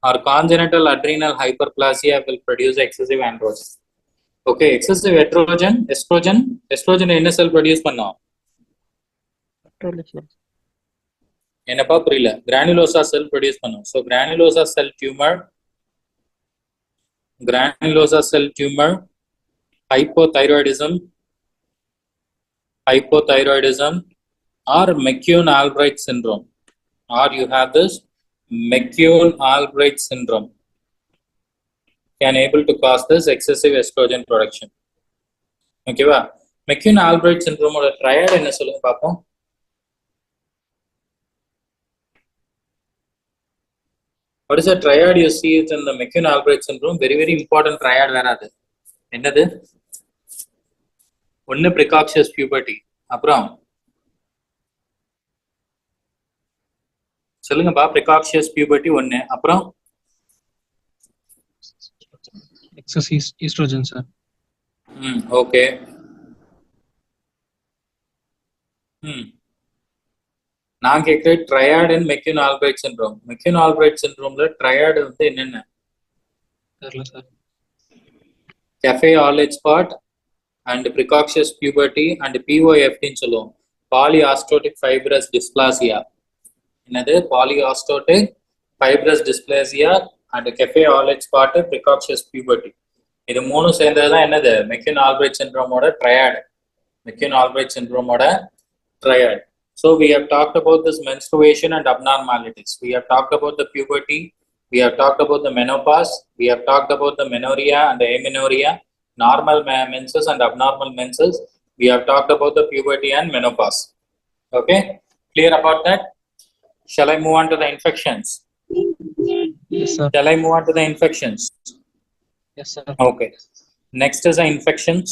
or congenital adrenal hyperplasia will produce excessive androgen. Okay, excessive estrogen என்ன செல் produce பண்ணும்? என்னப்பா புரியல? Granulosa செல் produce பண்ணும். So granulosa cell tumor, hypothyroidism or McCune-Albright syndrome, or you have this McCune-Albright syndrome can able to cause this excessive estrogen production. Okay va? McCune-Albright syndrome oda triad enna solunga paapom. What is the triad you see it in the McCune-Albright syndrome? Very important triad vera adu. Ennadu? One precocious puberty. Apram சொல்லுங்க பா. precocious puberty ஒன்னு. அப்புறம் excess estrogen, sir. Okay. நான் கேட்கிற triad in McCune-Albright syndrome. McCune-Albright syndromeல triad வந்து என்னென்ன? தெரியல sir. cafe all spot and precocious puberty and POFD ன்னு சொல்லுவோம். polyostotic fibrous dysplasia. என்னது? polyostotic fibrous dysplasia and cafe all spot precocious puberty. இது மூணு சேர்ந்ததுதான் என்னது? McCune-Albright syndrome ஓட triad. So we have talked about this menstruation and abnormalities. We have talked about the puberty. We have talked about the menopause. We have talked about the menorrhea and the amenorrhea, normal menses and abnormal menses. We have talked about the puberty and menopause. Okay, clear about that? Shall I move on to the infections? Yes, sir. Shall I move on to the infections? Yes, sir. Okay. Next is the infections.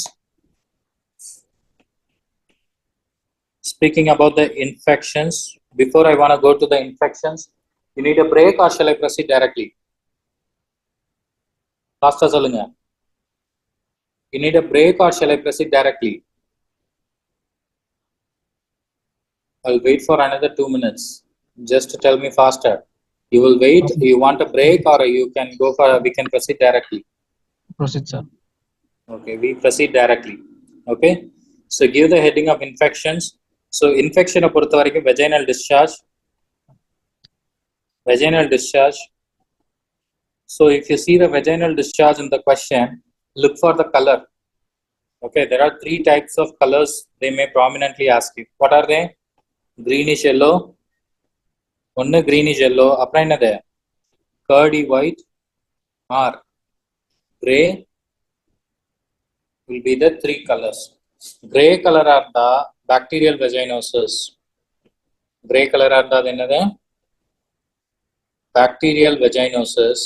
Speaking about the infections, before I want to go to the infections, you need a break or shall I proceed directly? Faster solunga. You need a break or shall I proceed directly? I'll wait for another 2 minutes. Just tell me faster. You will wait. You want a break or you can go for? We can proceed directly. Proceed, sir. Okay, we proceed directly. Okay. So give the heading of infections. So infection பொறுத்த வரைக்கும் vaginal discharge. So if you see the vaginal discharge in the question, look for the color. Okay, there are 3 types of colors they may prominently ask you. What are they? Greenish yellow. One greenish yellow. அப்புறம் என்னது? Curdy white or gray will be the 3 colors. Gray color are the bacterial vaginosis. Gray color are the என்னது? Bacterial vaginosis.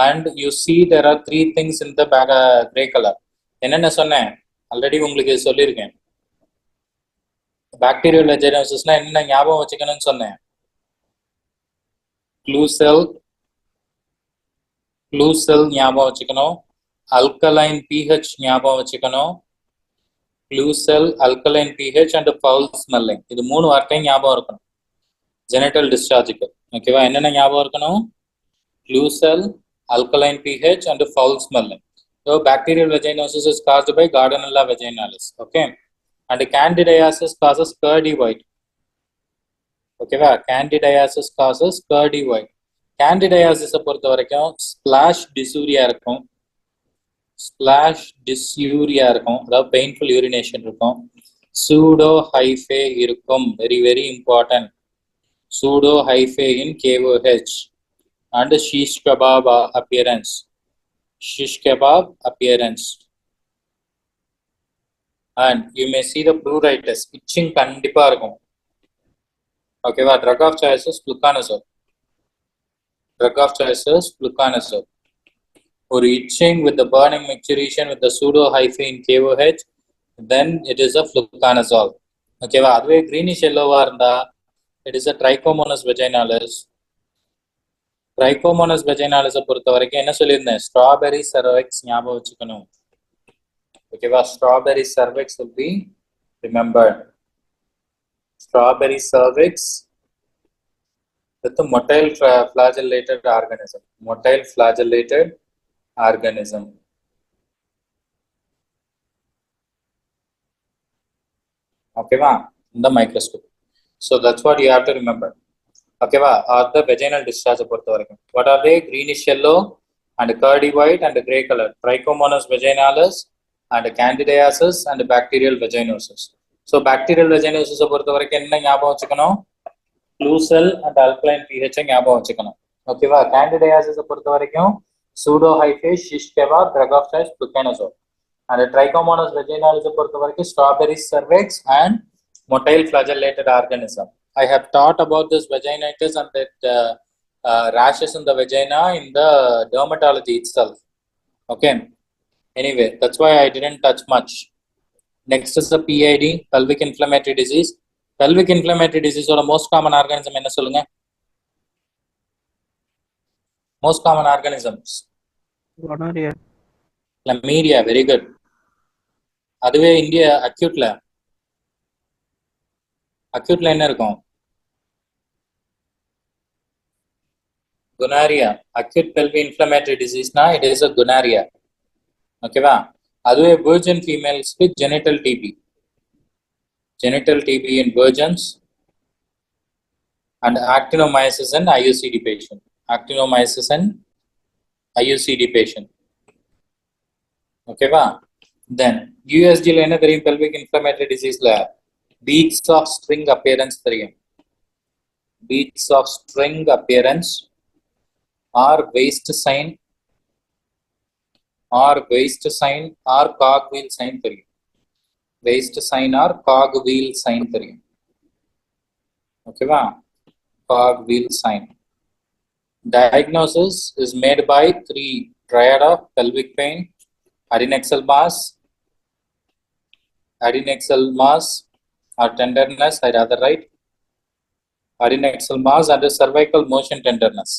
And you see there are 3 things in the gray color. என்னென்ன சொன்னேன்? Already உங்களுக்கு சொல்லியிருக்கேன். Bacterial vaginosis னா என்ன ஞாபகம் வச்சுக்கணும்னு சொன்னேன். Clue cell ஞாபகம் வச்சுக்கணும். Alkaline pH ஞாபகம் வச்சுக்கணும். Clue cell, alkaline pH and foul smelling. இது 3 வார்த்தையும் ஞாபகம் இருக்கணும். Genital dischargeக்கு. ஓகேவா? என்னென்ன ஞாபகம் இருக்கணும்? Clue cell, alkaline pH and foul smelling. So bacterial vaginosis is caused by Gardnerella vaginalis. Okay. And candidiasis causes curdy white. Okay va? Candidiasis causes curdy white. கேண்டிடயாசிஸை பொறுத்த வரைக்கும் ஸ்பிளாஷ் டிசூரியா இருக்கும், அதாவது பெயின்ஃபுல் யூரினேஷன் இருக்கும், pseudohyphae இருக்கும், very very important, pseudohyphae in KOH, and shish kebab appearance, and you may see the pruritus, itching கண்டிப்பா இருக்கும். ஓகேவா? drug of choice is fluconazole. ஒரு itching with the burning micturition with the pseudo hyphae in KOH, then it is a fluconazole. ஓகேவா? அதுவே greenish yellowவா இருந்தா it is a trichomonas vaginalis. trichomonas vaginalis பொறுத்த வரைக்கும் என்ன சொல்லியிருந்தேன்? strawberry cervix ஞாபகம் வச்சுக்கணும். ஓகேவா? strawberry cervix will be remembered. Strawberry cervix with a motile flagellated organism. Okay, in the microscope. So that's what you have to remember. Okay, or the vaginal discharge. What are they? Greenish yellow and curdy white and gray color. Trichomonas vaginalis and candidiasis and bacterial vaginosis. So bacterial vaginosis flusel and alkaline pH ஞாபகம் வச்சுக்கணும். ஓகேவா? candidiasis பொறுத்த வரைக்கும் pseudo hyphae, shish kebab, drug of choice fluconazole. And trichomonas vaginalis பொறுத்த வரைக்கும் strawberry cervix and motile flagellated organism. I have taught about this vaginitis and that rashes in the vagina in the dermatology itself. Okay. Anyway, that's why I didn't touch much. Next is the PID, pelvic inflammatory disease. Pelvic inflammatory disease or most common organism என்ன சொல்லுங்க? Most common organisms. Gonorrhea. Chlamydia, very good. அதுவே India அக்யூட்ல என்ன இருக்கும்? Gonorrhea. Acute pelvic inflammatory disease na it is a gonorrhea. ஓகேவா? அதுவே virgin females with genital TB in virgins, and actinomyces in IUCD patient. Okay, then USG la enna theriyum? Pelvic inflammatory disease la beads of string appearance theriyum. Beads of string appearance or waist sign or cogwheel sign theriyum. Waist sign or cogwheel sign theriyum. Okay, cogwheel sign. Diagnosis is made by 3 triad of pelvic pain, adnexal mass or tenderness, I'd rather write adnexal mass, and cervical motion tenderness.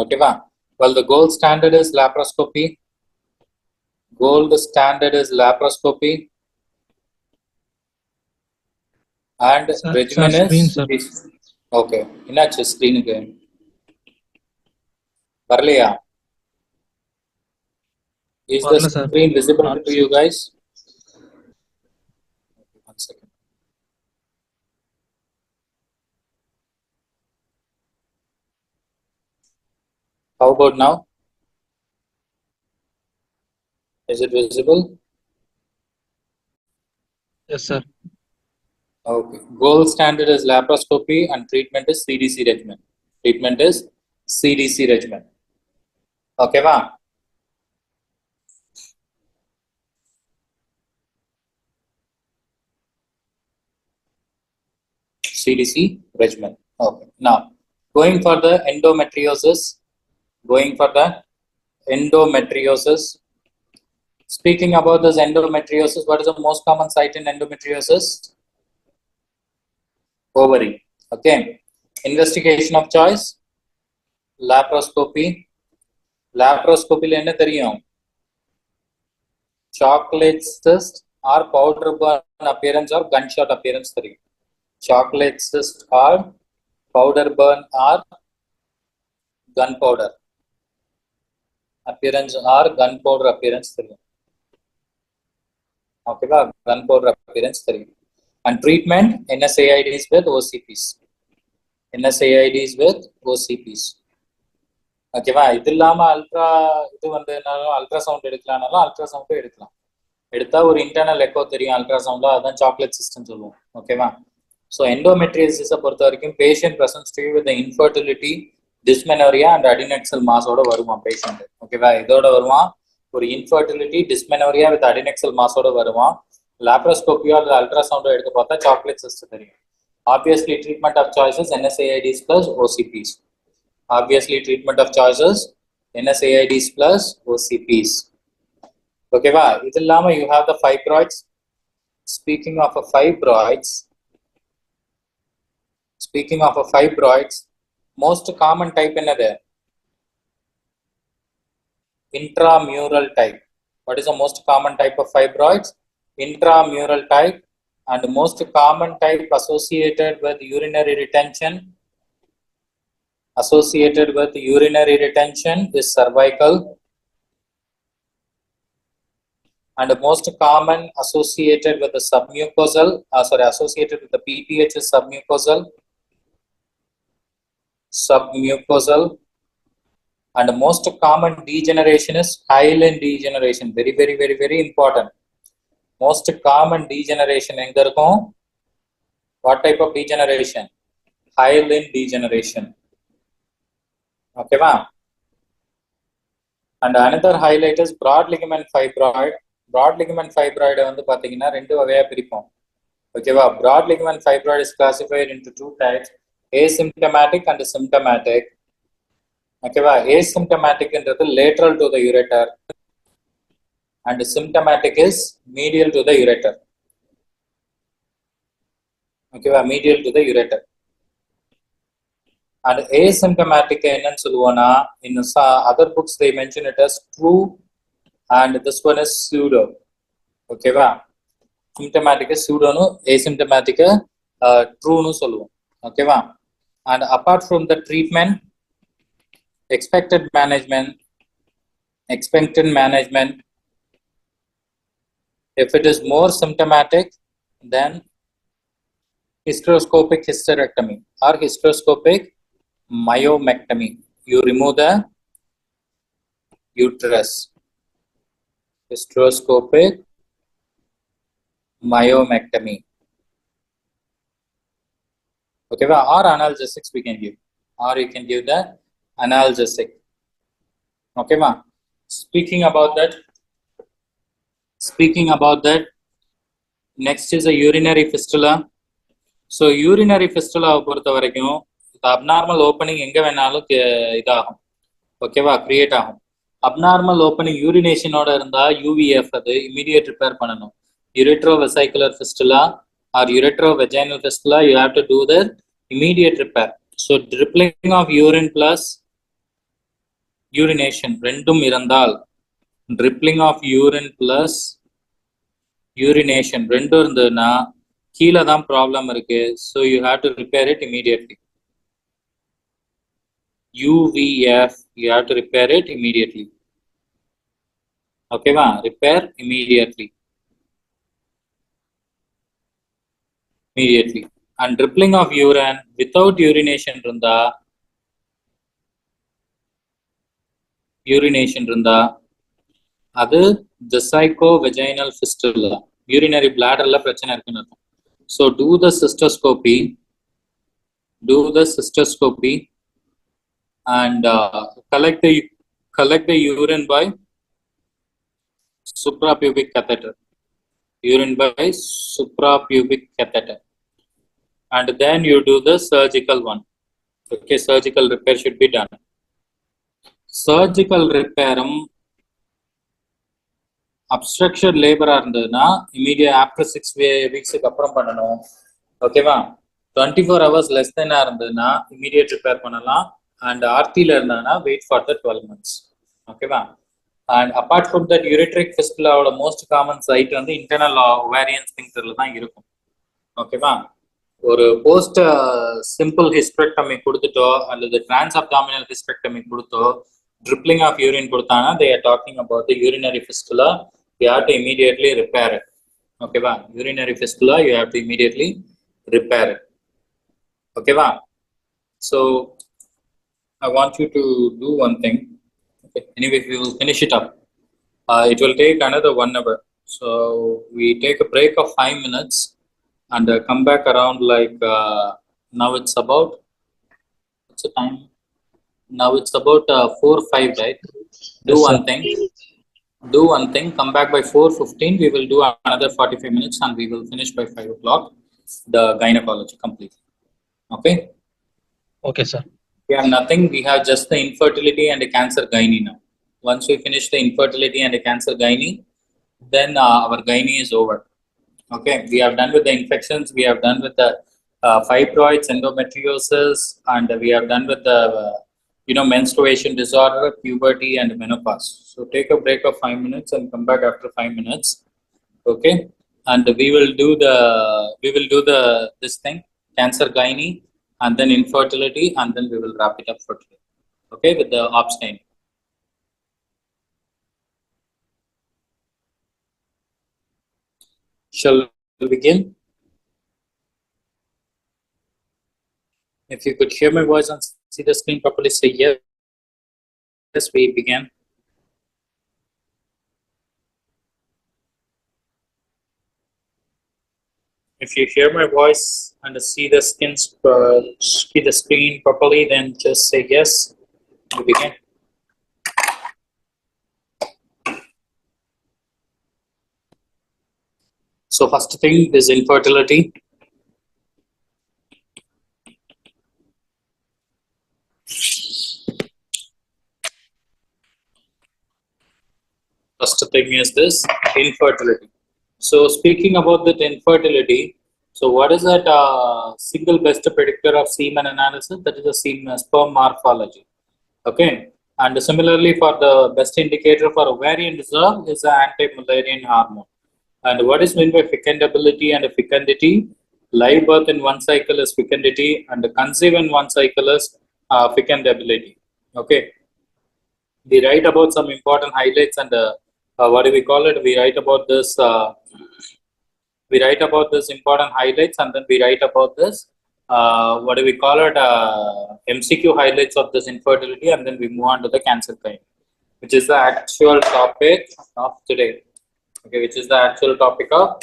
Okay, well, the gold standard is laparoscopy. And regimen is okay. Inachu screen again. Varliya. Is the screen visible to you guys? One second. How about now? Is it visible? Yes, sir. Okay. Gold standard is laparoscopy and treatment is CDC regimen. Okay, va? CDC regimen. Okay. Now, going for the endometriosis. Speaking about this endometriosis, what is the most common site in endometriosis? Ovary. Okay. Investigation of choice. Laparoscopy la enna theriyum? Chocolate cyst or powder burn appearance or gunshot appearance theriyum. Chocolate cyst or powder burn or gunpowder appearance theriyum. ஓகேவா, கன் powder appearance தெரியும். And treatment NSAIDs with OCPs, NSAIDs with OCPs. ஓகேவா, இது இல்லாம இது வந்து ultrasound எடுக்கலாம்னாலும் அல்ட்ராசவுண்டும் எடுக்கலாம். எடுத்தா ஒரு இன்டர்னல் எக்கோ தெரியும் அல்ட்ராசவுண்ட்ல, அதான் சாக்லேட் சிஸ்டம் சொல்லுவோம். ஓகேவா, ஸோ எண்டோமெட்ரியசிஸை பொறுத்த வரைக்கும் patient presents to with infertility, dysmenorrhoea and adnexal மாஸோட வருவான் பேஷண்ட். ஓகேவா, இதோட வருவான். ஒரு இன்ஃபர்டிலிட்டி, டிஸ்மெனோரியா வித் அடினெக்சல் மாஸோட வருவான். லாப்ரோஸ்கோப்பியோ அல்லது அல்ட்ராசவுண்டோ எடுத்து பார்த்தா சாக்லேட் சிஸ்டம் தெரியும். Obviously treatment of choices NSAIDs plus OCPs. Obviously treatment of choices NSAIDs plus OCPs. ஓகேவா, இது இல்லாம you have the fibroids. Speaking of fibroids, most common type என்னது? Intramural type. What is the most common type of fibroids? Intramural type. And most common type associated with urinary retention is cervical, and most common associated with the submucosal, associated with the PPH is submucosal, and most common degeneration is hyaline degeneration. Very, very, very, very important. Most common degeneration enga irukum? What type of degeneration? Hyaline degeneration. Okay, va? And another highlight is broad ligament fibroid. Broad ligament fibroid வந்து பாத்தீங்கன்னா ரெண்டு வகையா பிரிப்போம். ஓகேவா, broad ligament fibroid is classified into two types, asymptomatic and symptomatic. ஓகேவா, asymptomatic என்றது lateral to the ureter and symptomatic is medial to the ureter. ஓகேவா, medial to the ureter. And asymptomatic என்னன்னு சொல்லுவோம்னா, in other books they mention it as true and this one is pseudo. ஓகேவா, symptomatic pseudo nu, asymptomatic true nu சொல்லுவோம். ஓகேவா, and apart from the treatment, expected management, if it is more symptomatic, then hysteroscopic hysterectomy or hysteroscopic myomectomy. You remove the uterus. Hysteroscopic myomectomy. Okay, or analgesics we can give, or you can give the analgesic. Okay, ma. Speaking about that, next is a urinary fistula. So urinary fistula பொறுத்த வரைக்கும் abnormal opening எங்க வேணாலும் இதாகும். ஓகேவா, create ஆகும். abnormal opening urination ஓட இருந்தா UVF அது immediate repair பண்ணணும். uretrovesicular fistula or uretrovaginal fistula, you have to do the immediate repair. So dribbling of urine plus urination ரெண்டும் இருந்தால், dribbling of urine plus urination ரெண்டும் இருந்ததுன்னா கீழே தான் ப்ராப்ளம் இருக்கு. So you have to repair it immediately. UVF, you have to repair it immediately. Okay, va? Repair immediately. And dribbling of urine without urination இருந்தா அது vesico-vaginal fistula, urinary bladder la பிரச்சனை இருக்குன்னு அர்த்தம். So do the cystoscopy and collect the urine by suprapubic catheter. And then you do the surgical one. Okay, surgical repair should be done. Surgical repair obstruction labor இருந்ததுன்னா immediate after 6 weeks அப்புறம் பண்ணணும். ஓகேவா, 24 hours less than இருந்ததுன்னா immediate repair பண்ணலாம். and RT ல இருந்தானா wait for the 12 months. ஓகேவா, and apart from that ureteric fistula ஓட most common site வந்து internal ovarian sphincterல தான் இருக்கும். ஓகேவா, ஒரு போஸ்ட் சிம்பிள் ஹிஸ்டெரெக்டமி கொடுத்துட்டோ அல்லது டிரான்ஸ் அப்டாமினல் ஹிஸ்டெரெக்டமி கொடுத்தோ dribbling of urine கொடுத்தானா they are talking about the urinary fistula. We have to immediately repair it. Okay, va? Urinary fistula, you have to immediately repair it. Okay, va? So I want you to do one thing. Okay. Anyway, we will finish it up. It will take another 1 hour. So we take a break of 5 minutes and come back around like now it's about, what's the time? Now it's about 4 5, right? Do Yes, sir. one thing. Do one thing. Come back by 4:15. We will do another 45 minutes and we will finish by 5 o'clock the gynecology completely. Okay. Okay, sir. We have nothing. We have just the infertility and the cancer gynae now. Once we finish the infertility and the cancer gynae, then our gynae is over. Okay, we have done with the infections, we have done with the fibroids, endometriosis, and we have done with the menstruation disorder, puberty, and menopause. So take a break of 5 minutes and come back after 5 minutes. Okay, and we will do the this thing, cancer gynae, and then infertility, and then we will wrap it up for today. Okay, with the obstain. Shall we begin? If you could hear my voice and see the screen properly, say yes. Yes, we begin. If you hear my voice and see the screen properly, then just say yes. We begin. So first thing is infertility. First thing is this infertility. So speaking about that infertility, so what is that single best predictor of semen analysis? That is a sperm morphology. Okay. And similarly, for the best indicator for ovarian reserve is the anti-Mullerian hormone. And what is meant by fecundability and fecundity? Live birth in one cycle is fecundity, and conceive in one cycle is fecundability. Okay. We write about some important highlights and what do we call it? We write about this. We write about this important highlights, and then we write about this. What do we call it? MCQ highlights of this infertility, and then we move on to the cancer kind, which is the actual topic of today. Okay, which is the actual topic of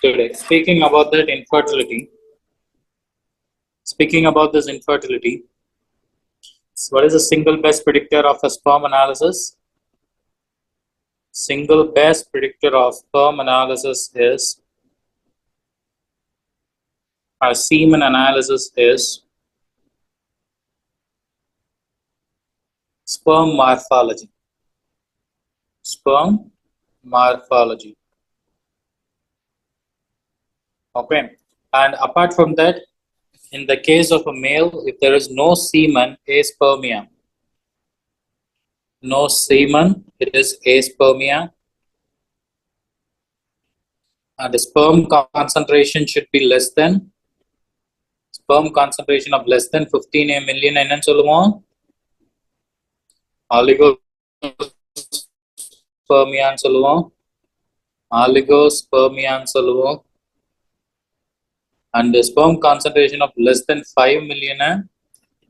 today. Speaking about that infertility. Speaking about this infertility. So what is the single best predictor of a sperm analysis? Single best predictor of sperm analysis is semen analysis is sperm morphology. Sperm morphology. Okay, and apart from that, in the case of a male, if there is no semen, aspermia. No semen, it is aspermia. And the sperm concentration should be less than, sperm concentration of less than 15 million என்னன்னு சொல்லுவோம்? Oligospermiaன்னு சொல்லுவோம். Oligospermiaன்னு சொல்லுவோம். And the sperm concentration of less than 5 million,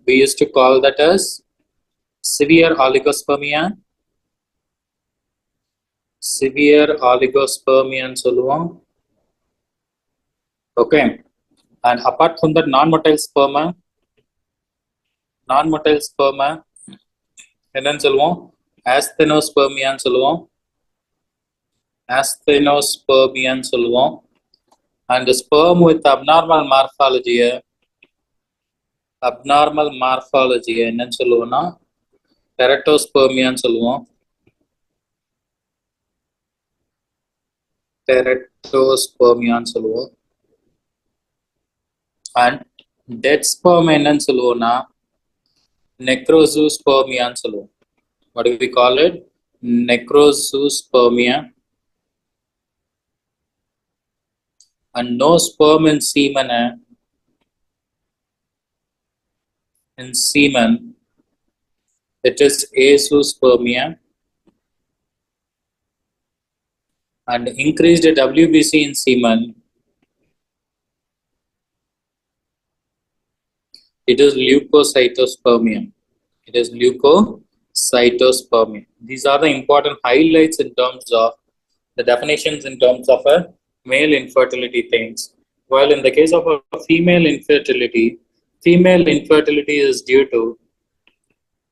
we used to call that as severe oligospermia. Severe oligospermiaன்னு சொல்லுவோம். Okay. And apart from that, non-motile sperma என்னன்னு சொல்லுவோம்? Asthenospermiaன்னு சொல்லுவோம். Asthenospermiaன்னு சொல்லுவோம். And the sperm with abnormal morphology என்னன்னு சொல்லுவோம்னா teratospermiaன்னு சொல்லுவோம். Teratospermiaன்னு சொல்லுவோம். And dead sperm என்னன்னு சொல்லுவோம்னா necrozoospermiaன்னு சொல்லுவோம். What do we call it? Necrozoospermia. And no sperm in semen. In semen, it is azoospermia. and increased WBC in semen, it is leukocytospermia. It is leukocytospermia. These are the important highlights in terms of the definitions in terms of a male infertility things. While in the case of a female infertility is due to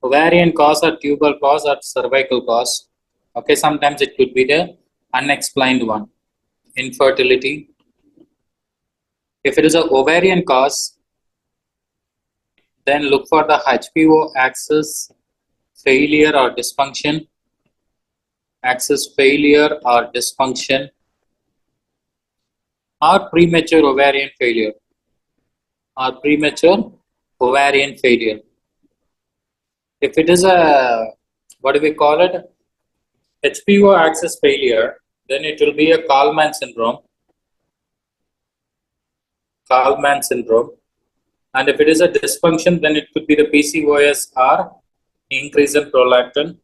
ovarian cause or tubal cause or cervical cause. Okay, sometimes it could be the unexplained one. Infertility. If it is a ovarian cause, then look for the HPO axis failure or dysfunction. Axis failure or dysfunction, or premature ovarian failure. If it is a, what do we call it, HPO axis failure, then it will be a Kallman syndrome. And if it is a dysfunction, then it could be the PCOS or increase in prolactin.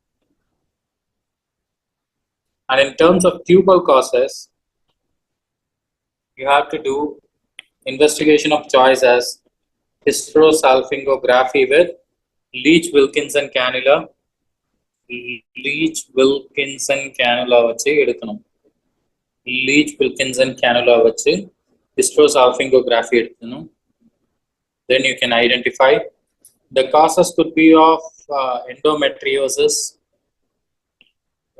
And in terms of tubal causes, you have to do investigation of choice as hysterosalpingography with Leach-Wilkinson cannula. Leach-Wilkinson cannula வச்சு எடுக்கணும். Leach-Wilkinson cannula வச்சு hysterosalpingography எடுக்கணும். Then you can identify. The causes could be of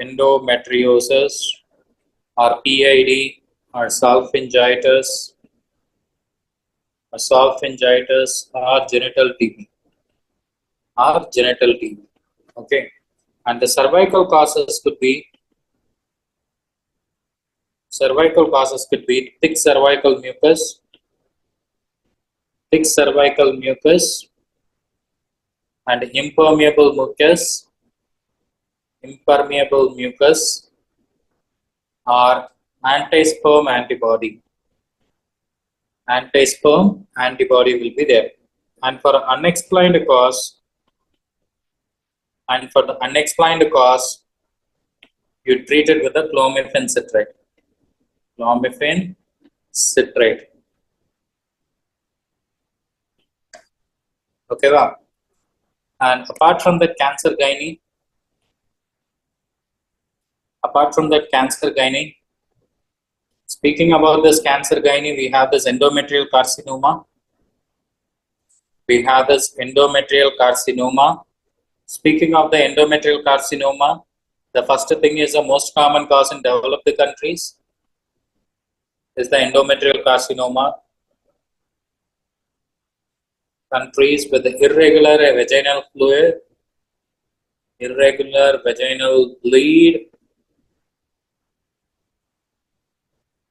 endometriosis or PID or salpingitis or genital TB. Okay, and the cervical causes could be thick cervical mucus and impermeable mucus or anti-sperm antibody. Will be there. And for the unexplained cause, you treat it with a clomiphene citrate. Okay, wow. And apart from that cancer gynae, speaking about this cancer gynae, we have this endometrial carcinoma. Speaking of the endometrial carcinoma, the first thing is the most common cause in developed countries is the endometrial carcinoma. Countries with the irregular vaginal fluid, irregular vaginal bleed,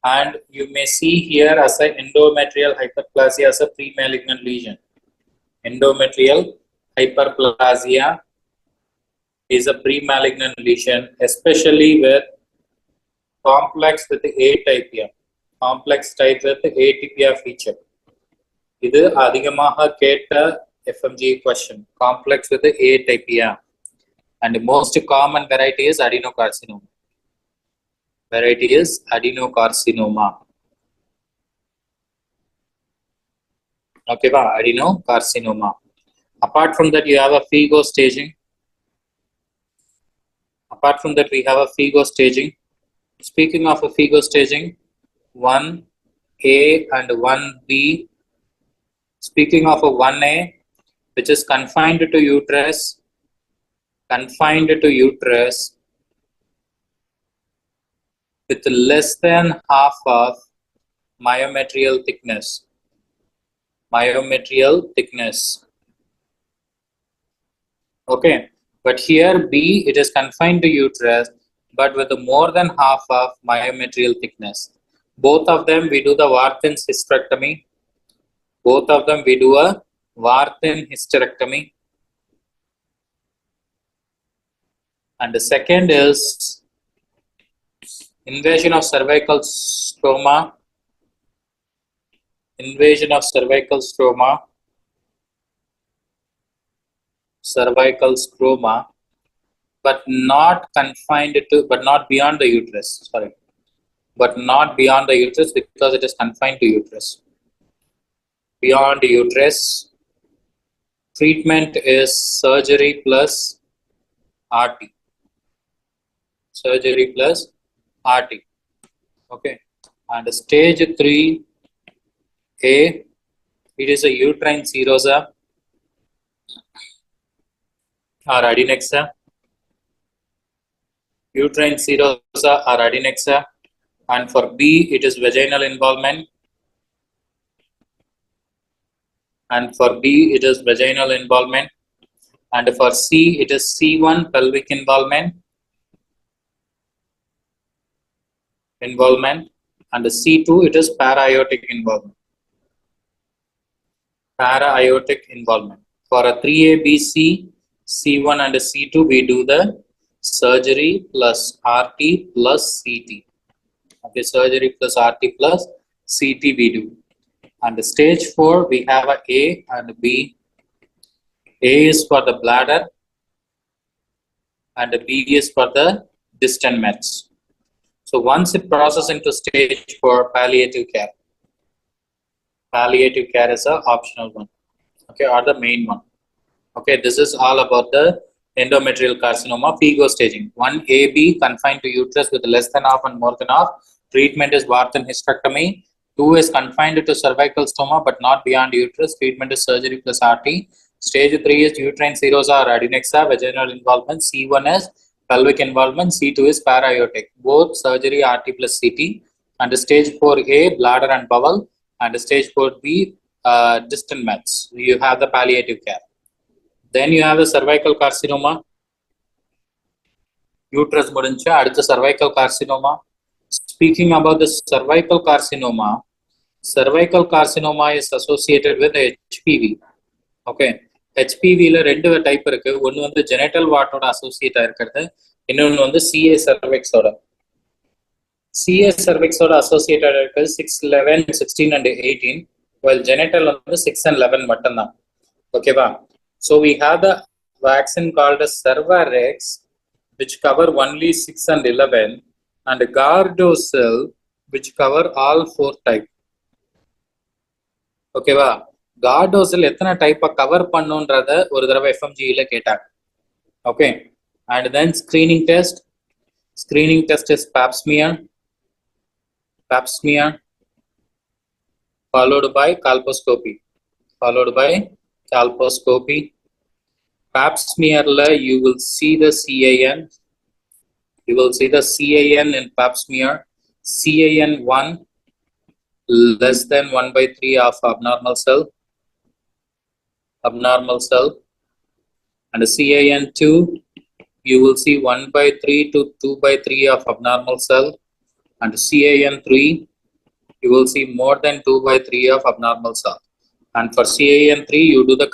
and you may see here as a endometrial hyperplasia as a pre-malignant lesion. Endometrial hyperplasia is a pre-malignant lesion, especially with complex with atypia, feature. இது அதிகமாக கேட்ட FMG question, complex with atypia, and most common variety is adenocarcinoma. Okay, adenocarcinoma. Apart from that, you have a FIGO staging. Speaking of a FIGO staging, 1A and 1B. Speaking of a 1A, which is confined to uterus, with less than half of myometrial thickness. Okay, but here B, it is confined to uterus, but with more than half of myometrial thickness. Both of them we do the Warthin's hysterectomy. And the second is invasion of cervical stroma. But not confined to, but not beyond the uterus. but not beyond the uterus because it is confined to uterus. Beyond uterus, treatment is surgery plus RT. Surgery plus RT. Okay. And stage 3A, it is a uterine serosa or adnexa. Uterine serosa or adnexa. And for B, it is vaginal involvement. And for B, it is vaginal involvement. And for C, it is C1, pelvic involvement. And C2, it is para-aortic involvement. Para-aortic involvement. For a 3A, B, C, C1 and C2, we do the surgery plus RT plus CT. Okay, surgery plus RT plus CT we do. And stage 4, we have a A and B. A is for the bladder and B is for the distant meds. So once it processes into stage 4, palliative care. Palliative care is an optional one, okay, or the main one. Okay, this is all about the endometrial carcinoma FIGO staging. 1AB, confined to uterus with less than half and more than half. Treatment is Wharton hysterectomy. 2 is confined to cervical stoma but not beyond uterus. Treatment is surgery plus RT. Stage 3 is uterine serosa or adnexa, vaginal involvement. C1 is pelvic involvement. C2 is para-aortic. Both surgery, RT plus CT. And stage 4A, bladder and bowel. And stage 4B, distant meds. You have the palliative care. Then you have the cervical carcinoma. Uterus mudincha, adutha cervical carcinoma. Speaking about the cervical carcinoma is associated with HPV. Okay. HPV la rendu type irukku. One vandu genital wart oda associate aayirukadhu. Innonu vandu CA cervix oda. CA cervix oda associated aayirukadhu 6, 11, 16 and 18, while genital vandu 6 and 11 mattum dhaan. Okay va? So we have the vaccine called as Cervarix, which cover only 6 and 11, and Gardasil, which cover all 4 type. Okay va? Gardasil ethana type cover pannundradha oru tharava FMG la ketaanga. Okay. And then screening test. Screening test is pap smear, followed by colposcopy. Pap smear la you will see the CAN. You will see the CAN in pap smear. CAN 1 less than 1/3 of abnormal cell. And CAN 2 you will see 1/3 to 2/3 of abnormal cell. And CAN 3 you will see more than 2/3 of abnormal cell. And for CAN 3 you do the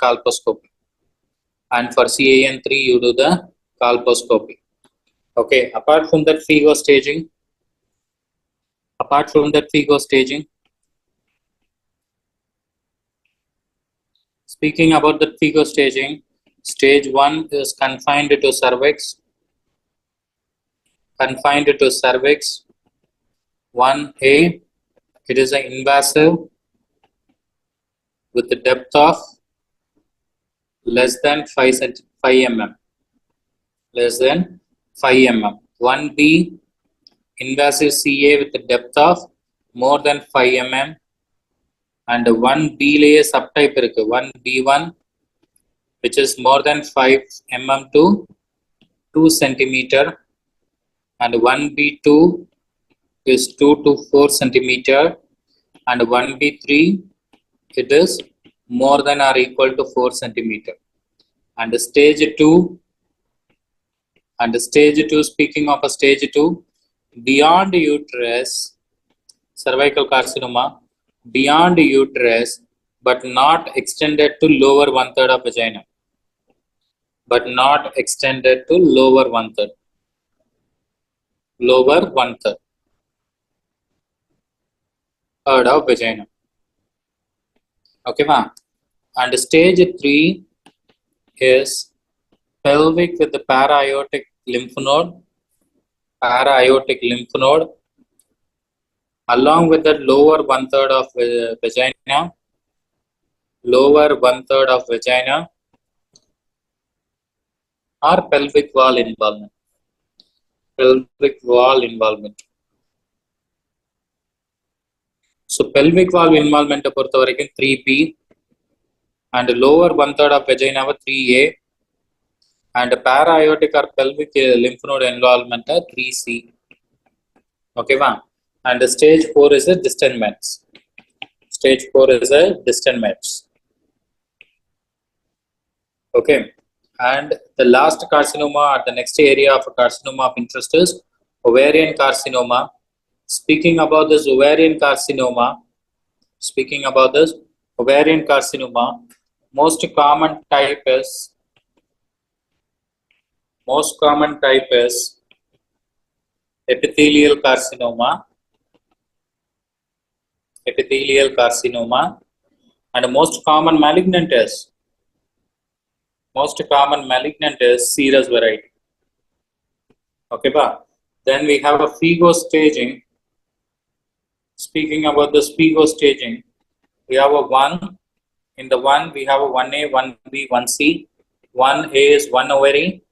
colposcopy. Okay, apart from that FIGO staging, speaking about the FIGO staging, stage 1 is confined to cervix. 1A, it is an invasive with the depth of less than 5 mm. 1B, invasive CA with the depth of more than 5 mm. And 1B layer subtype irukku. 1B1, which is more than 5 mm to 2 centimeter. And 1B2 is 2 to 4 centimeter. And 1B3, it is more than or equal to 4 centimeter. And stage 2, speaking of a stage 2, beyond uterus, cervical carcinoma, beyond uterus, but not extended to lower 1/3 of vagina. Lower 1/3 of vagina. Okay, ma? And stage 3 is pelvic with the para-aortic lymph node, along with the lower one-third of vagina, lower one-third of vagina, or pelvic wall involvement. Pelvic wall involvement. So pelvic wall involvement பொறுத்த வரைக்கும் 3B and lower one-third of vagina 3A and para-aortic or pelvic lymph node involvement 3C. Okay, va? And stage 4 is a distant mets. Stage 4 is a distant mets. Okay, and the last carcinoma or the next area of carcinoma of interest is ovarian carcinoma. Speaking about this ovarian carcinoma, most common type is epithelial carcinoma, and most common malignant is serous variety. Okay, ba? Then we have a FIGO staging. Speaking about the FIGO staging, we have a 1. In the 1, we have a 1A, 1B, 1C. 1A is 1 ovary,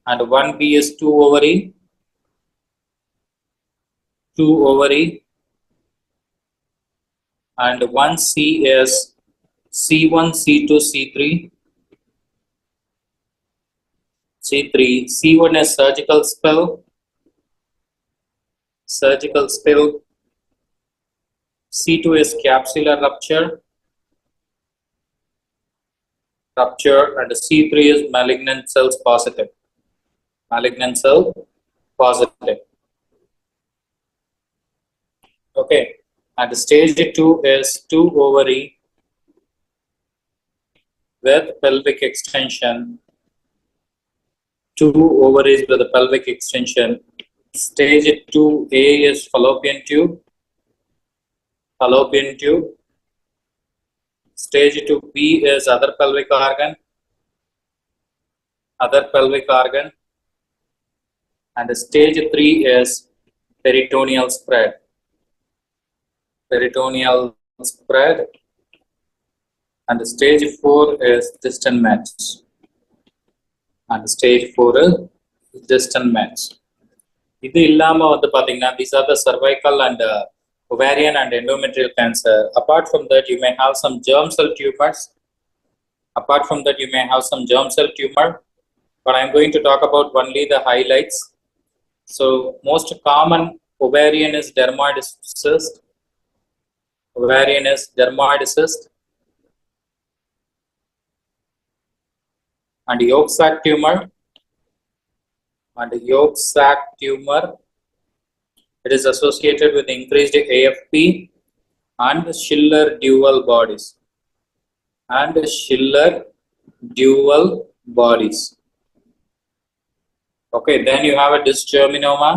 and 1B is 2 ovary, and 1C is C1, C2, C3. C1 is surgical spill. C2 is capsular rupture, and C3 is malignant cells positive. Okay, and stage 2 is 2 ovary with pelvic extension. 2 ovaries with a pelvic extension. Stage 2A is fallopian tube. Stage 2B is other pelvic organ. And stage 3 is peritoneal spread. And stage 4 is distant mets. இது இல்லாம வந்து பாத்தீங்கன்னா these are the cervical and ovarian and endometrial cancer. Apart from that, you may have some germ cell tumors. But I'm going to talk about only the highlights. So most common ovarian is dermoid cyst. And yolk sac tumor. It is associated with increased AFP and Schiller dual bodies. Okay, then you have a dysgerminoma.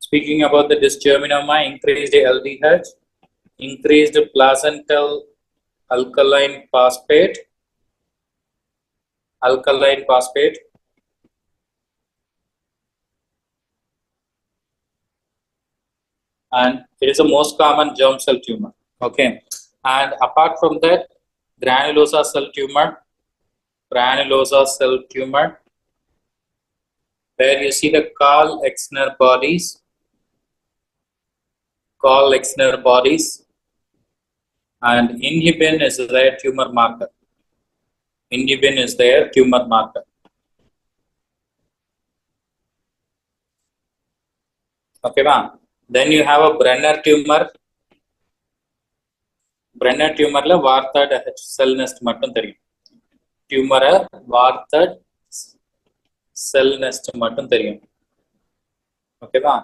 Speaking about the dysgerminoma, increased LDH, increased placental alkaline phosphate, and it is the most common germ cell tumor. Okay, and apart from that, granulosa cell tumor, where you see the Karl-Exner bodies, and inhibin is their tumor marker. Okay, ma'am. Then you have a Brenner tumor. La Warthad cell nest mattum theriyum. Tumor Warthad cell nest mattum theriyum. Okay, ma'am.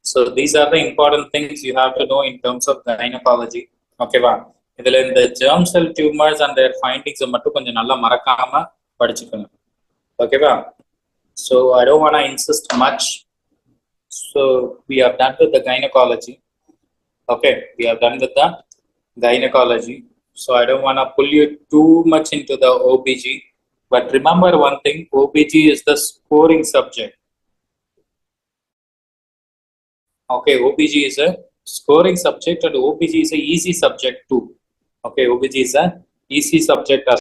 So these are the important things you have to know in terms of gynecology. Okay, ma'am. இதில் இந்த germ cell tumors and their findings மட்டும் கொஞ்சம் நல்லா மறக்காம படிச்சுக்கணும். ஓகேவா? So I don't want to insist much. So we are done with the gynecology. Okay, we are done with the gynecology. So I don't want to pull you too much into the OBG. But remember one thing, OBG is the scoring subject. Okay, OBG is a scoring subject and OBG is a easy subject too. Okay, OBG is a easy subject as